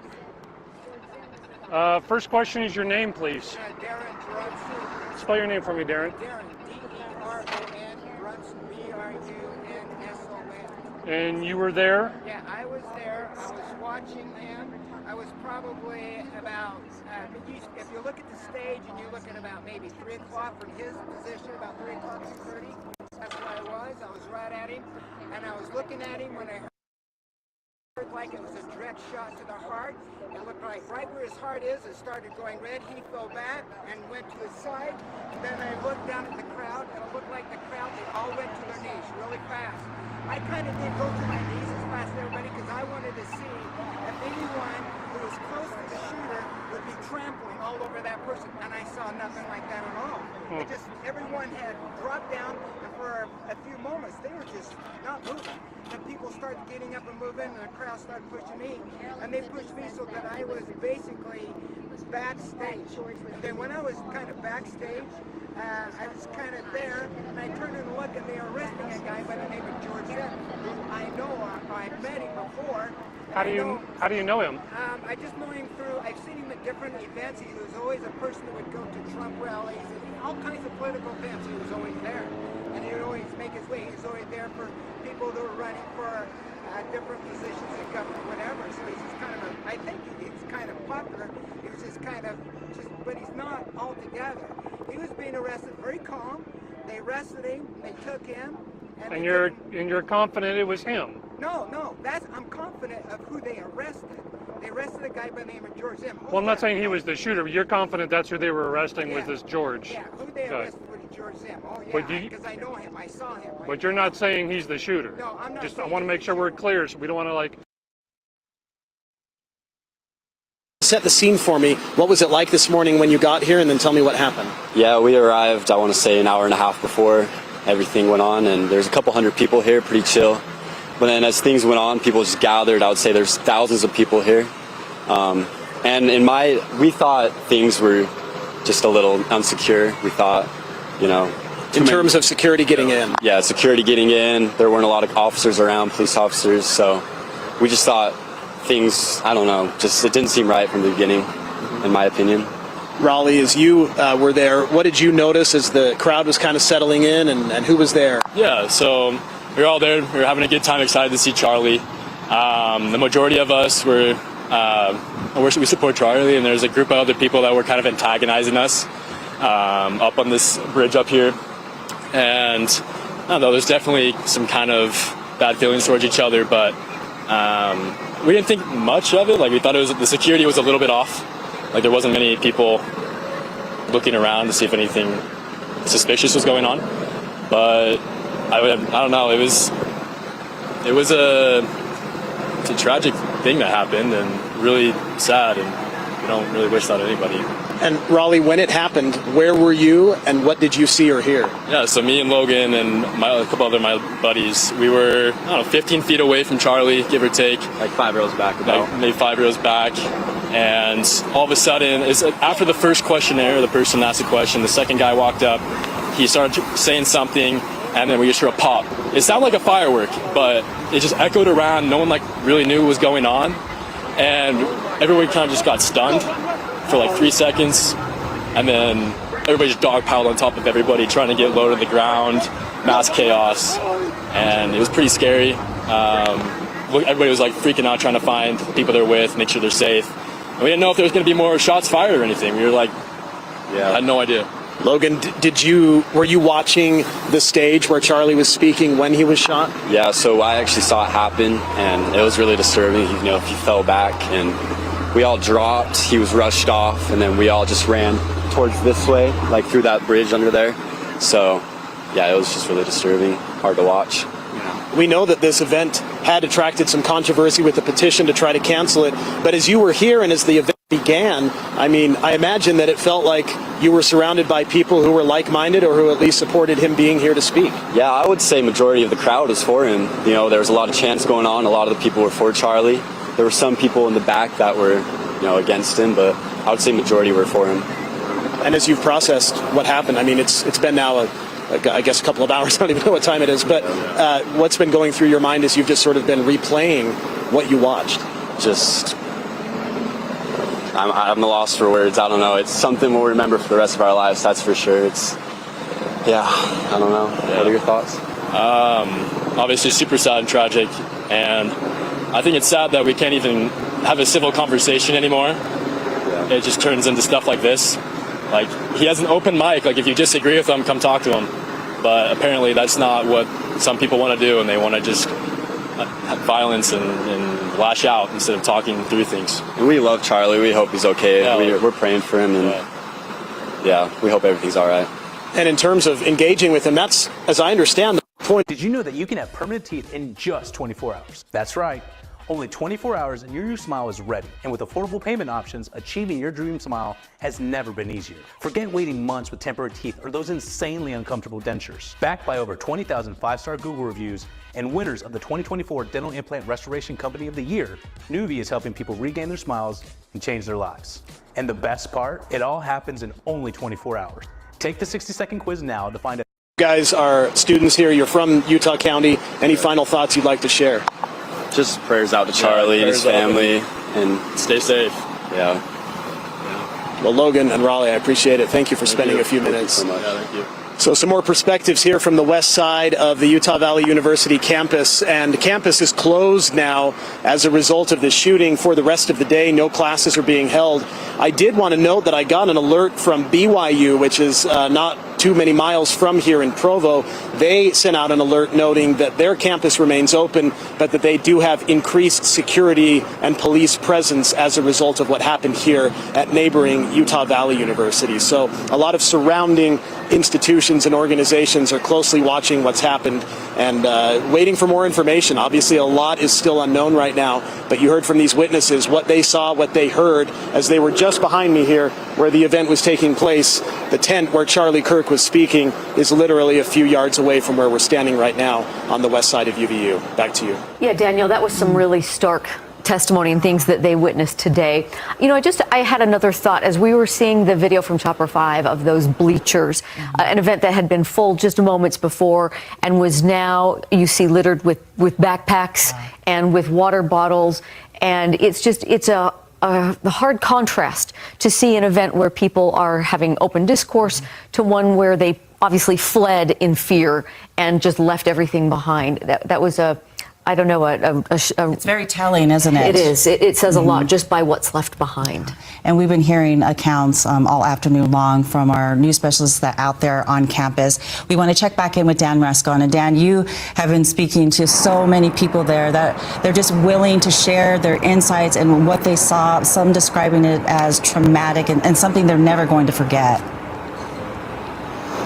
First question is your name, please. Darren Brunson. Spell your name for me, Darren. Darren, D-E-R-O-N, Brunson, B-R-U-N-S-O-N. And you were there? Yeah, I was there. I was watching him. I was probably about, if you look at the stage and you look at about maybe 3 o'clock from his position, about 3 o'clock, 2:30, that's where I was. I was right at him, and I was looking at him when I heard like it was a direct shot to the heart. It looked like right where his heart is, it started going red. He fell back and went to his side. And then I looked down at the crowd, and it looked like the crowd, they all went to their knees really fast. I kind of did go to my knees as fast as everybody because I wanted to see if anyone who was close to the shooter would be trampling all over that person, and I saw nothing like that at all. It just, everyone had dropped down, and for a few moments, they were just not moving. Then people started getting up and moving, and the crowd started pushing me, and they pushed me so that I was basically backstage. And then when I was kind of backstage, I was kind of there, and I turned and looked, and they were arresting a guy by the name of George Evans, who I know, I've met him before. How do you know him? I just know him through, I've seen him at different events. He was always a person that would go to Trump rallies and all kinds of political events. He was always there, and he would always make his way. He was always there for people that were running for different positions in government, whatever. So he's just kind of I think he's kind of popular. He was just kind of but he's not altogether. He was being arrested very calm. They arrested him. They took him. And you're confident it was him? No. I'm confident of who they arrested. They arrested a guy by the name of George M. Well, I'm not saying he was the shooter, but you're confident that's who they were arresting was this George? Yeah, who they arrested was George M. Oh, yeah, because I know him. I saw him. Right? But you're not saying he's the shooter? No, I'm not. I want to make sure we're clear, so we don't want to like... Set the scene for me. What was it like this morning when you got here, and then tell me what happened? Yeah, we arrived, I want to say, an hour and a half before everything went on, and there's a couple hundred people here, pretty chill. But then as things went on, people just gathered. I would say there's thousands of people here. And we thought things were just a little unsecure. We thought, in terms of security getting in? Yeah, security getting in. There weren't a lot of officers around, police officers, so we just thought things, I don't know, it didn't seem right from the beginning, in my opinion. Raleigh, as you were there, what did you notice as the crowd was kind of settling in, and who was there? Yeah, so we were all there. We were having a good time, excited to see Charlie. The majority of us we support Charlie, and there's a group of other people that were kind of antagonizing us up on this bridge up here. And I don't know, there's definitely some kind of bad feelings towards each other, but we didn't think much of it. Like, we thought the security was a little bit off. Like, there wasn't many people looking around to see if anything suspicious was going on. But I don't know. It was it's a tragic thing that happened, and really sad, and we don't really wish that on anybody. And Raleigh, when it happened, where were you, and what did you see or hear? Yeah, so me and Logan and a couple other my buddies, we were 15 feet away from Charlie, give or take. Like 5 rows back, about. Maybe 5 rows back. And all of a sudden, after the first questionnaire, the person asked a question, the second guy walked up, he started saying something, and then we just heard a pop. It sounded like a firework, but it just echoed around. No one really knew what was going on, and everybody kind of just got stunned for 3 seconds, and then everybody just dogpiled on top of everybody, trying to get low to the ground, mass chaos, and it was pretty scary. Everybody was freaking out, trying to find people they're with, make sure they're safe. And we didn't know if there was going to be more shots fired or anything. We were I had no idea. Logan, were you watching the stage where Charlie was speaking when he was shot? Yeah, so I actually saw it happen, and it was really disturbing. He fell back, and we all dropped. He was rushed off, and then we all just ran towards this way, through that bridge under there. So, yeah, it was just really disturbing, hard to watch. We know that this event had attracted some controversy with the petition to try to cancel it, but as you were here and as the event began, I imagine that it felt like you were surrounded by people who were like-minded or who at least supported him being here to speak. Yeah, I would say majority of the crowd was for him. There was a lot of chants going on. A lot of the people were for Charlie. There were some people in the back that were, against him, but I would say majority were for him. And as you've processed what happened, it's been now I guess a couple of hours, I don't even know what time it is, but what's been going through your mind as you've just sort of been replaying what you watched? I'm lost for words. I don't know. It's something we'll remember for the rest of our lives, that's for sure. I don't know. Yeah. What are your thoughts? Obviously super sad and tragic, and I think it's sad that we can't even have a civil conversation anymore. Yeah. It just turns into stuff like this. He has an open mic, if you disagree with him, come talk to him. But apparently that's not what some people want to do, and they want to just have violence and lash out instead of talking through things. And we love Charlie. We hope he's okay. Yeah, we're praying for him, and we hope everything's all right. And in terms of engaging with him, that's, as I understand, the point. Did you know that you can have permanent teeth in just 24 hours? That's right. Only 24 hours and your new smile is ready. And with affordable payment options, achieving your dream smile has never been easier. Forget waiting months with temporary teeth or those insanely uncomfortable dentures. Backed by over 20,000 5-star Google reviews and winners of the 2024 Dental Implant Restoration Company of the Year, Nuvve is helping people regain their smiles and change their lives. And the best part, it all happens in only 24 hours. Take the 60-second quiz now to find out. You guys are students here. You're from Utah County. Any final thoughts you'd like to share? Just prayers out to Charlie and his family, and stay safe. Yeah. Well, Logan and Raleigh, I appreciate it. Thank you for spending a few minutes. Thank you so much. Thank you. So some more perspectives here from the west side of the Utah Valley University campus. And campus is closed now as a result of this shooting for the rest of the day. No classes are being held. I did want to note that I got an alert from BYU, which is not too many miles from here in Provo. They sent out an alert noting that their campus remains open, but that they do have increased security and police presence as a result of what happened here at neighboring Utah Valley University. So a lot of surrounding institutions and organizations are closely watching what's happened and waiting for more information. Obviously, a lot is still unknown right now, but you heard from these witnesses what they saw, what they heard as they were just behind me here where the event was taking place. The tent where Charlie Kirk was speaking is literally a few yards away from where we're standing right now on the west side of UVU. Back to you. Yeah, Daniel, that was some really stark testimony and things that they witnessed today. You know, I had another thought as we were seeing the video from Chopper 5 of those bleachers, an event that had been full just moments before and was now, you see, littered with backpacks and with water bottles. And it's a hard contrast to see an event where people are having open discourse to one where they obviously fled in fear and just left everything behind. That was I don't know, it's very telling, isn't it? It is. It says a lot just by what's left behind. And we've been hearing accounts all afternoon long from our news specialists that out there on campus. We want to check back in with Dan Rascon. And Dan, you have been speaking to so many people there that they're just willing to share their insights and what they saw, some describing it as traumatic and something they're never going to forget.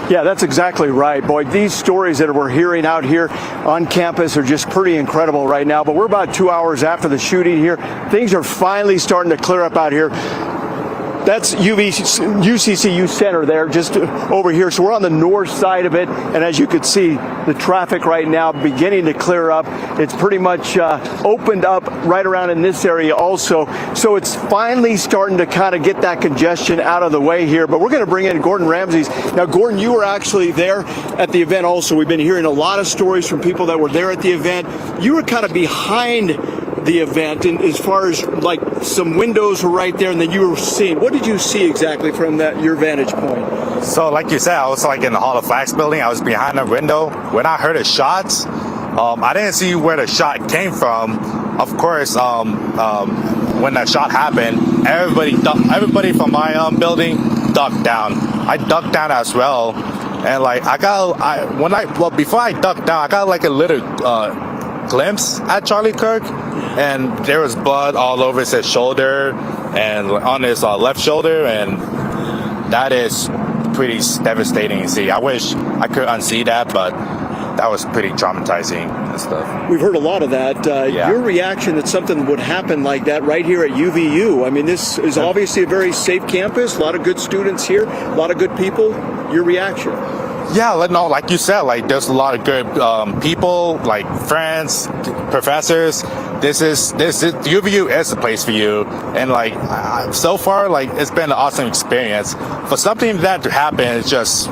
Yeah, that's exactly right, boy. These stories that we're hearing out here on campus are just pretty incredible right now. But we're about 2 hours after the shooting here. Things are finally starting to clear up out here. That's UCCU Center there, just over here. So we're on the north side of it, and as you can see, the traffic right now beginning to clear up. It's pretty much opened up right around in this area also. So it's finally starting to kind of get that congestion out of the way here. But we're going to bring in Gordon Ramses. Now, Gordon, you were actually there at the event also. We've been hearing a lot of stories from people that were there at the event. You were kind of behind the event, and as far as like some windows were right there and then you were seeing, what did you see exactly from your vantage point? So like you said, I was like in the Hall of Flags building. I was behind the window. When I heard the shots, I didn't see where the shot came from. Of course, when that shot happened, everybody from my building ducked down. I ducked down as well, and like before I ducked down, I got like a little glimpse at Charlie Kirk, and there was blood all over his shoulder and on his left shoulder, and that is pretty devastating to see. I wish I could unsee that, but that was pretty traumatizing and stuff. We've heard a lot of that. Your reaction that something would happen like that right here at UVU. I mean, this is obviously a very safe campus, a lot of good students here, a lot of good people. Your reaction? Yeah, no, like you said, like there's a lot of good people, like friends, professors. This is UVU is the place for you, and like so far, like it's been an awesome experience. For something that to happen is just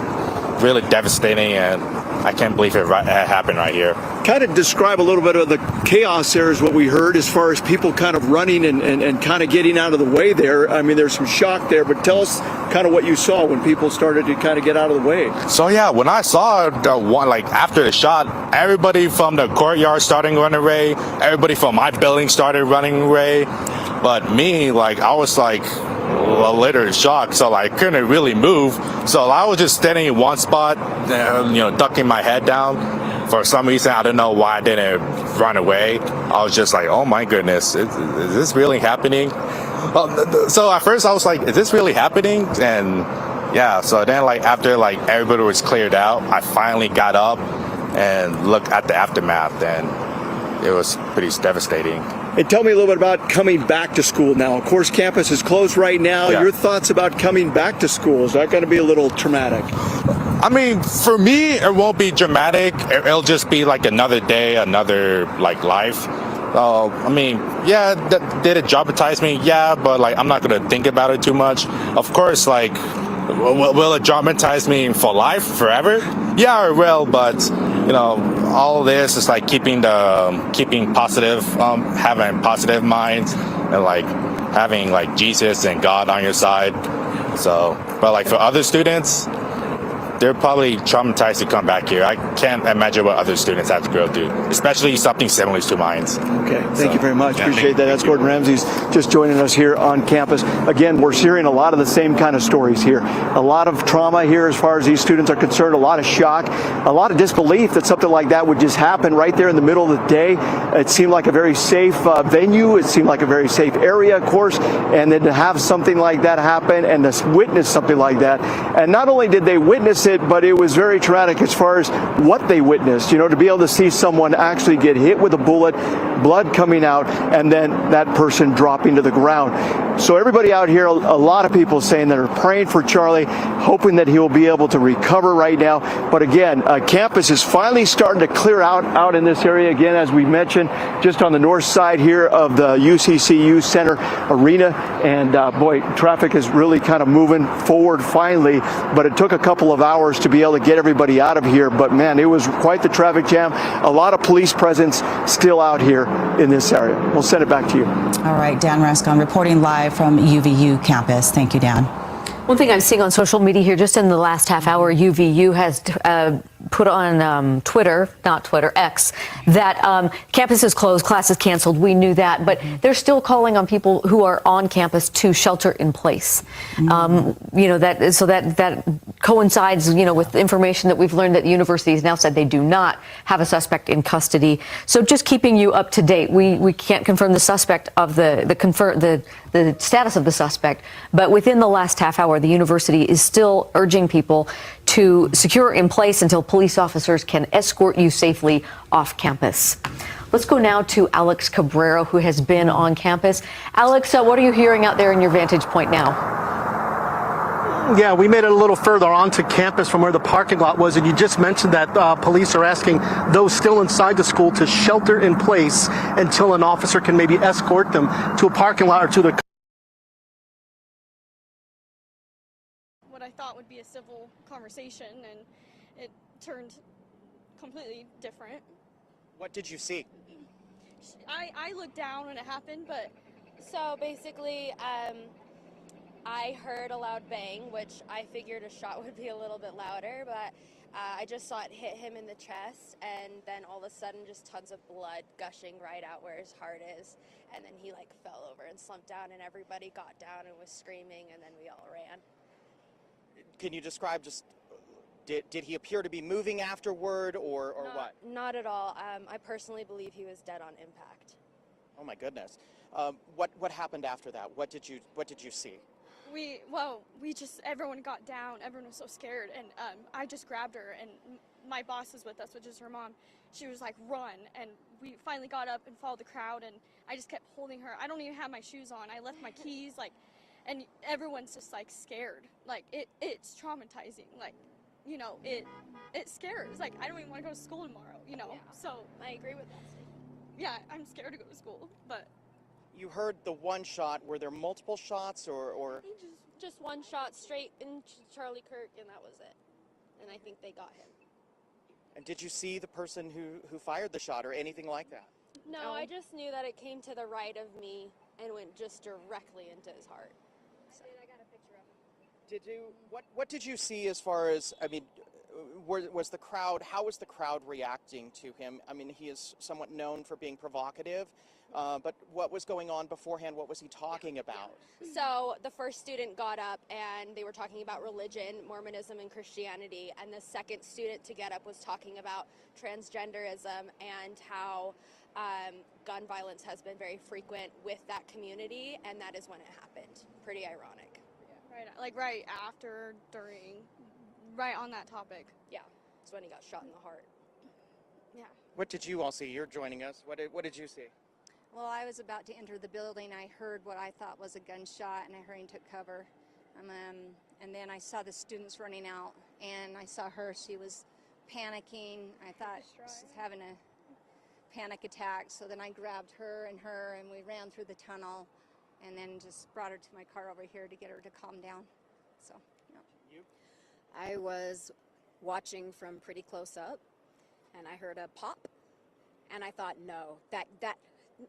really devastating, and I can't believe it happened right here. Kind of describe a little bit of the chaos there is what we heard as far as people kind of running and kind of getting out of the way there. I mean, there's some shock there, but tell us kind of what you saw when people started to kind of get out of the way. So yeah, when I saw after the shot, everybody from the courtyard started running away. Everybody from my building started running away. But me, like I was like a little shocked, so I couldn't really move. So I was just standing in one spot, ducking my head down. For some reason, I don't know why I didn't run away. I was just like, oh my goodness, is this really happening? So at first I was like, is this really happening? And yeah, so then like after like everybody was cleared out, I finally got up and looked at the aftermath, and it was pretty devastating. And tell me a little bit about coming back to school now. Of course, campus is closed right now. Yeah. Your thoughts about coming back to school? Is that going to be a little traumatic? I mean, for me, it won't be dramatic. It'll just be like another day, another like life. I mean, yeah, did it traumatize me? Yeah, but like I'm not going to think about it too much. Of course, like, will it traumatize me for life, forever? Yeah, it will, but all of this is like keeping positive, having positive minds, and like having like Jesus and God on your side. So, but like for other students, they're probably traumatized to come back here. I can't imagine what other students have to go through, especially something similar to mine. Okay, thank you very much. Appreciate that. That's Gordon Ramsey's just joining us here on campus. Again, we're hearing a lot of the same kind of stories here. A lot of trauma here as far as these students are concerned, a lot of shock, a lot of disbelief that something like that would just happen right there in the middle of the day. It seemed like a very safe venue. It seemed like a very safe area, of course, and then to have something like that happen and to witness something like that. And not only did they witness it, but it was very traumatic as far as what they witnessed, you know, to be able to see someone actually get hit with a bullet, blood coming out, and then that person dropping to the ground. So everybody out here, a lot of people saying that are praying for Charlie, hoping that he will be able to recover right now. But again, campus is finally starting to clear out in this area again, as we mentioned, just on the north side here of the UCCU Center Arena. And boy, traffic is really kind of moving forward finally, but it took a couple of hours to be able to get everybody out of here. But man, it was quite the traffic jam. A lot of police presence still out here in this area. We'll send it back to you. All right, Dan Rascon reporting live from UVU campus. Thank you, Dan. One thing I'm seeing on social media here, just in the last half hour, UVU has put on X, that campus is closed, class is canceled. We knew that, but they're still calling on people who are on campus to shelter in place. You know, that coincides, you know, with information that we've learned that the university has now said they do not have a suspect in custody. So just keeping you up to date. We can't confirm the suspect of the status of the suspect, but within the last half hour, the university is still urging people to secure in place until police officers can escort you safely off campus. Let's go now to Alex Cabrera, who has been on campus. Alex, what are you hearing out there in your vantage point now? Yeah, we made it a little further onto campus from where the parking lot was, and you just mentioned that police are asking those still inside the school to shelter in place until an officer can maybe escort them to a parking lot or to the... What I thought would be a civil conversation, and it turned completely different. What did you see? I looked down when it happened, but... So basically, I heard a loud bang, which I figured a shot would be a little bit louder, but I just saw it hit him in the chest, and then all of a sudden just tons of blood gushing right out where his heart is, and then he like fell over and slumped down, and everybody got down and was screaming, and then we all ran. Can you describe just, did he appear to be moving afterward, or what? Not at all. I personally believe he was dead on impact. Oh my goodness. What happened after that? What did you see? Everyone got down. Everyone was so scared, and I just grabbed her, and my boss was with us, which is her mom. She was like, run, and we finally got up and followed the crowd, and I just kept holding her. I don't even have my shoes on. I left my keys, and everyone's just like scared. Like it's traumatizing. Like, you know, it scares. Like, I don't even want to go to school tomorrow, you know. Yeah. So I agree with that. yeah, I'm scared to go to school, but You heard the one shot. Were there multiple shots, or? Just one shot straight into Charlie Kirk, and that was it. And I think they got him. And did you see the person who fired the shot or anything like that? No, I just knew that it came to the right of me and went just directly into his heart. I got a picture of him. What did you see as far as, I mean, was the crowd, how was the crowd reacting to him? I mean, he is somewhat known for being provocative, but what was going on beforehand? What was he talking about? So the first student got up and they were talking about religion, Mormonism, and Christianity, and the second student to get up was talking about transgenderism and how gun violence has been very frequent with that community, and that is when it happened. Pretty ironic. Right after, during, right on that topic. Yeah, it's when he got shot in the heart. Yeah. What did you all see? You're joining us. What did you see? Well, I was about to enter the building. I heard what I thought was a gunshot, and I hurried and took cover. And then I saw the students running out, and I saw her. She was panicking. I thought she's having a panic attack. So then I grabbed her, and we ran through the tunnel, and then just brought her to my car over here to get her to calm down. So, yeah. I was watching from pretty close up, and I heard a pop, and I thought, no, that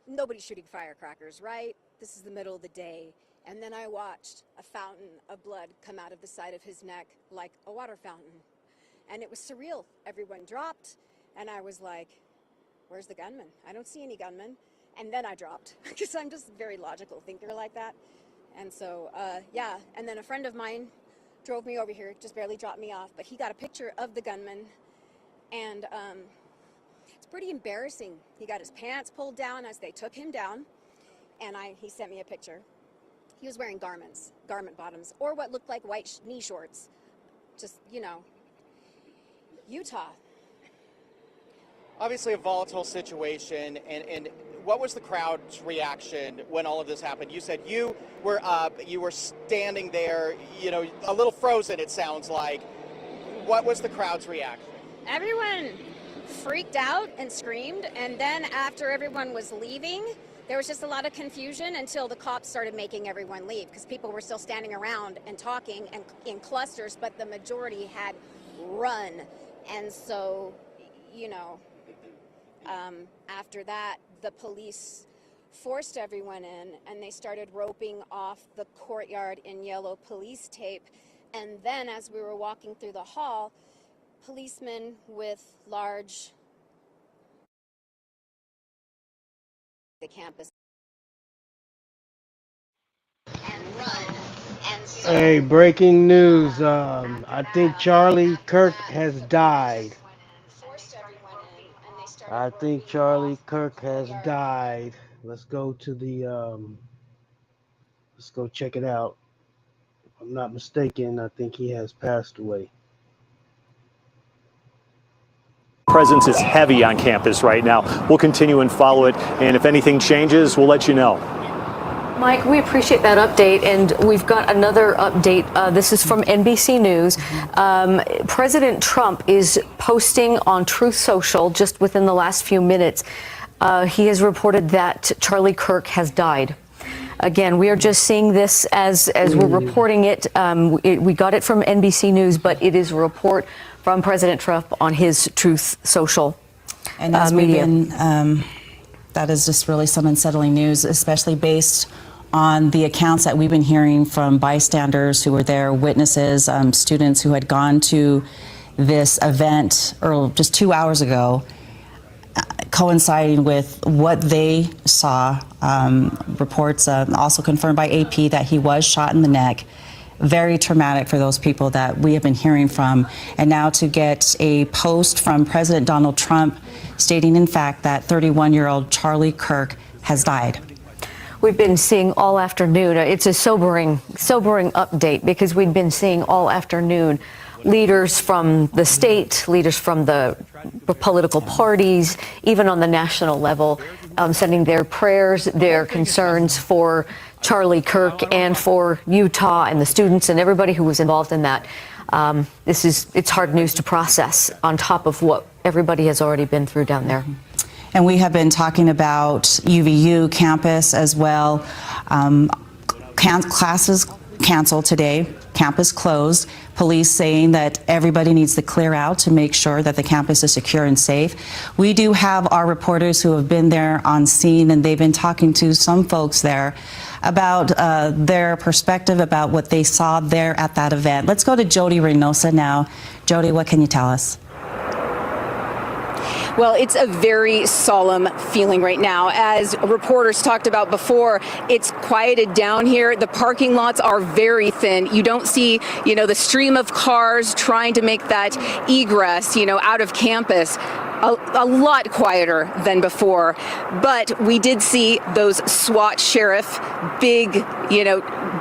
nobody's shooting firecrackers, right? This is the middle of the day, And then I watched a fountain of blood come out of the side of his neck like a water fountain. And it was surreal. Everyone dropped, and I was like, where's the gunman? I don't see any gunman. And then I dropped, because I'm just a very logical thinker like that. And so, yeah, and then a friend of mine drove me over here, just barely dropped me off, but he got a picture of the gunman, and it's pretty embarrassing. He got his pants pulled down as they took him down, and he sent me a picture. He was wearing garment bottoms, or what looked like white knee shorts. Just, you know, Utah. Obviously a volatile situation, and what was the crowd's reaction when all of this happened? You said you were standing there, you know, a little frozen, it sounds like. What was the crowd's reaction? Everyone freaked out and screamed, and then after everyone was leaving, there was just a lot of confusion until the cops started making everyone leave, because people were still standing around and talking and in clusters, but the majority had run. And so, you know, after that, the police forced everyone in, and they started roping off the courtyard in yellow police tape. And then as we were walking through the hall, policemen with large the campus and run. And so Hey, breaking news. I think Charlie Kirk has died. I think Charlie Kirk has died. Let's go to the let's go check it out. If I'm not mistaken, I think he has passed away. Presence is heavy on campus right now. We'll continue and follow it, and if anything changes, we'll let you know. Mike, we appreciate that update, and we've got another update. This is from NBC News. President Trump is posting on Truth Social just within the last few minutes. He has reported that Charlie Kirk has died. Again, we are just seeing this as we're reporting it. We got it from NBC News, but it is a report from President Trump on his Truth Social And as media. we've been, that is just really some unsettling news, especially based on the accounts that we've been hearing from bystanders who were there, witnesses, students who had gone to this event just 2 hours ago, coinciding with what they saw. Reports also confirmed by AP that he was shot in the neck. Very traumatic for those people that we have been hearing from. And now to get a post from President Donald Trump stating, in fact, that 31-year-old Charlie Kirk has died. We've been seeing all afternoon. It's a sobering update, because we've been seeing all afternoon leaders from the state, leaders from the political parties, even on the national level, sending their prayers, their concerns for Charlie Kirk and for Utah and the students and everybody who was involved in that. It's hard news to process on top of what everybody has already been through down there. And we have been talking about UVU campus as well. Classes canceled today, campus closed. Police saying that everybody needs to clear out to make sure that the campus is secure and safe. We do have our reporters who have been there on scene, and they've been talking to some folks there about their perspective about what they saw there at that event. Let's go to Jody Reynosa now. Jody, what can you tell us? Well, it's a very solemn feeling right now. As reporters talked about before, it's quieted down here. The parking lots are very thin. You don't see, the stream of cars trying to make that egress, out of campus. A lot quieter than before. But we did see those SWAT sheriff, big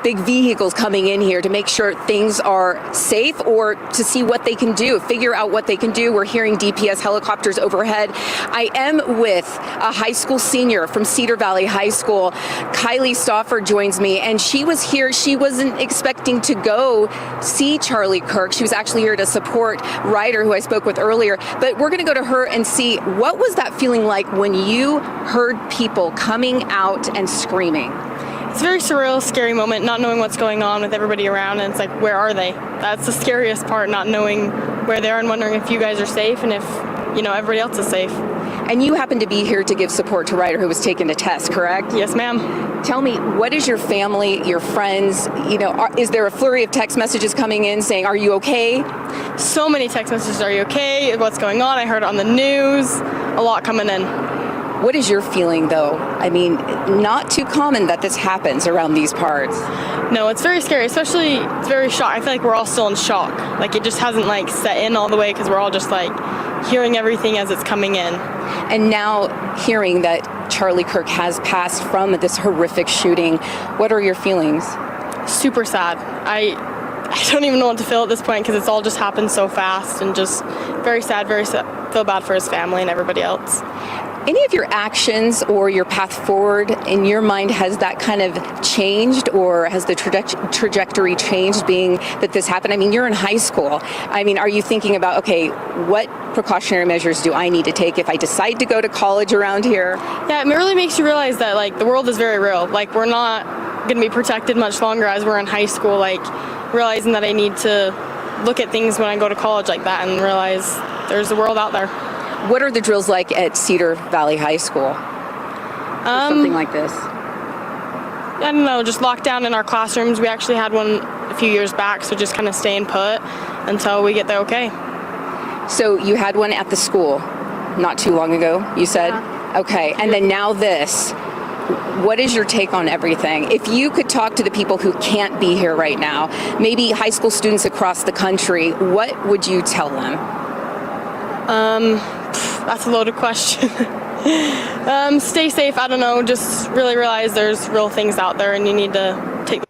vehicles coming in here to make sure things are safe, or to see what they can do, figure out what they can do. We're hearing DPS helicopters overhead. I am with a high school senior from Cedar Valley High School. Kylie Stauffer joins me, and she was here. She wasn't expecting to go see Charlie Kirk. She was actually here to support Ryder, who I spoke with earlier. But we're going to go to her and see, what was that feeling like when you heard people coming out and screaming? It's a very surreal, scary moment, not knowing what's going on with everybody around, and it's like, where are they? That's the scariest part, not knowing where they are and wondering if you guys are safe and if, everybody else is safe. And you happen to be here to give support to Ryder, who was taking a test, correct? Yes, ma'am. Tell me, what is your family, your friends, is there a flurry of text messages coming in saying, are you okay? So many text messages, are you okay? What's going on? I heard it on the news. A lot coming in. What is your feeling, though? I mean, not too common that this happens around these parts. No, it's very scary, especially it's very shock. I feel like we're all still in shock. Like it just hasn't set in all the way because we're all just hearing everything as it's coming in. And now hearing that Charlie Kirk has passed from this horrific shooting, what are your feelings? Super sad. I don't even know what to feel at this point because it's all just happened so fast and just very sad, feel bad for his family and everybody else. Any of your actions or your path forward in your mind, has that kind of changed, or has the trajectory changed being that this happened? I mean, you're in high school. I mean, are you thinking about, okay, what precautionary measures do I need to take if I decide to go to college around here? Yeah, it really makes you realize that the world is very real. We're not going to be protected much longer as we're in high school. Realizing that I need to look at things when I go to college like that and realize there's a world out there. What are the drills like at Cedar Valley High School? Something like this? I don't know, just locked down in our classrooms. We actually had one a few years back, so just kind of staying put until we get the okay. So you had one at the school not too long ago, you said? Yeah. Okay, and then now this. What is your take on everything? If you could talk to the people who can't be here right now, maybe high school students across the country, what would you tell them? That's a loaded question. Stay safe. I don't know. Just really realize there's real things out there and you need to take.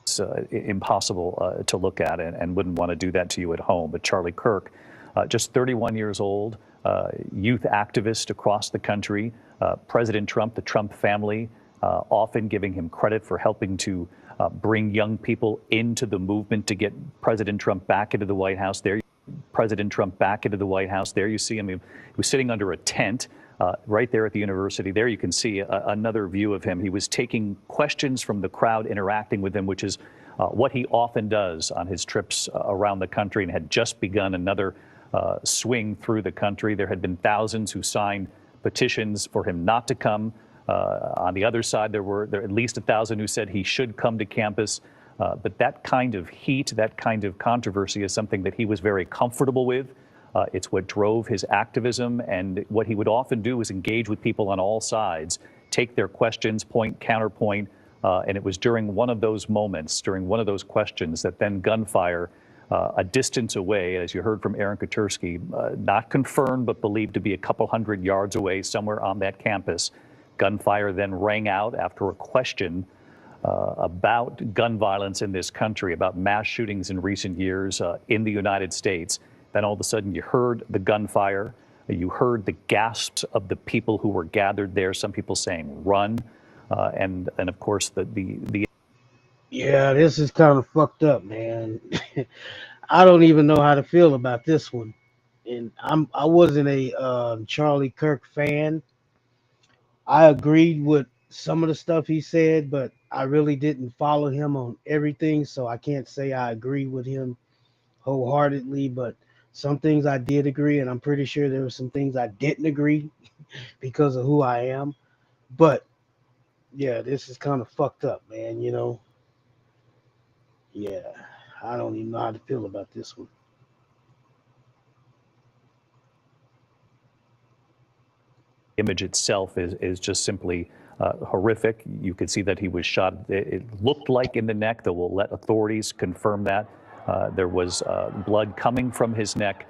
It's impossible to look at and wouldn't want to do that to you at home. But Charlie Kirk, just 31 years old, youth activist across the country, President Trump, the Trump family, often giving him credit for helping to bring young people into the movement to get President Trump back into the White House. There you see him. He was sitting under a tent right there at the university. There you can see another view of him. He was taking questions from the crowd, interacting with them, which is what he often does on his trips around the country, and had just begun another swing through the country. There had been thousands who signed petitions for him not to come. On the other side, there were at least 1,000 who said he should come to campus. But that kind of heat, that kind of controversy is something that he was very comfortable with. It's what drove his activism, and what he would often do is engage with people on all sides, take their questions, point, counterpoint, and it was during one of those moments, during one of those questions, that then gunfire a distance away, as you heard from Aaron Katursky, not confirmed but believed to be a couple hundred yards away somewhere on that campus. Gunfire then rang out after a question about gun violence in this country, about mass shootings in recent years in the United States. Then all of a sudden you heard the gunfire, you heard the gasps of the people who were gathered there, some people saying run, and of course the Yeah, this is kind of fucked up, man. I don't even know how to feel about this one. And I wasn't a Charlie Kirk fan. I agreed with some of the stuff he said, but I really didn't follow him on everything, so I can't say I agree with him wholeheartedly. But some things I did agree, and I'm pretty sure there were some things I didn't agree because of who I am. But yeah, this is kind of fucked up, man. Yeah, I don't even know how to feel about this one. image itself is just simply horrific. You could see that he was shot, it looked like in the neck, though we'll let authorities confirm that. There was blood coming from his neck.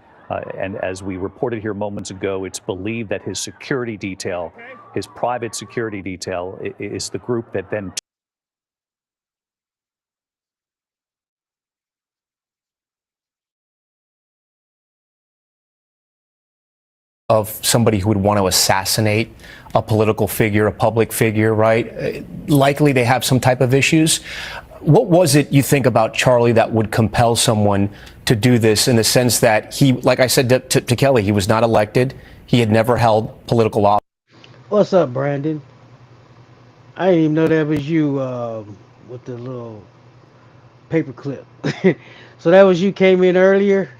And as we reported here moments ago, it's believed that his security detail, his private security detail, is the group that then of somebody who would want to assassinate a political figure, a public figure, right? Likely they have some type of issues. What was it you think about Charlie that would compel someone to do this, in the sense that he, like I said to Kelly, he was not elected. He had never held political office. What's up, Brandon? I didn't even know that was you with the little paper clip. So that was you came in earlier?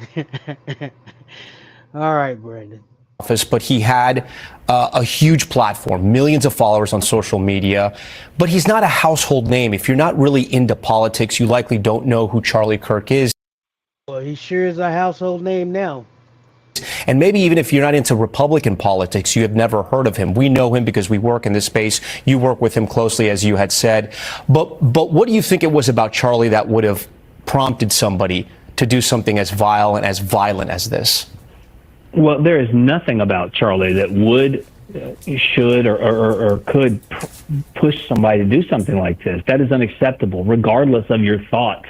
All right, Brandon. Office, but he had a huge platform, millions of followers on social media. But he's not a household name. If you're not really into politics, you likely don't know who Charlie Kirk is. Well, he sure is a household name now. And maybe even if you're not into Republican politics, you have never heard of him. We know him because we work in this space. You work with him closely, as you had said. But what do you think it was about Charlie that would have prompted somebody to do something as vile and as violent as this? Well, there is nothing about Charlie that would, should, or could push somebody to do something like this. That is unacceptable, regardless of your thoughts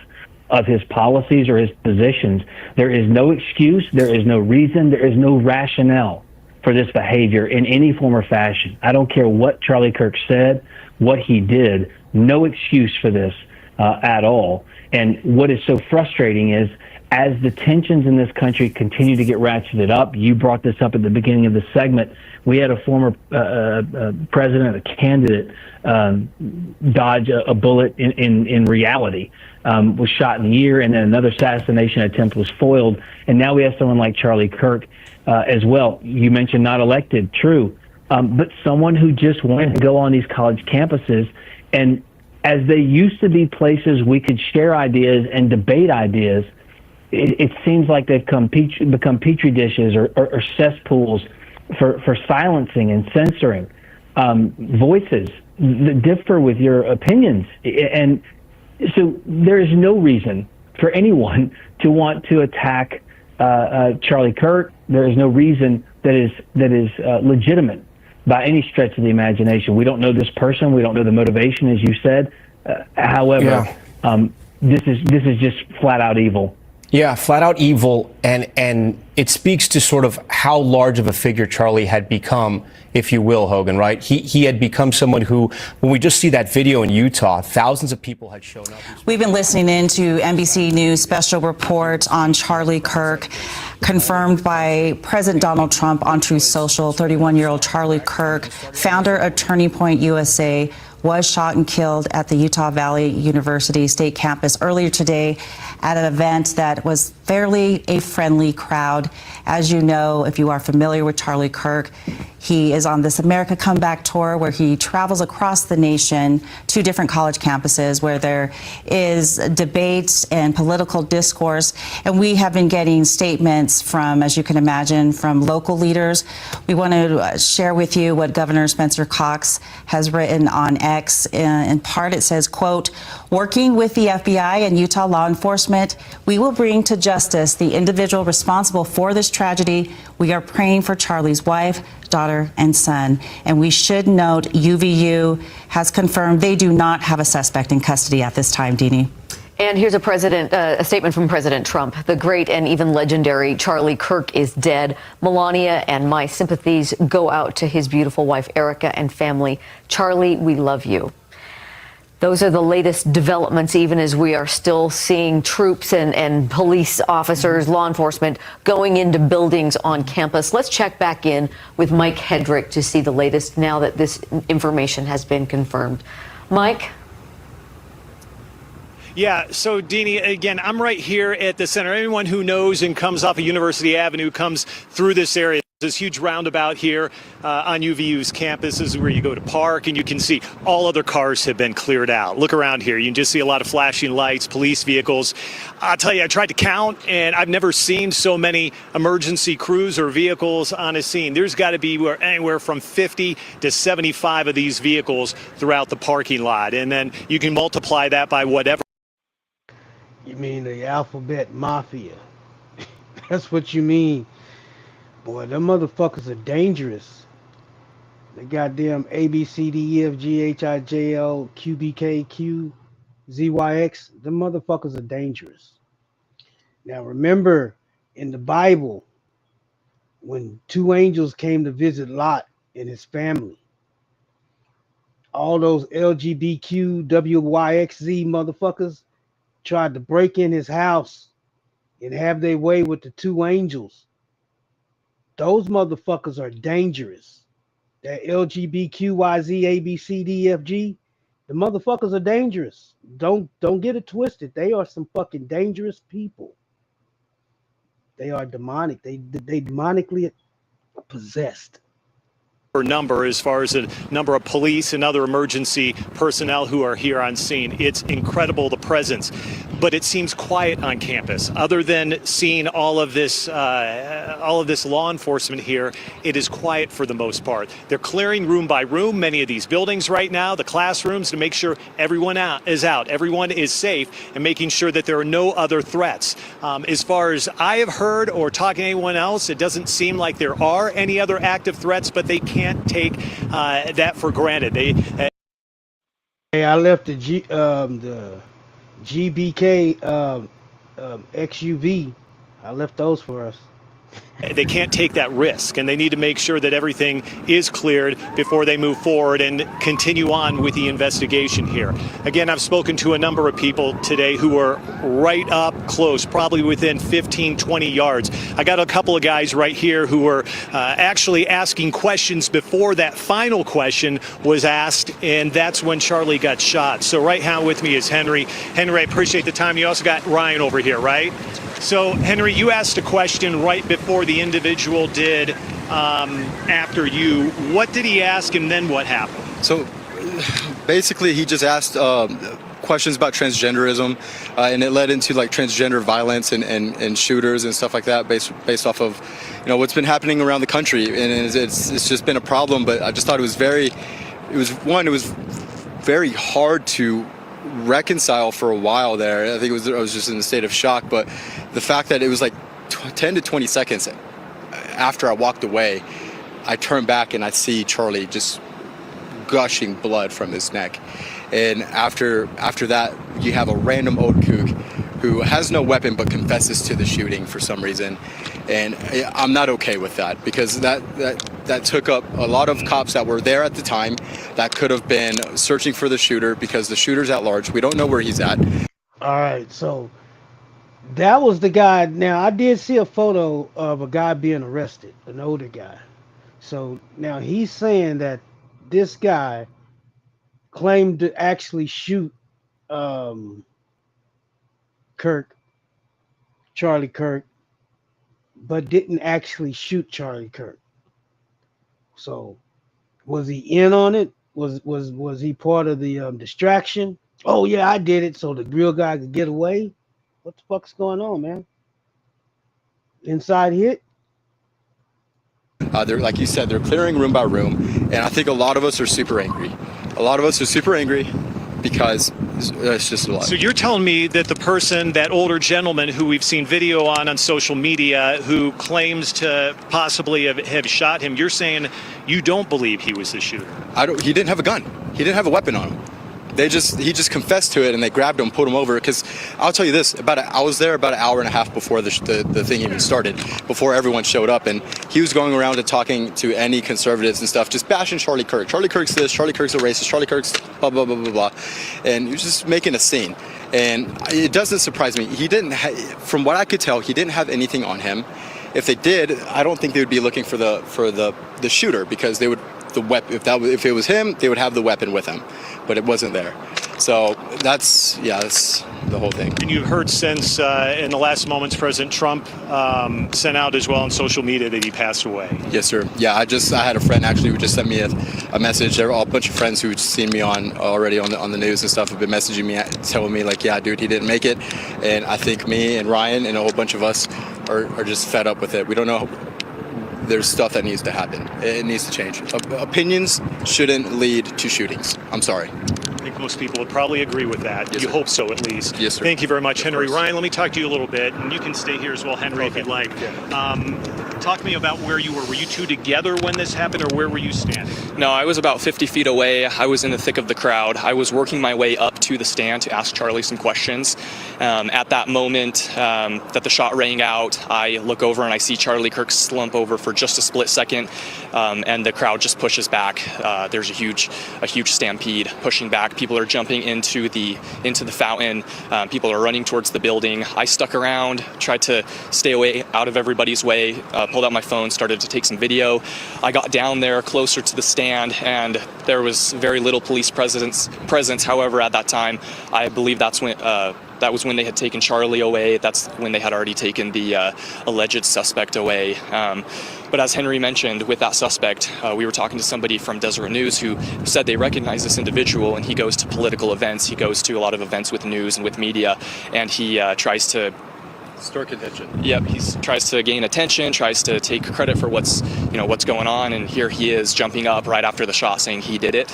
of his policies or his positions. There is no excuse, there is no reason, there is no rationale for this behavior in any form or fashion. I don't care what Charlie Kirk said, what he did, no excuse for this at all. And what is so frustrating is, as the tensions in this country continue to get ratcheted up, you brought this up at the beginning of the segment, we had a former president, a candidate, dodge a bullet in reality, was shot in the ear, and then another assassination attempt was foiled. And now we have someone like Charlie Kirk as well. You mentioned not elected, true, but someone who just wanted to go on these college campuses. And as they used to be places we could share ideas and debate ideas, it seems like they've become petri dishes or cesspools for silencing and censoring voices that differ with your opinions. And so there is no reason for anyone to want to attack Charlie Kirk. There is no reason that is legitimate by any stretch of the imagination. We don't know this person. We don't know the motivation, as you said. However, this is just flat out evil. Yeah, flat out evil, and it speaks to sort of how large of a figure Charlie had become, if you will, Hogan, right? He had become someone who, when we just see that video in Utah, thousands of people had shown up. We've been listening in to NBC News special report on Charlie Kirk, confirmed by President Donald Trump on Truth Social. 31-year-old Charlie Kirk, founder of Turning Point USA, was shot and killed at the Utah Valley University State Campus earlier today at an event that was fairly a friendly crowd. As you know, if you are familiar with Charlie Kirk, he is on this America Comeback tour where he travels across the nation to different college campuses where there is debates and political discourse. And we have been getting statements from, as you can imagine, from local leaders. We want to share with you what Governor Spencer Cox has written on X. In part, it says, quote, "Working with the FBI and Utah law enforcement, we will bring to justice the individual responsible for this tragedy. We are praying for Charlie's wife, daughter, and son." And we should note UVU has confirmed they do not have a suspect in custody at this time, Deanie. And here's a statement from President Trump. "The great and even legendary Charlie Kirk is dead. Melania and my sympathies go out to his beautiful wife, Erica, and family. Charlie, we love you." Those are the latest developments, even as we are still seeing troops and police officers, law enforcement, going into buildings on campus. Let's check back in with Mike Hedrick to see the latest now that this information has been confirmed. Mike? Yeah, so Deanie, again, I'm right here at the center. Anyone who knows and comes off of University Avenue comes through this area. This huge roundabout here on UVU's campus. This is where you go to park, and you can see all other cars have been cleared out. Look around here. You can just see a lot of flashing lights, police vehicles. I'll tell you, I tried to count, and I've never seen so many emergency crews or vehicles on a scene. There's got to be anywhere from 50 to 75 of these vehicles throughout the parking lot, and then you can multiply that by whatever. You mean the alphabet mafia? That's what you mean. Boy, them motherfuckers are dangerous. They goddamn A, B, C, D, E, F, G, H, I, J, L, Q, B, K, Q, Z, Y, X. Them motherfuckers are dangerous. Now remember, in the Bible, when two angels came to visit Lot and his family, all those LGBTQ, WYXZ motherfuckers tried to break in his house and have their way with the two angels. Those motherfuckers are dangerous. that LGBTQYZ ABCDFG, the motherfuckers are dangerous. Don't get it twisted. They are some fucking dangerous people. They are demonic. They demonically possessed. Number as far as the number of police and other emergency personnel who are here on scene. It's incredible, the presence, but it seems quiet on campus. Other than seeing all of this law enforcement here, it is quiet for the most part. They're clearing room by room many of these buildings right now, the classrooms, to make sure everyone is out, everyone is safe, and making sure that there are no other threats. As far as I have heard or talking to anyone else, it doesn't seem like there are any other active threats, but they can't take that for granted. Hey, I left the GBK XUV. I left those for us. They can't take that risk, and they need to make sure that everything is cleared before they move forward and continue on with the investigation here. Again, I've spoken to a number of people today who are right up close, probably within 15, 20 yards. I got a couple of guys right here who were actually asking questions before that final question was asked, and that's when Charlie got shot. So right now with me is Henry. Henry, I appreciate the time. You also got Ryan over here, right? So, Henry, you asked a question right before the individual did after you. What did he ask, and then what happened? So, basically, he just asked questions about transgenderism, and it led into like transgender violence and shooters and stuff like that, based off of, you know, what's been happening around the country, and it's just been a problem. But I just thought it was very hard to reconcile for a while there. I think I was just in a state of shock, but the fact that it was like 10 to 20 seconds after I walked away, I turned back and I see Charlie just gushing blood from his neck. And after that, you have a random old kook who has no weapon but confesses to the shooting for some reason. And I'm not okay with that, because that took up a lot of cops that were there at the time that could have been searching for the shooter, because the shooter's at large. We don't know where he's at. All right, so that was the guy. Now, I did see a photo of a guy being arrested, an older guy. So now he's saying that this guy claimed to actually shoot Charlie Kirk, but didn't actually shoot Charlie Kirk. So was he in on it? Was he part of the distraction? Oh yeah, I did it so the real guy could get away. What the fuck's going on, man? Inside hit? They're, like you said, they're clearing room by room, and I think a lot of us are super angry. A lot of us are super angry because it's just a lot. So you're telling me that the person, that older gentleman who we've seen video on social media, who claims to possibly have shot him, you're saying you don't believe he was the shooter? He didn't have a gun. He didn't have a weapon on him. He just confessed to it, and they grabbed him, pulled him over. Because I'll tell you this, I was there about an hour and a half before the thing even started, before everyone showed up, and he was going around and talking to any conservatives and stuff, just bashing Charlie Kirk. Charlie Kirk's this, Charlie Kirk's a racist, Charlie Kirk's blah, blah, blah, blah, blah. And he was just making a scene. And it doesn't surprise me. He didn't, from what I could tell, he didn't have anything on him. If they did, I don't think they would be looking for the shooter, because they would, if it was him, they would have the weapon with him, but it wasn't there. So that's the whole thing. And you've heard since in the last moments, President Trump sent out as well on social media that he passed away. Yes, sir. Yeah, I had a friend actually who just sent me a message. There were a bunch of friends who'd seen me already on the news and stuff have been messaging me, telling me like, yeah, dude, he didn't make it. And I think me and Ryan and a whole bunch of us are just fed up with it. We don't know. There's stuff that needs to happen. It needs to change. Opinions shouldn't lead to shootings. I'm sorry. I think most people would probably agree with that. Yes, you sir. hope so, at least. Yes, sir. Thank you very much, Henry. course. Ryan, let me talk to you a little bit, and you can stay here as well, Henry, if you'd like. Talk to me about where you were. Were you two together when this happened, or where were you standing? No, I was about 50 feet away. I was in the thick of the crowd. I was working my way up to the stand to ask Charlie some questions. At that moment that the shot rang out, I look over and I see Charlie Kirk slump over for just a split second, and the crowd just pushes back. There's a huge stampede pushing back. People are jumping into the fountain. People are running towards the building. I stuck around, tried to stay away out of everybody's way, pulled out my phone, started to take some video. I got down there closer to the stand, and there was very little police presence. However, at that time, I believe that was when they had taken Charlie away. That's when they had already taken the alleged suspect away. But as Henry mentioned, with that suspect, we were talking to somebody from Deseret News who said they recognize this individual, and he goes to political events. He goes to a lot of events with news and with media, and he tries to Store contention. Yep, he tries to gain attention, tries to take credit for what's going on, and here he is jumping up right after the shot saying he did it.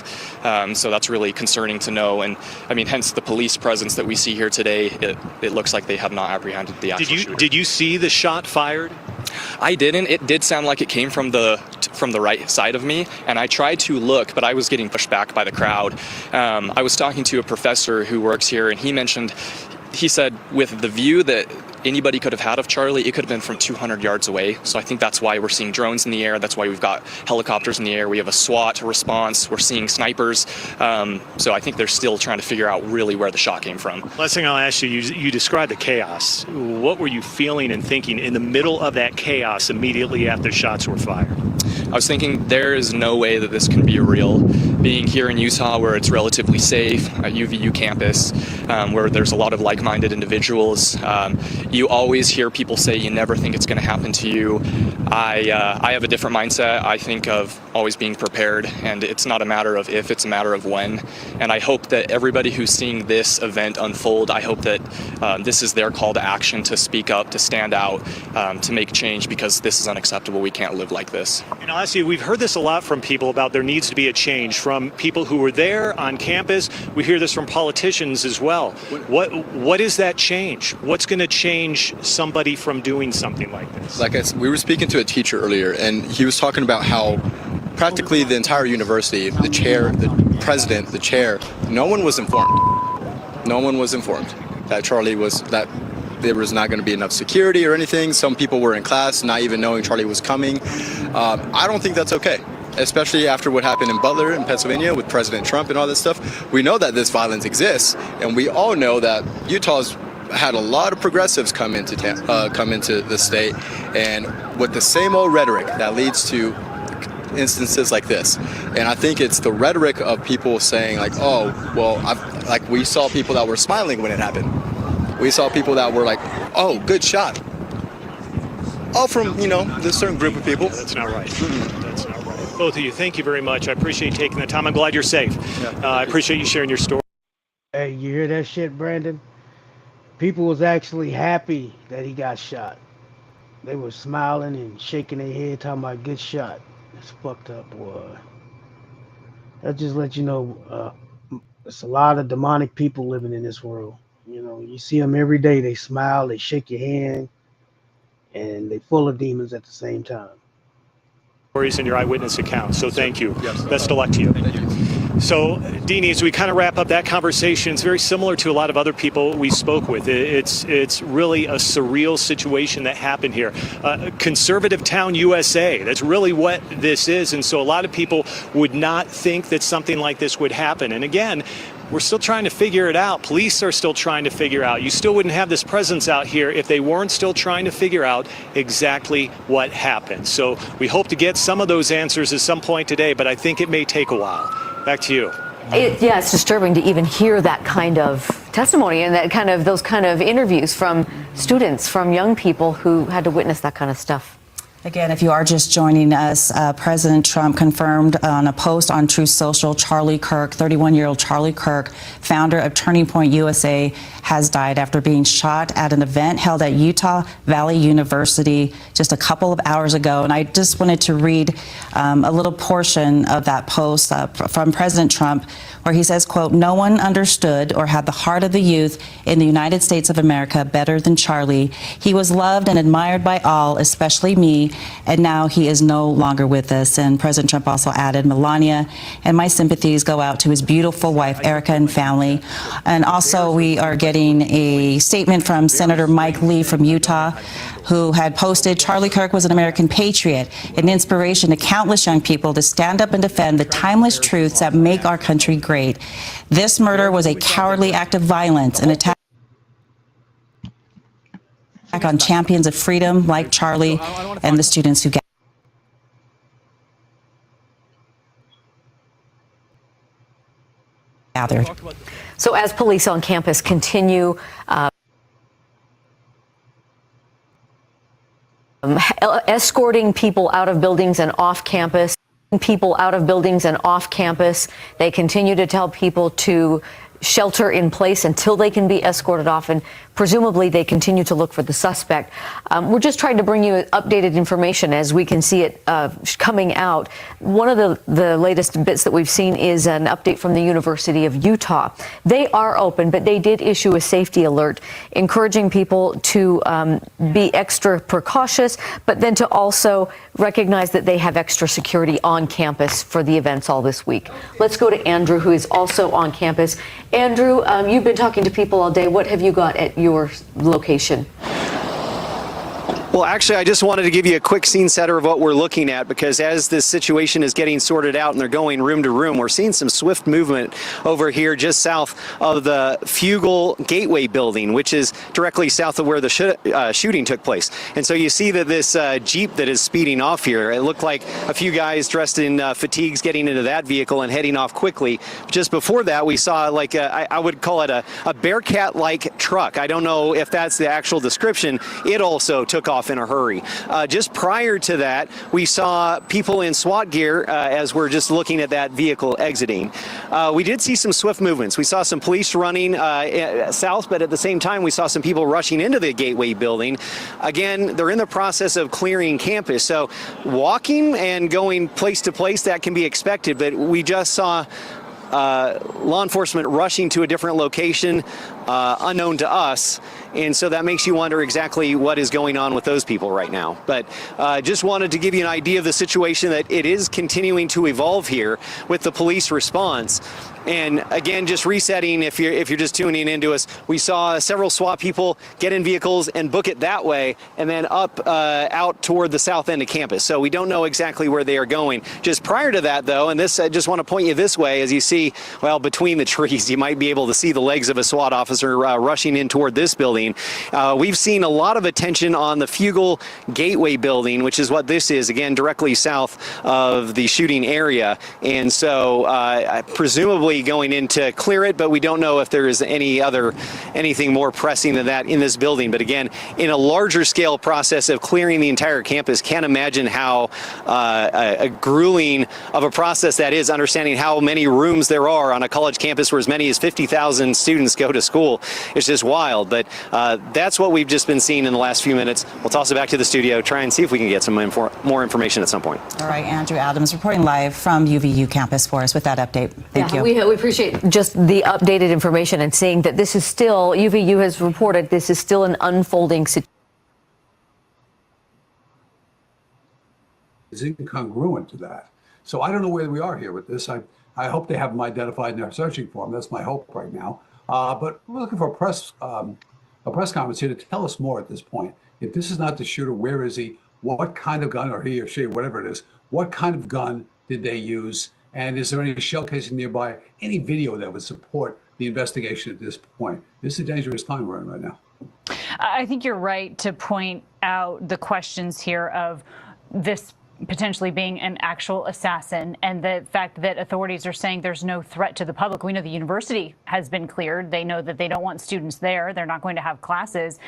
So that's really concerning to know, and I mean, hence the police presence that we see here today. It looks like they have not apprehended the actual shooter. Did you see the shot fired? I didn't. It did sound like it came from the right side of me, and I tried to look, but I was getting pushed back by the crowd. I was talking to a professor who works here, and he said with the view that anybody could have had of Charlie, it could have been from 200 yards away. So I think that's why we're seeing drones in the air. That's why we've got helicopters in the air. We have a SWAT response. We're seeing snipers. So I think they're still trying to figure out really where the shot came from. Last thing I'll ask you, you described the chaos. What were you feeling and thinking in the middle of that chaos immediately after shots were fired? I was thinking there is no way that this can be real. Being here in Utah, where it's relatively safe, at UVU campus, where there's a lot of like-minded individuals, you always hear people say you never think it's going to happen to you. I have a different mindset. I think of always being prepared, and it's not a matter of if, it's a matter of when. And I hope that everybody who's seeing this event unfold, I hope that this is their call to action, to speak up, to stand out, to make change, because this is unacceptable. We can't live like this. And I'll ask you, we've heard this a lot from people about there needs to be a change, from people who were there on campus. We hear this from politicians as well. What is that change? What's going to change somebody from doing something like this? Like I said, we were speaking to a teacher earlier, and he was talking about how practically the entire university, the chair, the president, the chair, no one was informed. No one was informed that that there was not going to be enough security or anything. Some people were in class not even knowing Charlie was coming. I don't think that's okay, especially after what happened in Butler in Pennsylvania with President Trump and all this stuff. We know that this violence exists, and we all know that Utah's had a lot of progressives come into the state, and with the same old rhetoric that leads to instances like this. And I think it's the rhetoric of people saying like, oh, well, like we saw people that were smiling when it happened. We saw people that were like, oh, good shot. All from, this certain group of people. That's not right. That's not right. Both of you, thank you very much. I appreciate taking the time. I'm glad you're safe. I appreciate you sharing your story. Hey, you hear that shit, Brandon? People was actually happy that he got shot. They were smiling and shaking their head, talking about good shot. It's fucked up, boy. That just let you know, there's a lot of demonic people living in this world. You see them every day. They smile, they shake your hand, and they full of demons at the same time. Stories in your eyewitness account. So thank you. Yes, best of luck to you. Thank you. So, Deanie, as we kind of wrap up that conversation, it's very similar to a lot of other people we spoke with. It's really a surreal situation that happened here. Conservative town USA, that's really what this is. And so a lot of people would not think that something like this would happen. And again, we're still trying to figure it out. Police are still trying to figure out. You still wouldn't have this presence out here if they weren't still trying to figure out exactly what happened. So we hope to get some of those answers at some point today, but I think it may take a while. Back to you. It's disturbing to even hear that kind of testimony and those kind of interviews from students, from young people who had to witness that kind of stuff. Again, if you are just joining us, President Trump confirmed on a post on Truth Social, Charlie Kirk, 31-year-old Charlie Kirk, founder of Turning Point USA, has died after being shot at an event held at Utah Valley University just a couple of hours ago. And I just wanted to read a little portion of that post from President Trump, where he says, quote, "No one understood or had the heart of the youth in the United States of America better than Charlie. He was loved and admired by all, especially me, family, and now he is no longer with us. And President Trump also added, Melania, and my sympathies go out to his beautiful wife, Erica, and family. And also we are getting a statement from Senator Mike Lee from Utah, who had posted, Charlie Kirk was an American patriot, an inspiration to countless young people to stand up and defend the timeless truths that make our country great. This murder was a cowardly act of violence, an attack on champions of freedom like Charlie and the students who gathered. So as police on campus continue escorting people out of buildings and off campus, they continue to tell people to shelter in place until they can be escorted off, and presumably they continue to look for the suspect. We're just trying to bring you updated information as we can see it coming out. One of the latest bits that we've seen is an update from the University of Utah. They are open, but they did issue a safety alert encouraging people to be extra precautious, but then to also recognize that they have extra security on campus for the events all this week. Let's go to Andrew, who is also on campus. Andrew, you've been talking to people all day. What have you got at your location? Well, actually, I just wanted to give you a quick scene setter of what we're looking at, because as this situation is getting sorted out and they're going room to room, we're seeing some swift movement over here just south of the Fugal Gateway building, which is directly south of where the shooting took place. And so you see that this Jeep that is speeding off here, it looked like a few guys dressed in fatigues getting into that vehicle and heading off quickly. Just before that, we saw like I would call it a Bearcat-like truck. I don't know if that's the actual description. It also took off in a hurry. Just prior to that, we saw people in SWAT gear as we're just looking at that vehicle exiting. We did see some swift movements. We saw some police running south, but at the same time, we saw some people rushing into the Gateway building. Again, they're in the process of clearing campus, so walking and going place to place, that can be expected, but we just saw law enforcement rushing to a different location unknown to us. And so that makes you wonder exactly what is going on with those people right now. But just wanted to give you an idea of the situation, that it is continuing to evolve here with the police response. And again, just resetting, if you're just tuning into us, we saw several SWAT people get in vehicles and book it that way, and then up out toward the south end of campus. So we don't know exactly where they are going. Just prior to that, though, and this, I just want to point you this way, as you see, well, between the trees, you might be able to see the legs of a SWAT officer rushing in toward this building. We've seen a lot of attention on the Fugal Gateway building, which is what this is, again, directly south of the shooting area. And so presumably going in to clear it, but we don't know if there is anything more pressing than that in this building. But again, in a larger scale process of clearing the entire campus, can't imagine how a grueling of a process that is, understanding how many rooms there are on a college campus where as many as 50,000 students go to school. It's just wild. But that's what we've just been seeing in the last few minutes. We'll toss it back to the studio, try and see if we can get some more information at some point. All right, Andrew Adams reporting live from UVU campus for us with that update. Thank you. We appreciate just the updated information and seeing that this is still, UVU has reported, this is still an unfolding situation. Is incongruent to that. So I don't know where we are here with this. I hope they have them identified and they're searching for them. That's my hope right now. But we're looking for a press conference here to tell us more at this point. If this is not the shooter, where is he? What kind of gun, or he or she, whatever it is, what kind of gun did they use? And is there any shell casing nearby? Any video that would support the investigation at this point? This is a dangerous time we're in right now. I think you're right to point out the questions here of this potentially being an actual assassin, and the fact that authorities are saying there's no threat to the public. We know the university has been cleared. They know that they don't want students there. They're not going to have classes.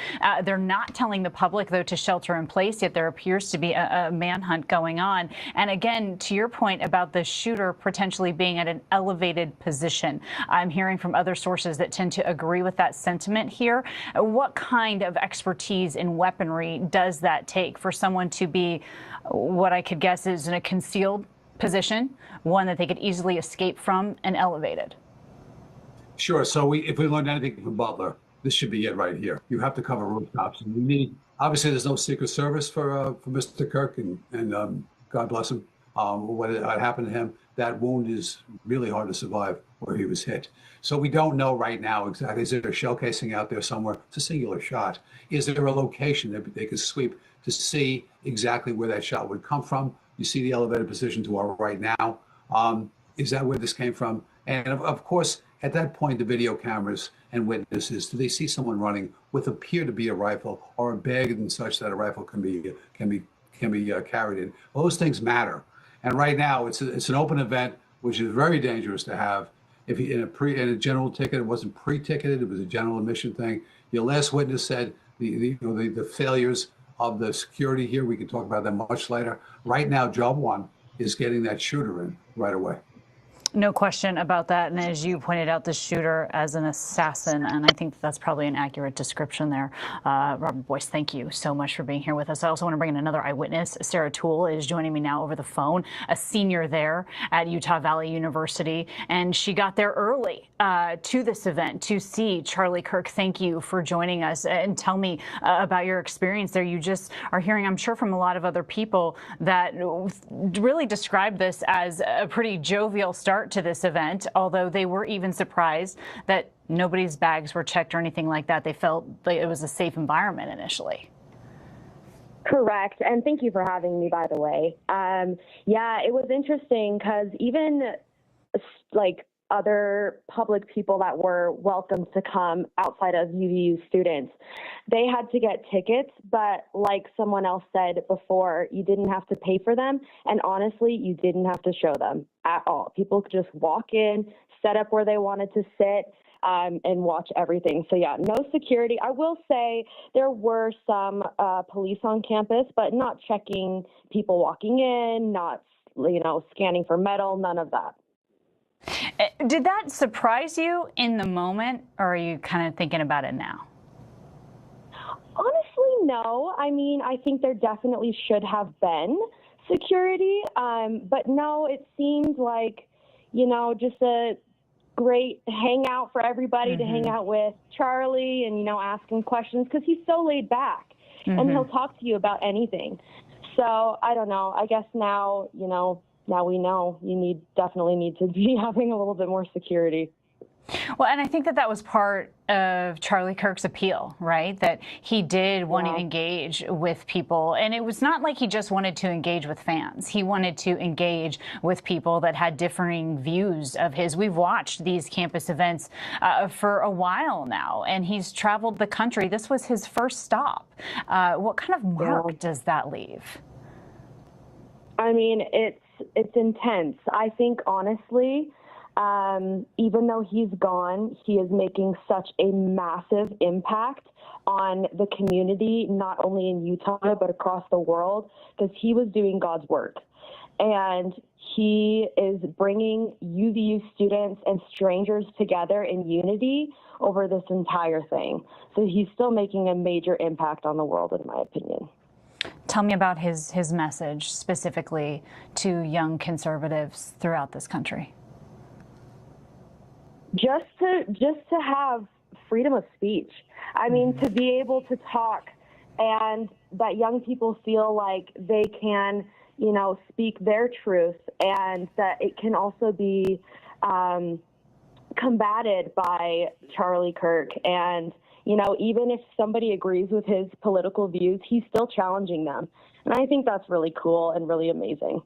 They're not telling the public, though, to shelter in place, yet there appears to be a manhunt going on. And again, to your point about the shooter potentially being at an elevated position, I'm hearing from other sources that tend to agree with that sentiment here. What kind of expertise in weaponry does that take for someone to be what I could guess is in a concealed position, one that they could easily escape from, and elevated? Sure. So if we learned anything from Butler, this should be it right here. You have to cover rooftops, and you need Obviously, there's no Secret Service for Mr. Kirk, and God bless him. What happened to him, that wound is really hard to survive where he was hit. So we don't know right now exactly. Is there a shell casing out there somewhere? It's a singular shot. Is there a location that they could sweep to see exactly where that shot would come from? You see the elevated position to our right now. Is that where this came from? And of course, at that point, the video cameras and witnesses, do they see someone running with appear to be a rifle or a bag and such that a rifle can be carried in? Well, those things matter. And right now, it's an open event, which is very dangerous to have. If you, in a general ticket, it wasn't pre-ticketed; it was a general admission thing. Your last witness said the failures of the security here. We can talk about that much later. Right now, job one is getting that shooter in right away. No question about that. And as you pointed out, the shooter as an assassin, and I think that's probably an accurate description there. Robert Boyce, thank you so much for being here with us. I also want to bring in another eyewitness. Sarah Toole is joining me now over the phone, a senior there at Utah Valley University. And she got there early to this event to see Charlie Kirk. Thank you for joining us and tell me about your experience there. You just are hearing, I'm sure, from a lot of other people that really describe this as a pretty jovial start to this event, although they were even surprised that nobody's bags were checked or anything like that. They felt like it was a safe environment initially. Correct. And thank you for having me, by the way. Yeah, it was interesting because even like other public people that were welcome to come outside of UVU students, they had to get tickets, but like someone else said before, you didn't have to pay for them. And honestly, you didn't have to show them at all. People could just walk in, set up where they wanted to sit, and watch everything. So yeah, no security. I will say there were some police on campus, but not checking people walking in, not, scanning for metal, none of that. Did that surprise you in the moment, or are you kind of thinking about it now? Honestly, no. I mean, I think there definitely should have been security, but no, it seemed like, just a great hangout for everybody to hang out with Charlie and, ask him questions because he's so laid back and he'll talk to you about anything. So I don't know. I guess now, now we know you definitely need to be having a little bit more security. Well, and I think that was part of Charlie Kirk's appeal, right? That he did want to engage with people. And it was not like he just wanted to engage with fans. He wanted to engage with people that had differing views of his. We've watched these campus events for a while now, and he's traveled the country. This was his first stop. What kind of mark does that leave? I mean, it's intense. I think, honestly, even though he's gone, he is making such a massive impact on the community, not only in Utah, but across the world, because he was doing God's work. And he is bringing UVU students and strangers together in unity over this entire thing. So he's still making a major impact on the world, in my opinion. Tell me about his message specifically to young conservatives throughout this country. Just to have freedom of speech. I mean, to be able to talk and that young people feel like they can, speak their truth, and that it can also be combated by Charlie Kirk. And, even if somebody agrees with his political views, he's still challenging them. And I think that's really cool and really amazing.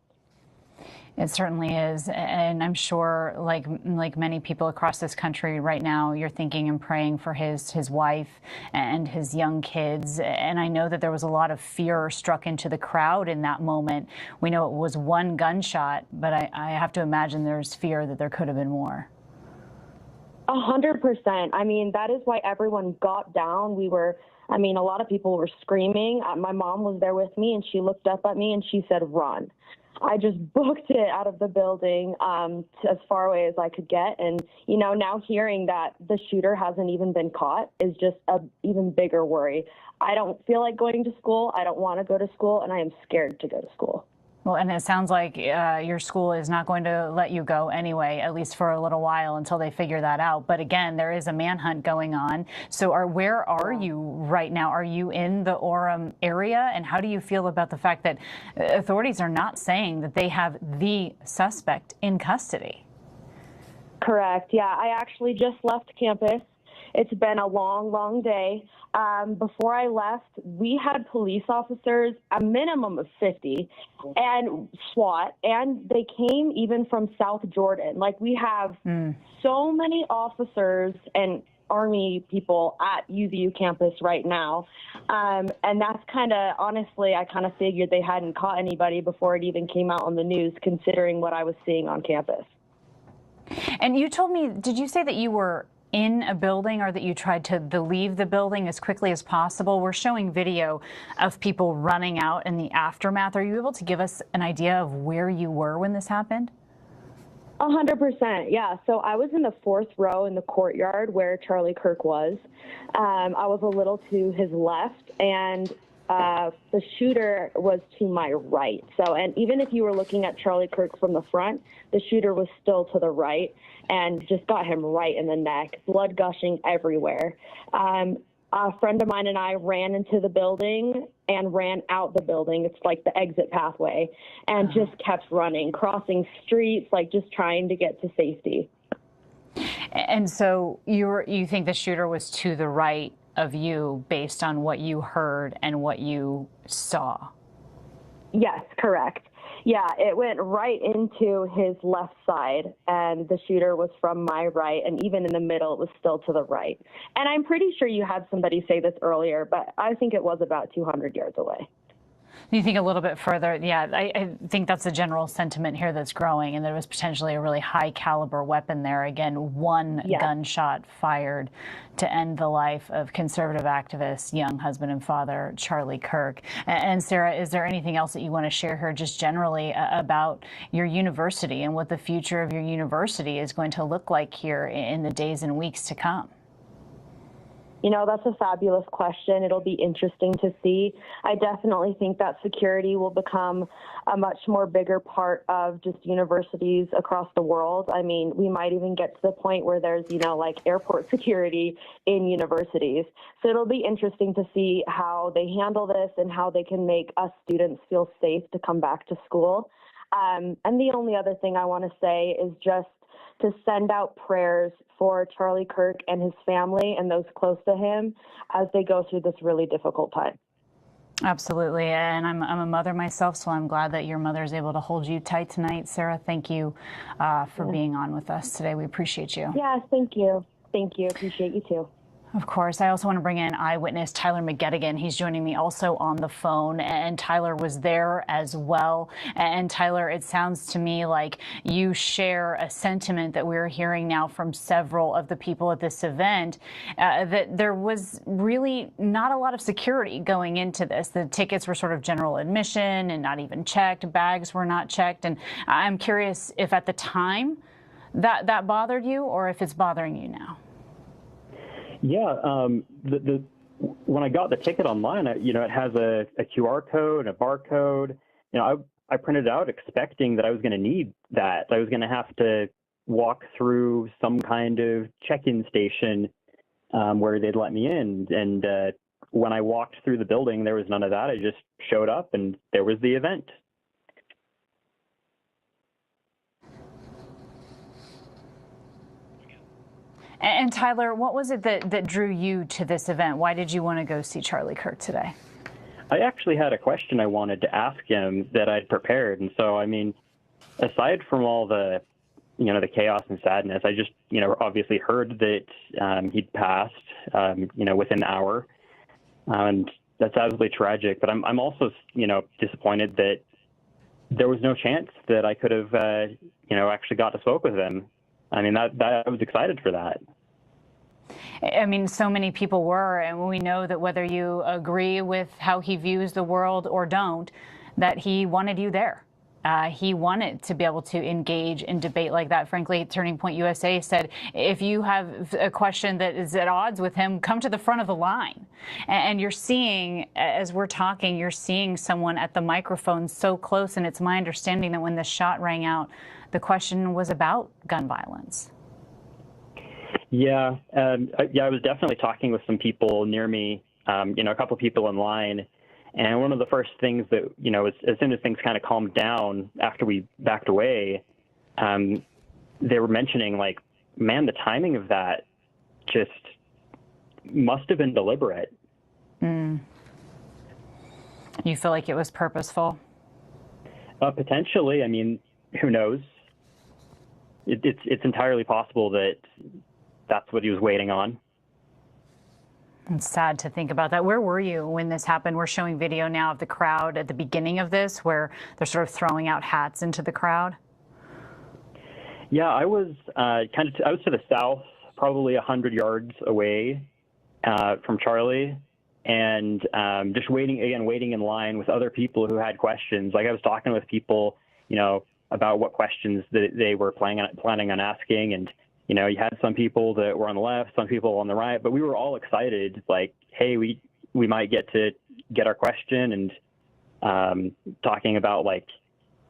It certainly is. And I'm sure, like many people across this country right now, you're thinking and praying for his wife and his young kids. And I know that there was a lot of fear struck into the crowd in that moment. We know it was one gunshot, but I have to imagine there's fear that there could have been more. 100%. I mean, that is why everyone got down. A lot of people were screaming. My mom was there with me, and she looked up at me and she said, "Run." I just booked it out of the building as far away as I could get. And, now hearing that the shooter hasn't even been caught is just an even bigger worry. I don't feel like going to school. I don't want to go to school, and I am scared to go to school. Well, and it sounds like your school is not going to let you go anyway, at least for a little while until they figure that out. But again, there is a manhunt going on. So where are you right now? Are you in the Orem area? And how do you feel about the fact that authorities are not saying that they have the suspect in custody? Correct. Yeah, I actually just left campus. It's been a long, long day. Before I left, we had police officers, a minimum of 50, and SWAT, and they came even from South Jordan. Like, we have so many officers and Army people at UVU campus right now. And that's kind of, honestly, I kind of figured they hadn't caught anybody before it even came out on the news, considering what I was seeing on campus. And you told me, did you say that you were in a building or that you tried to leave the building as quickly as possible? We're showing video of people running out in the aftermath. Are you able to give us an idea of where you were when this happened? 100%, yeah. So I was in the 4th row in the courtyard where Charlie Kirk was. I was a little to his left, and the shooter was to my right. So, and even if you were looking at Charlie Kirk from the front, the shooter was still to the right and just got him right in the neck, blood gushing everywhere. A friend of mine and I ran into the building and ran out the building. It's like the exit pathway, and just kept running, crossing streets, like just trying to get to safety. And so you think the shooter was to the right of you based on what you heard and what you saw? Yes, correct. Yeah, it went right into his left side, and the shooter was from my right, and even in the middle, it was still to the right. And I'm pretty sure you had somebody say this earlier, but I think it was about 200 yards away. You think a little bit further, yeah, I think that's the general sentiment here that's growing, and there was potentially a really high caliber weapon there. Again, one gunshot fired to end the life of conservative activist, young husband and father, Charlie Kirk. And Sarah, is there anything else that you want to share here just generally about your university and what the future of your university is going to look like here in the days and weeks to come? You know, that's a fabulous question. It'll be interesting to see. I definitely think that security will become a much more bigger part of just universities across the world. I mean, we might even get to the point where there's, you know, like airport security in universities. So it'll be interesting to see how they handle this and how they can make us students feel safe to come back to school. And the only other thing I want to say is just to send out prayers for Charlie Kirk and his family and those close to him as they go through this really difficult time. Absolutely. And I'm a mother myself, so I'm glad that your mother is able to hold you tight tonight. Sarah, thank you for being on with us today. We appreciate you. Yes, thank you. Thank you. Appreciate you too. Of course. I also want to bring in eyewitness Tyler McGettigan. He's joining me also on the phone, and Tyler was there as well. And Tyler, it sounds to me like you share a sentiment that we're hearing now from several of the people at this event, that there was really not a lot of security going into this. The tickets were sort of general admission and not even checked. Bags were not checked. And I'm curious if at the time that bothered you or if it's bothering you now. Yeah, when I got the ticket online, you know, it has a QR code, a barcode. You know, I printed it out expecting that I was going to need that. I was going to have to walk through some kind of check-in station where they'd let me in. And when I walked through the building, there was none of that. I just showed up, and there was the event. And Tyler, what was it that drew you to this event? Why did you want to go see Charlie Kirk today? I actually had a question I wanted to ask him that I'd prepared. And so, I mean, aside from all the, you know, the chaos and sadness, I just, you know, obviously heard that he'd passed, you know, within an hour. And that's absolutely tragic. But I'm also, you know, disappointed that there was no chance that I could have, you know, actually got to spoke with him. I mean, that I was excited for that. I mean, so many people were, and we know that whether you agree with how he views the world or don't, that he wanted you there. He wanted to be able to engage in debate like that. Frankly, Turning Point USA said, if you have a question that is at odds with him, come to the front of the line. And you're seeing, as we're talking, you're seeing someone at the microphone so close. And it's my understanding that when the shot rang out, the question was about gun violence. Yeah, I was definitely talking with some people near me, a couple people in line. And one of the first things that, as soon as things kind of calmed down after we backed away, they were mentioning, like, man, the timing of that just must have been deliberate. You feel like it was purposeful? Potentially. I mean, who knows? It's entirely possible that that's what he was waiting on. It's sad to think about that. Where were you when this happened? We're showing video now of the crowd at the beginning of this, where they're sort of throwing out hats into the crowd. Yeah, I was I was to the south, probably 100 yards away from Charlie, and just waiting in line with other people who had questions. Like, I was talking with people, about what questions that they were planning on asking, and you had some people that were on the left, some people on the right, but we were all excited, like, hey, we might get to get our question, and talking about, like,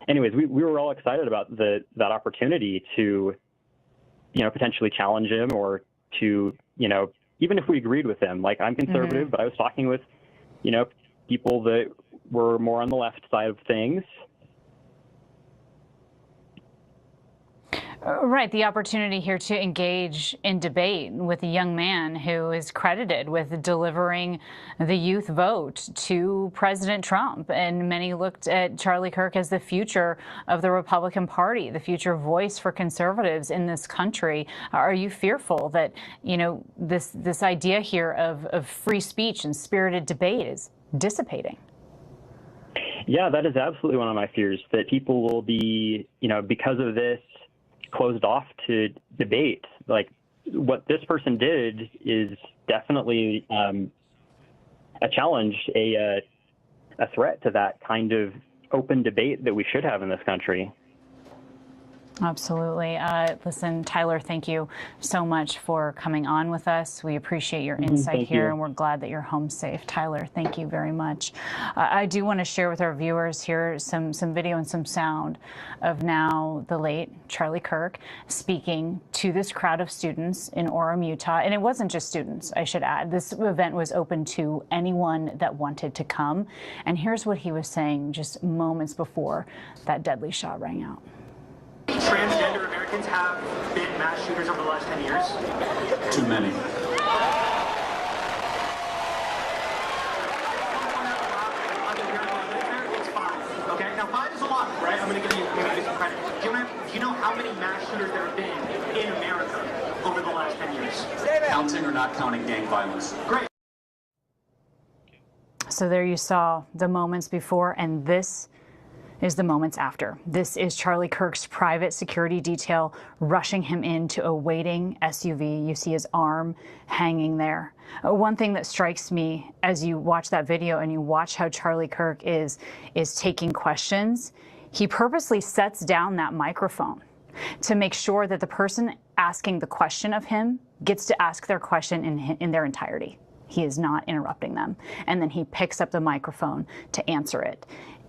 anyways, we were all excited about that opportunity to, potentially challenge him, or to, even if we agreed with him. Like, I'm conservative, but I was talking with, people that were more on the left side of things. Right, the opportunity here to engage in debate with a young man who is credited with delivering the youth vote to President Trump. And many looked at Charlie Kirk as the future of the Republican Party, the future voice for conservatives in this country. Are you fearful that, this idea here of free speech and spirited debate is dissipating? Yeah, that is absolutely one of my fears, that people will be, because of this, closed off to debate. Like, what this person did is definitely a challenge, a threat to that kind of open debate that we should have in this country. Absolutely. Listen, Tyler, thank you so much for coming on with us. We appreciate your insight here, and we're glad that you're home safe. Tyler, thank you very much. I do want to share with our viewers here some video and some sound of now the late Charlie Kirk speaking to this crowd of students in Orem, Utah. And it wasn't just students, I should add. This event was open to anyone that wanted to come. And here's what he was saying just moments before that deadly shot rang out. Transgender Americans have been mass shooters over the last 10 years? Too many. It's 5. Okay, now 5 is a lot, right? I'm going to give you some credit. Do you know how many mass shooters there have been in America over the last 10 years? Counting or not counting gang violence? Great. So there you saw the moments before, and this is the moments after. This is Charlie Kirk's private security detail rushing him into a waiting SUV. You see his arm hanging there. One thing that strikes me as you watch that video and you watch how Charlie Kirk is taking questions, he purposely sets down that microphone to make sure that the person asking the question of him gets to ask their question in their entirety. He is not interrupting them. And then he picks up the microphone to answer it.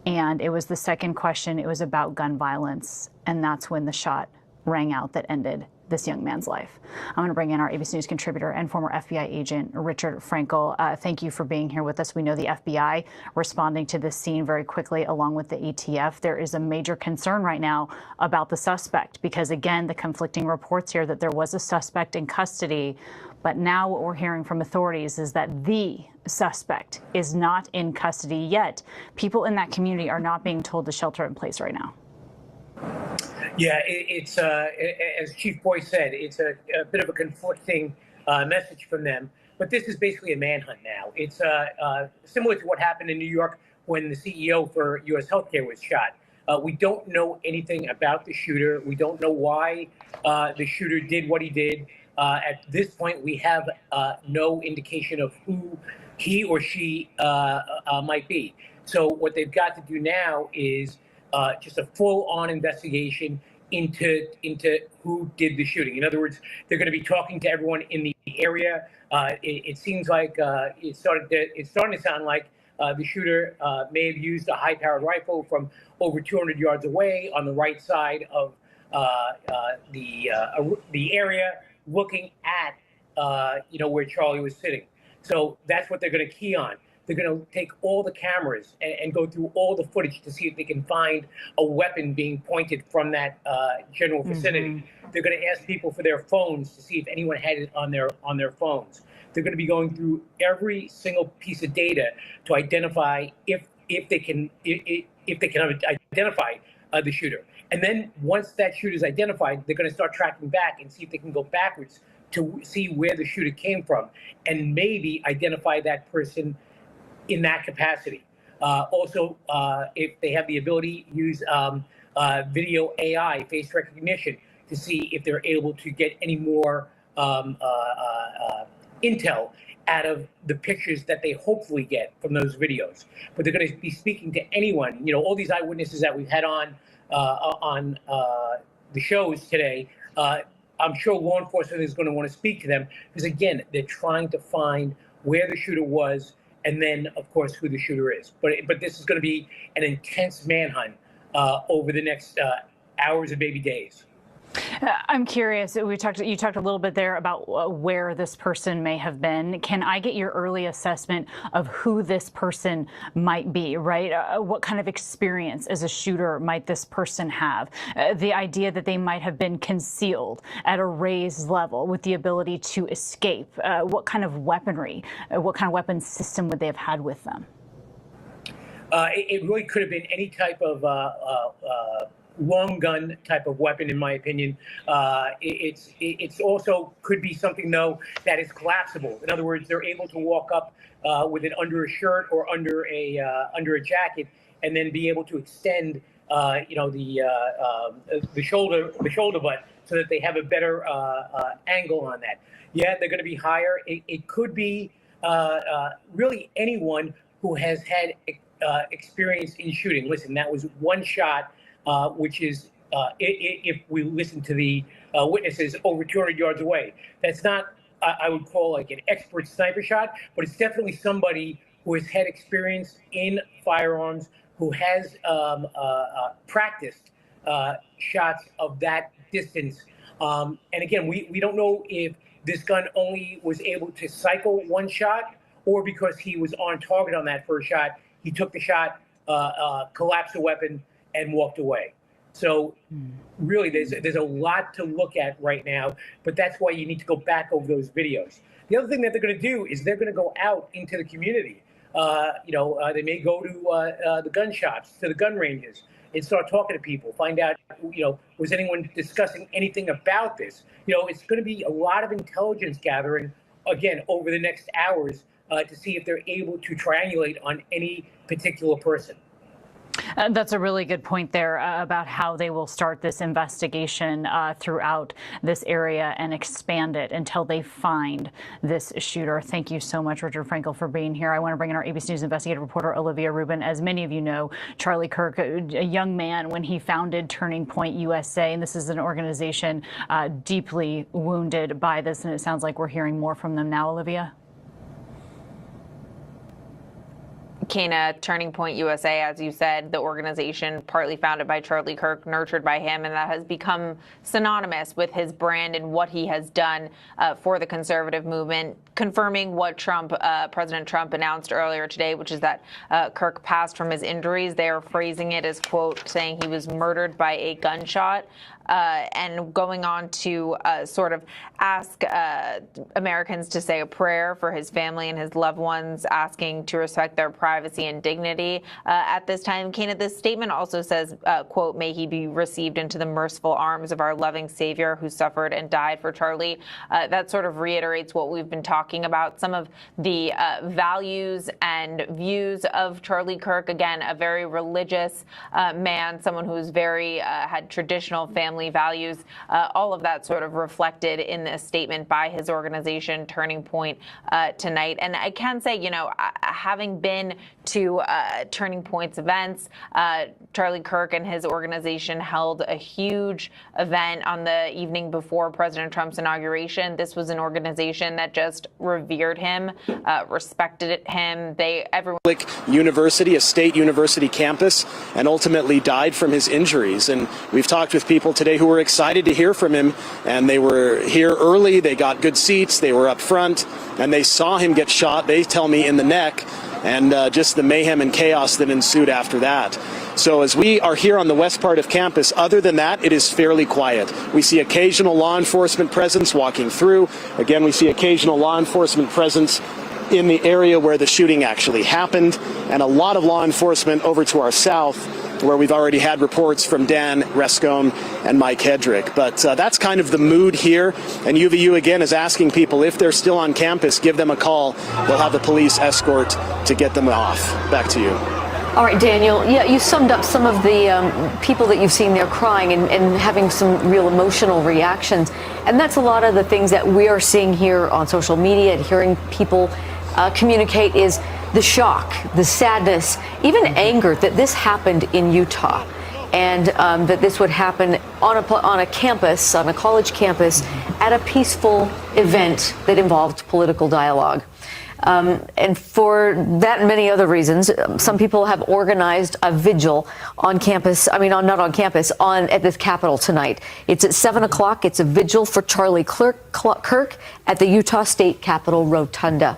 And it was the second question. It was about gun violence. And that's when the shot rang out that ended this young man's life. I'm going to bring in our ABC News contributor and former FBI agent, Richard Frankel. Thank you for being here with us. We know the FBI responding to this scene very quickly, along with the ATF. There is a major concern right now about the suspect because, again, the conflicting reports here that there was a suspect in custody. But now what we're hearing from authorities is that the suspect is not in custody yet. People in that community are not being told to shelter in place right now. Yeah, it's as Chief Boyce said, it's a bit of a conflicting message from them. But this is basically a manhunt now. It's similar to what happened in New York when the CEO for U.S. Healthcare was shot. We don't know anything about the shooter. We don't know why the shooter did what he did. At this point, we have no indication of who he or she might be. So what they've got to do now is just a full-on investigation into who did the shooting. In other words, they're going to be talking to everyone in the area. It seems like it's starting to sound like the shooter may have used a high-powered rifle from over 200 yards away on the right side of the area, looking at where Charlie was sitting. So that's what they're going to key on. They're going to take all the cameras and go through all the footage to see if they can find a weapon being pointed from that general vicinity. They're going to ask people for their phones to see if anyone had it on their phones. They're going to be going through every single piece of data to identify if they can identify the shooter. And then once that shooter is identified, they're going to start tracking back and see if they can go backwards to see where the shooter came from, and maybe identify that person in that capacity. Also, if they have the ability, use video AI, face recognition, to see if they're able to get any more intel out of the pictures that they hopefully get from those videos. But they're going to be speaking to anyone. All these eyewitnesses that we've had on the shows today. I'm sure law enforcement is going to want to speak to them because, again, they're trying to find where the shooter was and then, of course, who the shooter is. But this is going to be an intense manhunt over the next hours and maybe days. I'm curious. You talked a little bit there about where this person may have been. Can I get your early assessment of who this person might be, right? What kind of experience as a shooter might this person have? The idea that they might have been concealed at a raised level with the ability to escape. What kind of weaponry, what kind of weapon system would they have had with them? It really could have been any type of long gun type of weapon, in my opinion. It's also could be something, though, that is collapsible. In other words, they're able to walk up with it under a shirt or under a jacket, and then be able to extend, the shoulder butt so that they have a better angle on that. Yeah, they're going to be higher. It could be really anyone who has had experience in shooting. Listen, that was one shot. Which is, if we listen to the witnesses, over 200 yards away. That's not, I would call like an expert sniper shot, but it's definitely somebody who has had experience in firearms, who has practiced shots of that distance. And again, we don't know if this gun only was able to cycle one shot, or because he was on target on that first shot, he took the shot, collapsed the weapon, and walked away. So really, there's a lot to look at right now, but that's why you need to go back over those videos. The other thing that they're going to do is they're going to go out into the community. They may go to the gun shops, to the gun ranges, and start talking to people, find out, was anyone discussing anything about this? It's going to be a lot of intelligence gathering, again, over the next hours to see if they're able to triangulate on any particular person. That's a really good point there about how they will start this investigation throughout this area and expand it until they find this shooter. Thank you so much, Richard Frankel, for being here. I want to bring in our ABC News investigative reporter, Olivia Rubin. As many of you know, Charlie Kirk, a young man when he founded Turning Point USA, and this is an organization deeply wounded by this, and it sounds like we're hearing more from them now, Olivia. Kena, Turning Point USA, as you said, the organization partly founded by Charlie Kirk, nurtured by him, and that has become synonymous with his brand and what he has done for the conservative movement, confirming what President Trump announced earlier today, which is that Kirk passed from his injuries. They are phrasing it as, quote, saying he was murdered by a gunshot. And going on to sort of ask Americans to say a prayer for his family and his loved ones, asking to respect their privacy and dignity at this time. Kena, this statement also says, quote, may he be received into the merciful arms of our loving Savior who suffered and died for Charlie. That sort of reiterates what we've been talking about, some of the values and views of Charlie Kirk. Again, a very religious man, someone who's very had traditional family values, all of that sort of reflected in this statement by his organization, Turning Point, tonight. And I can say, having been to Turning Point's events. Charlie Kirk and his organization held a huge event on the evening before President Trump's inauguration. This was an organization that just revered him, respected him. Everyone. University, a state university campus, and ultimately died from his injuries. And we've talked with people today who were excited to hear from him, and they were here early, they got good seats, they were up front, and they saw him get shot, they tell me, in the neck, and just the mayhem and chaos that ensued after that. So as we are here on the west part of campus, other than that, it is fairly quiet. We see occasional law enforcement presence walking through. Again, we see occasional law enforcement presence in the area where the shooting actually happened, and a lot of law enforcement over to our south, where we've already had reports from Dan Rescone and Mike Hedrick. But that's kind of the mood here, and UVU again is asking people, if they're still on campus, give them a call. They'll have the police escort to get them off. Back to you. All right, Daniel, yeah, you summed up some of the people that you've seen there crying and having some real emotional reactions. And that's a lot of the things that we are seeing here on social media and hearing people communicate is the shock, the sadness, even anger that this happened in Utah, and that this would happen on a campus, on a college campus, at a peaceful event that involved political dialogue. And for that and many other reasons, some people have organized a vigil on campus. I mean, not on campus, at the Capitol tonight. It's at 7 o'clock. It's a vigil for Charlie Kirk at the Utah State Capitol Rotunda.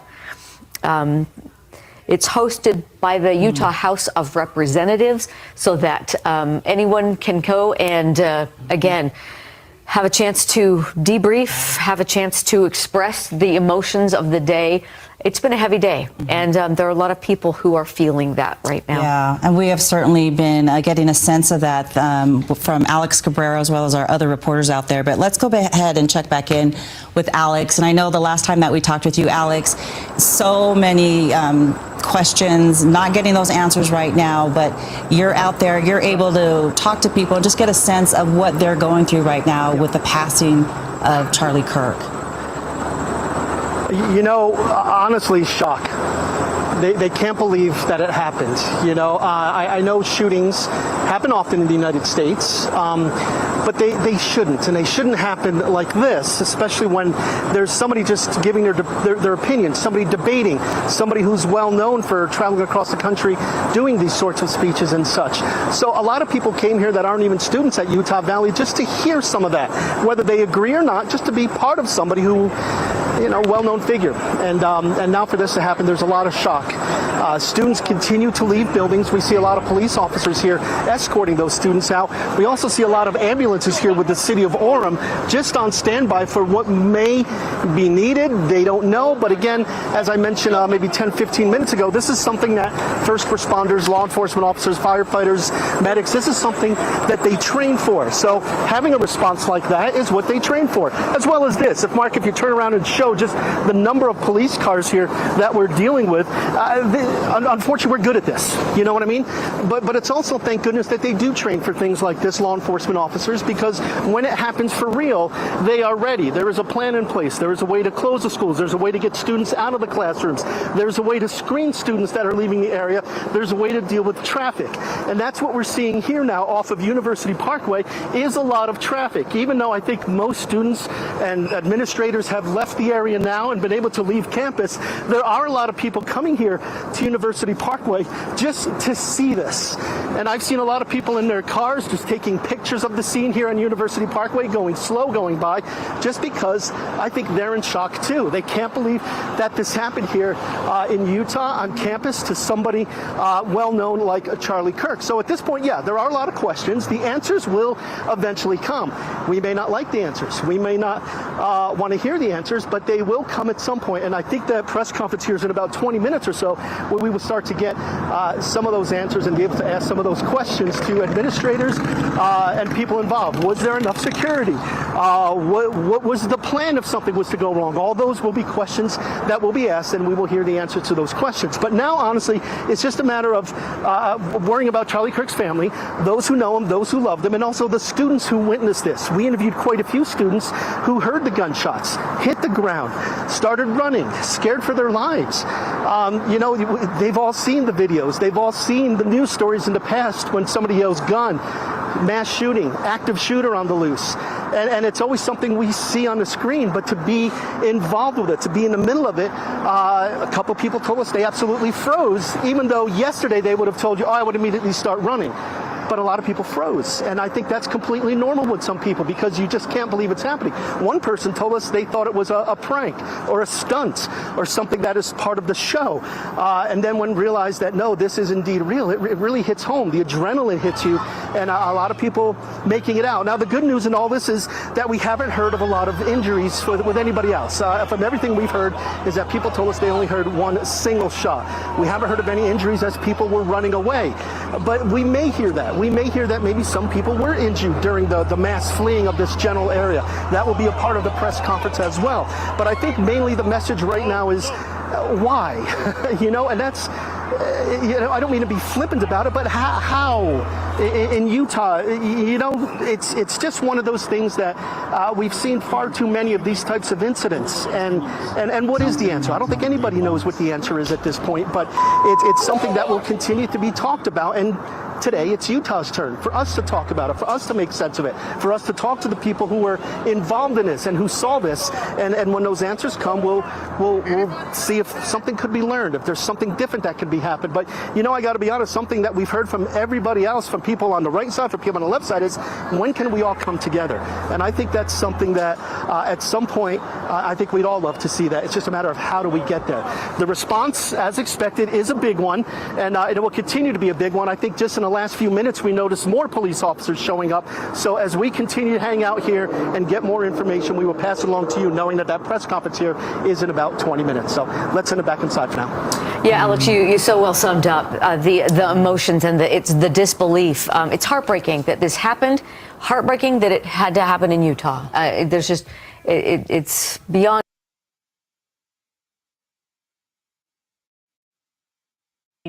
It's hosted by the Utah House of Representatives so that anyone can go and, again, have a chance to debrief, have a chance to express the emotions of the day. It's been a heavy day, and there are a lot of people who are feeling that right now. Yeah, and we have certainly been getting a sense of that from Alex Cabrera as well as our other reporters out there. But let's go ahead and check back in with Alex. And I know the last time that we talked with you, Alex, so many questions, not getting those answers right now, but you're out there, you're able to talk to people and just get a sense of what they're going through right now with the passing of Charlie Kirk. You know, honestly, shock. They can't believe that it happened. You know, I know shootings happen often in the United States, but they shouldn't, and they shouldn't happen like this, especially when there's somebody just giving their opinion, somebody debating, somebody who's well known for traveling across the country doing these sorts of speeches and such. So a lot of people came here that aren't even students at Utah Valley just to hear some of that, whether they agree or not, just to be part of somebody who, you know, well-known figure. And now for this to happen, there's a lot of shock. Students continue to leave buildings. We see a lot of police officers here escorting those students out. We also see a lot of ambulances here with the city of Orem just on standby for what may be needed. They don't know. But again, as I mentioned maybe 10, 15 minutes ago, this is something that first responders, law enforcement officers, firefighters, medics, this is something that they train for. So having a response like that is what they train for, as well as this. Mark, if you turn around and show just the number of police cars here that we're dealing with, unfortunately, we're good at this. You know what I mean? But it's also, thank goodness, that they do train for things like this, law enforcement officers, because when it happens for real, they are ready. There is a plan in place. There is a way to close the schools. There's a way to get students out of the classrooms. There's a way to screen students that are leaving the area. There's a way to deal with traffic. And that's what we're seeing here now off of University Parkway is a lot of traffic. Even though I think most students and administrators have left the area now and been able to leave campus, there are a lot of people coming here to University Parkway just to see this. And I've seen a lot of people in their cars just taking pictures of the scene here on University Parkway, going slow, going by, just because I think they're in shock too. They can't believe that this happened here in Utah on campus to somebody well known like Charlie Kirk. So at this point, yeah, there are a lot of questions. The answers will eventually come. We may not like the answers. We may not want to hear the answers, but they will come at some point. And I think that press conference here is in about 20 minutes or so, where we will start to get some of those answers and be able to ask some of those questions to administrators and people involved. Was there enough security? What was the plan if something was to go wrong? All those will be questions that will be asked, and we will hear the answers to those questions. But now, honestly, it's just a matter of worrying about Charlie Kirk's family, those who know him, those who love them, and also the students who witnessed this. We interviewed quite a few students who heard the gunshots, hit the ground, started running, scared for their lives. They've all seen the videos. They've all seen the news stories in the past when somebody yells gun, mass shooting, active shooter on the loose. And it's always something we see on the screen, but to be involved with it, to be in the middle of it, a couple people told us they absolutely froze, even though yesterday they would have told you, oh, I would immediately start running. But a lot of people froze. And I think that's completely normal with some people because you just can't believe it's happening. One person told us they thought it was a prank or a stunt or something that is part of the show. And then when realized that, no, this is indeed real, it really hits home. The adrenaline hits you, and a lot of people making it out. Now, the good news in all this is that we haven't heard of a lot of injuries with anybody else. From everything we've heard is that people told us they only heard one single shot. We haven't heard of any injuries as people were running away. But we may hear that. We may hear that maybe some people were injured during the mass fleeing of this general area. That will be a part of the press conference as well. But I think mainly the message right now is why? And that's, I don't mean to be flippant about it, but how? In Utah, it's just one of those things that we've seen far too many of these types of incidents. And what is the answer? I don't think anybody knows what the answer is at this point, but it's something that will continue to be talked about. And today, it's Utah's turn for us to talk about it, for us to make sense of it, for us to talk to the people who were involved in this and who saw this. And when those answers come, we'll see if something could be learned, if there's something different that could be happened. But, I got to be honest, something that we've heard from everybody else, from people on the right side, from people on the left side, is when can we all come together? And I think that's something that at some point, I think we'd all love to see that. It's just a matter of how do we get there. The response, as expected, is a big one, and it will continue to be a big one. I think just in the last few minutes, we noticed more police officers showing up. So as we continue to hang out here and get more information, we will pass it along to you, knowing that press conference here is in about 20 minutes. So let's send it back inside for now. Yeah, Alex, you so well summed up the emotions and it's the disbelief. It's heartbreaking that this happened. Heartbreaking that it had to happen in Utah. There's just it's beyond.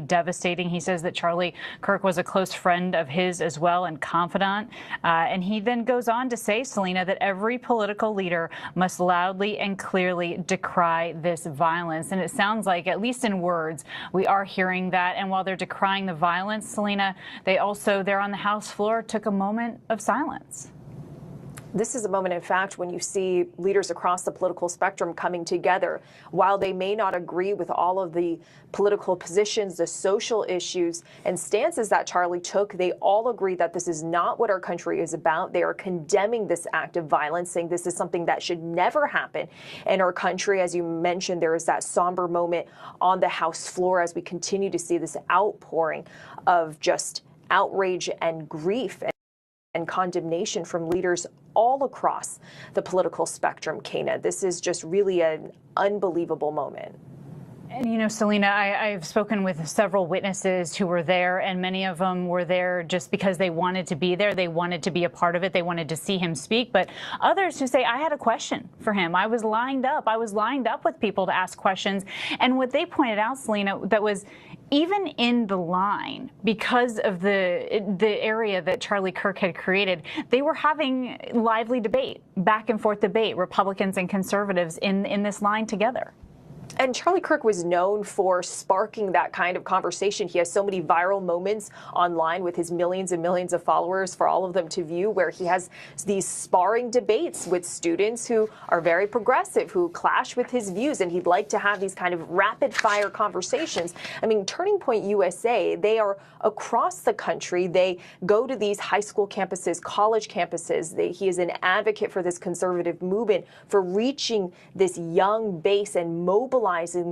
Devastating. He says that Charlie Kirk was a close friend of his as well and confidant. And he then goes on to say, Selena, that every political leader must loudly and clearly decry this violence. And it sounds like, at least in words, we are hearing that. And while they're decrying the violence, Selena, they also, there on the House floor, took a moment of silence. This is a moment, in fact, when you see leaders across the political spectrum coming together. While they may not agree with all of the political positions, the social issues and stances that Charlie took, they all agree that this is not what our country is about. They are condemning this act of violence, saying this is something that should never happen in our country. As you mentioned, there is that somber moment on the House floor as we continue to see this outpouring of just outrage and grief and condemnation from leaders all across the political spectrum, Kana. This is just really an unbelievable moment. And, Selena, I've spoken with several witnesses who were there, and many of them were there just because they wanted to be there. They wanted to be a part of it. They wanted to see him speak. But others who say, I had a question for him. I was lined up. I was lined up with people to ask questions. And what they pointed out, Selena, that was even in the line, because of the area that Charlie Kirk had created, they were having lively debate, back and forth debate, Republicans and conservatives in this line together. And Charlie Kirk was known for sparking that kind of conversation. He has so many viral moments online with his millions and millions of followers for all of them to view, where he has these sparring debates with students who are very progressive, who clash with his views, and he'd like to have these kind of rapid fire conversations. I mean, Turning Point USA, they are across the country. They go to these high school campuses, college campuses. He is an advocate for this conservative movement, for reaching this young base and mobilizing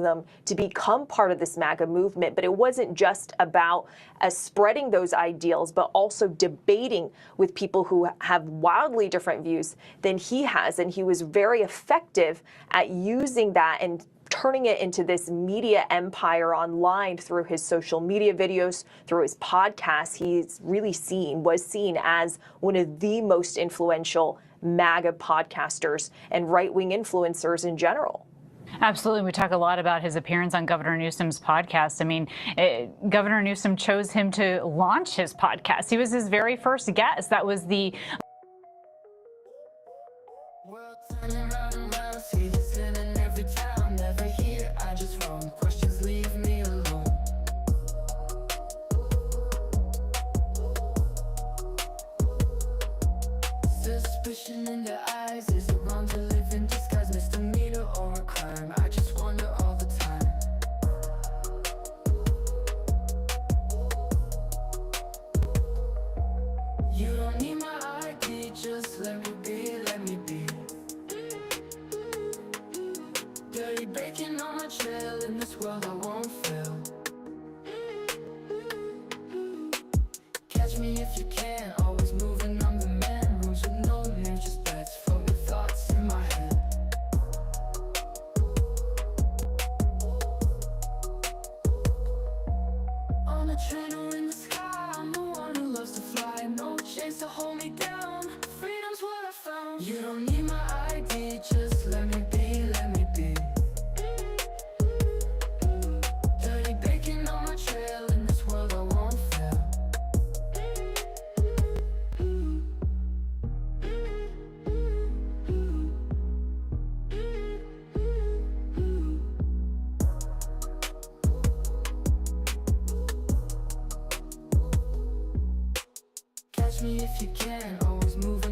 them to become part of this MAGA movement. But it wasn't just about spreading those ideals, but also debating with people who have wildly different views than he has. And he was very effective at using that and turning it into this media empire online through his social media videos, through his podcasts. He's really was seen as one of the most influential MAGA podcasters and right-wing influencers in general. Absolutely. We talk a lot about his appearance on Governor Newsom's podcast. I mean, Governor Newsom chose him to launch his podcast. He was his very first guest. That was the suspicion in their eyes. Is it wrong to live in disguise? Misdemeanor or a crime? I just wonder all the time. You don't need my ID, just let me be, let me be. Dirty bacon on my trail, in this world I won't fail. Catch me if you can, always moving, I'm the man. Rules with no names, just bets from the thoughts in my head. On a train or in the sky, I'm the one who loves to fly. No chains to hold me down, freedom's what I found. You don't need my ID, just let me be, let me be. Dirty bacon on my trail, in this world I won't fail. Catch me if you can, always moving.